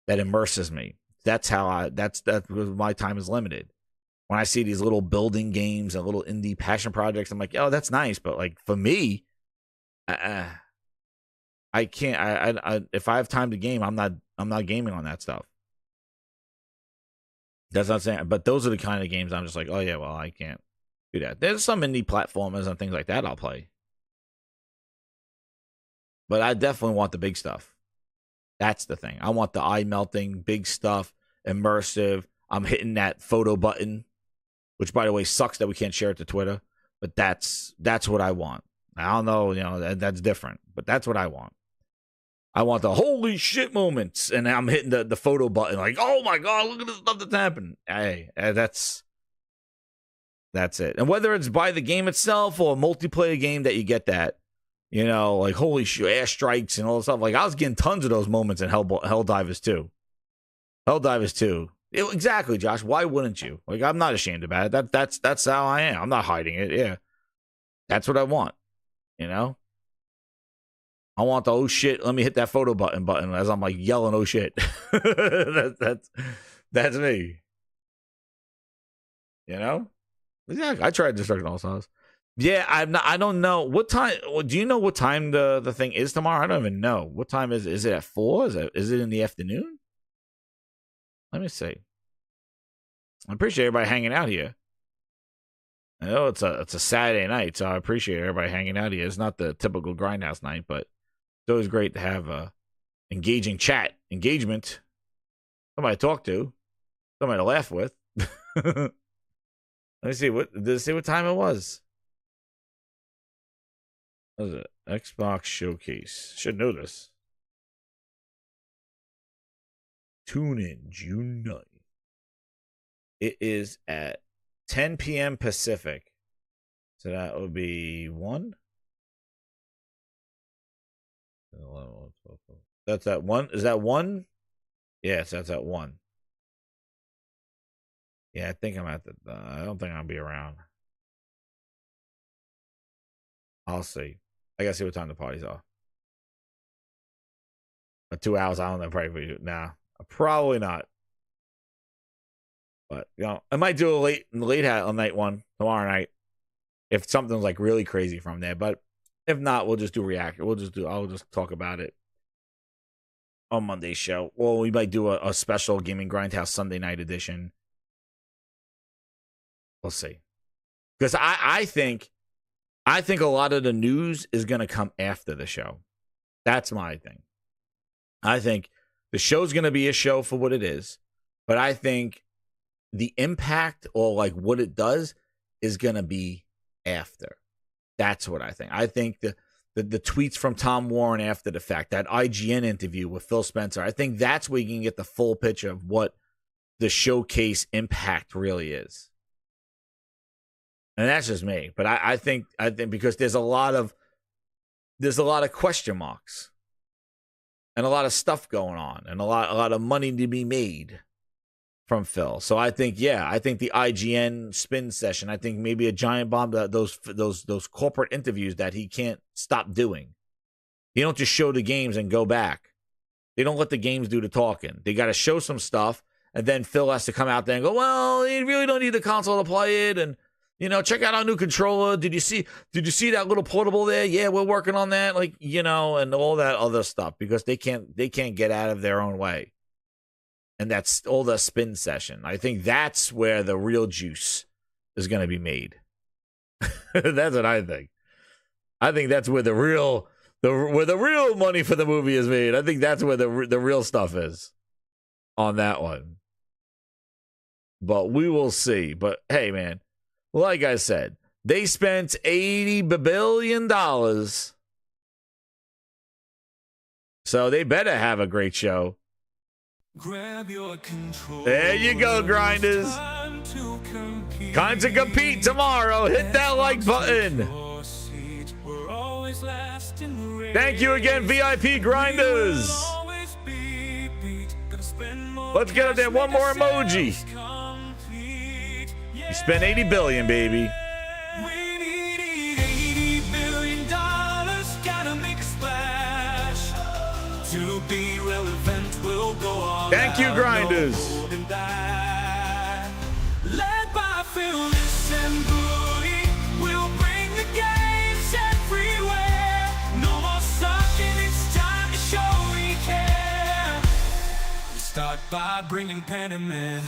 that immerses me. That's how that's because my time is limited. When I see these little building games and little indie passion projects, I'm like, oh, that's nice, but like for me, I can't. I if I have time to game, I'm not gaming on that stuff. That's not saying, but those are the kind of games I'm just like, oh yeah, well, I can't do that. There's some indie platformers and things like that I'll play, but I definitely want the big stuff. That's the thing. I want the eye melting, big stuff, immersive. I'm hitting that photo button, which by the way sucks that we can't share it to Twitter, but that's what I want. I don't know, that's different, but that's what I want. I want the holy shit moments, and I'm hitting the photo button like, oh my god, look at this stuff that's happening. Hey, that's it. And whether it's by the game itself or a multiplayer game that you get that, like holy shit, airstrikes and all this stuff. Like I was getting tons of those moments in Helldivers 2. Helldivers 2. Exactly, Josh. Why wouldn't you? Like, I'm not ashamed about it. That's how I am. I'm not hiding it. Yeah, that's what I want. I want the oh shit. Let me hit that photo button as I'm like yelling oh shit. That's me. Yeah, I tried Destruction All Stars. Yeah, I don't know what time. Do you know what time the thing is tomorrow? I don't even know what time is it. Is it at 4? Is it in the afternoon? Let me see. I appreciate everybody hanging out here. I know it's a Saturday night, so I appreciate everybody hanging out here. It's not the typical Grindhouse night, but it's always great to have engaging engagement, somebody to talk to, somebody to laugh with. Let me see what time it was. What is it? Xbox Showcase. Should know this. Tune in June 9th. It is at 10 p.m. Pacific. So that would be 1. That's at 1. Is that 1? Yes, that's at 1. Yeah, I think I'm at the. I don't think I'll be around. I'll see. I gotta see what time the parties are. But 2 hours, I don't know. Probably nah, probably not. But I might do a late hat on night one tomorrow night if something's like really crazy from there. But if not, we'll just do react. I'll just talk about it on Monday's show. Well, we might do a special Gaming Grindhouse Sunday night edition. We'll see. Because I think a lot of the news is going to come after the show. That's my thing. I think the show's going to be a show for what it is, but I think the impact or like what it does is going to be after. That's what I think. I think the tweets from Tom Warren after the fact, that IGN interview with Phil Spencer, I think that's where you can get the full picture of what the showcase impact really is. And that's just me. But I think because there's a lot of question marks and a lot of stuff going on and a lot of money to be made from Phil. So I think the IGN spin session, I think maybe a giant bomb, those corporate interviews that he can't stop doing. You don't just show the games and go back. They don't let the games do the talking. They got to show some stuff, and then Phil has to come out there and go, well, you really don't need the console to play it, and check out our new controller. Did you see that little portable there? Yeah, we're working on that. And all that other stuff, because they can't get out of their own way. And that's all the spin session. I think that's where the real juice is going to be made. That's what I think. I think that's where the real money for the movie is made. I think that's where the real stuff is on that one. But we will see. But hey, man, like I said, they spent $80 billion. So they better have a great show. Grab your control. There you go, grinders. Time to compete tomorrow. Hit that like button. Thank you again, VIP grinders. Let's get up there. One more emoji. You spent 80 billion, baby. To be relevant, we'll go all Thank you, grinders. Led by Phyllis and Booty, we'll bring the games everywhere. No more sucking, it's time to show we care. We start by bringing pen and men.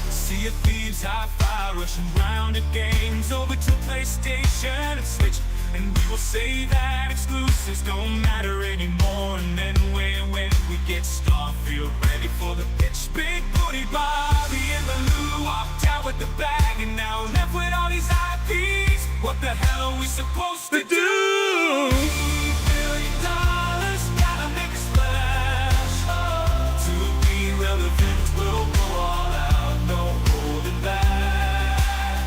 Sea of Thieves, Hi-Fi, rushing round at games over to PlayStation and Switch. And we will say that exclusives don't matter anymore. And then when we get Starfield ready for the pitch, Big Booty Bobby and Baloo walked out with the bag, and now left with all these IPs. What the hell are we supposed to do? $80 billion, gotta make a splash. To be relevant, we'll go all out, no holding back.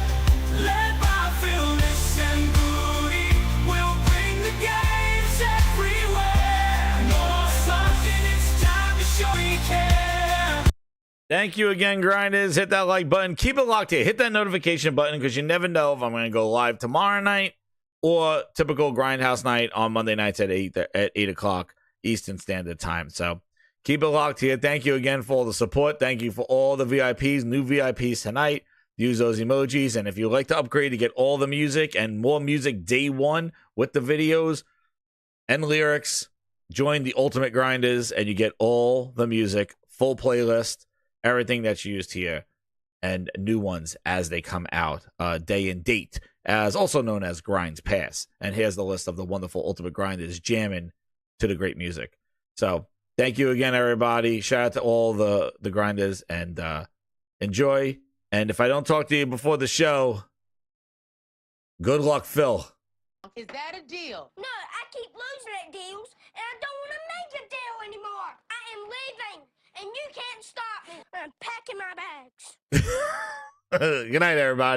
Led by Phyllis and Booty, we'll bring the games everywhere. No something, it's time to show we care. Thank you again, grinders. Hit that like button. Keep it locked here. Hit that notification button, because you never know if I'm going to go live tomorrow night or typical Grindhouse night on Monday nights at 8 o'clock Eastern Standard Time. So keep it locked here. Thank you again for all the support. Thank you for all the VIPs, new VIPs tonight. Use those emojis. And if you'd like to upgrade to get all the music and more music day one with the videos and lyrics, join the Ultimate Grinders and you get all the music, full playlist, everything that's used here, and new ones as they come out, day and date, as also known as Grinds Pass. And here's the list of the wonderful Ultimate Grinders jamming to the great music. So thank you again, everybody. Shout out to all the grinders, and enjoy. And if I don't talk to you before the show, good luck, Phil. Is that a deal? No, I keep losing at deals, and I don't want to make a deal anymore. I am leaving, and you can't stop me. I'm packing my bags. Good night, everybody.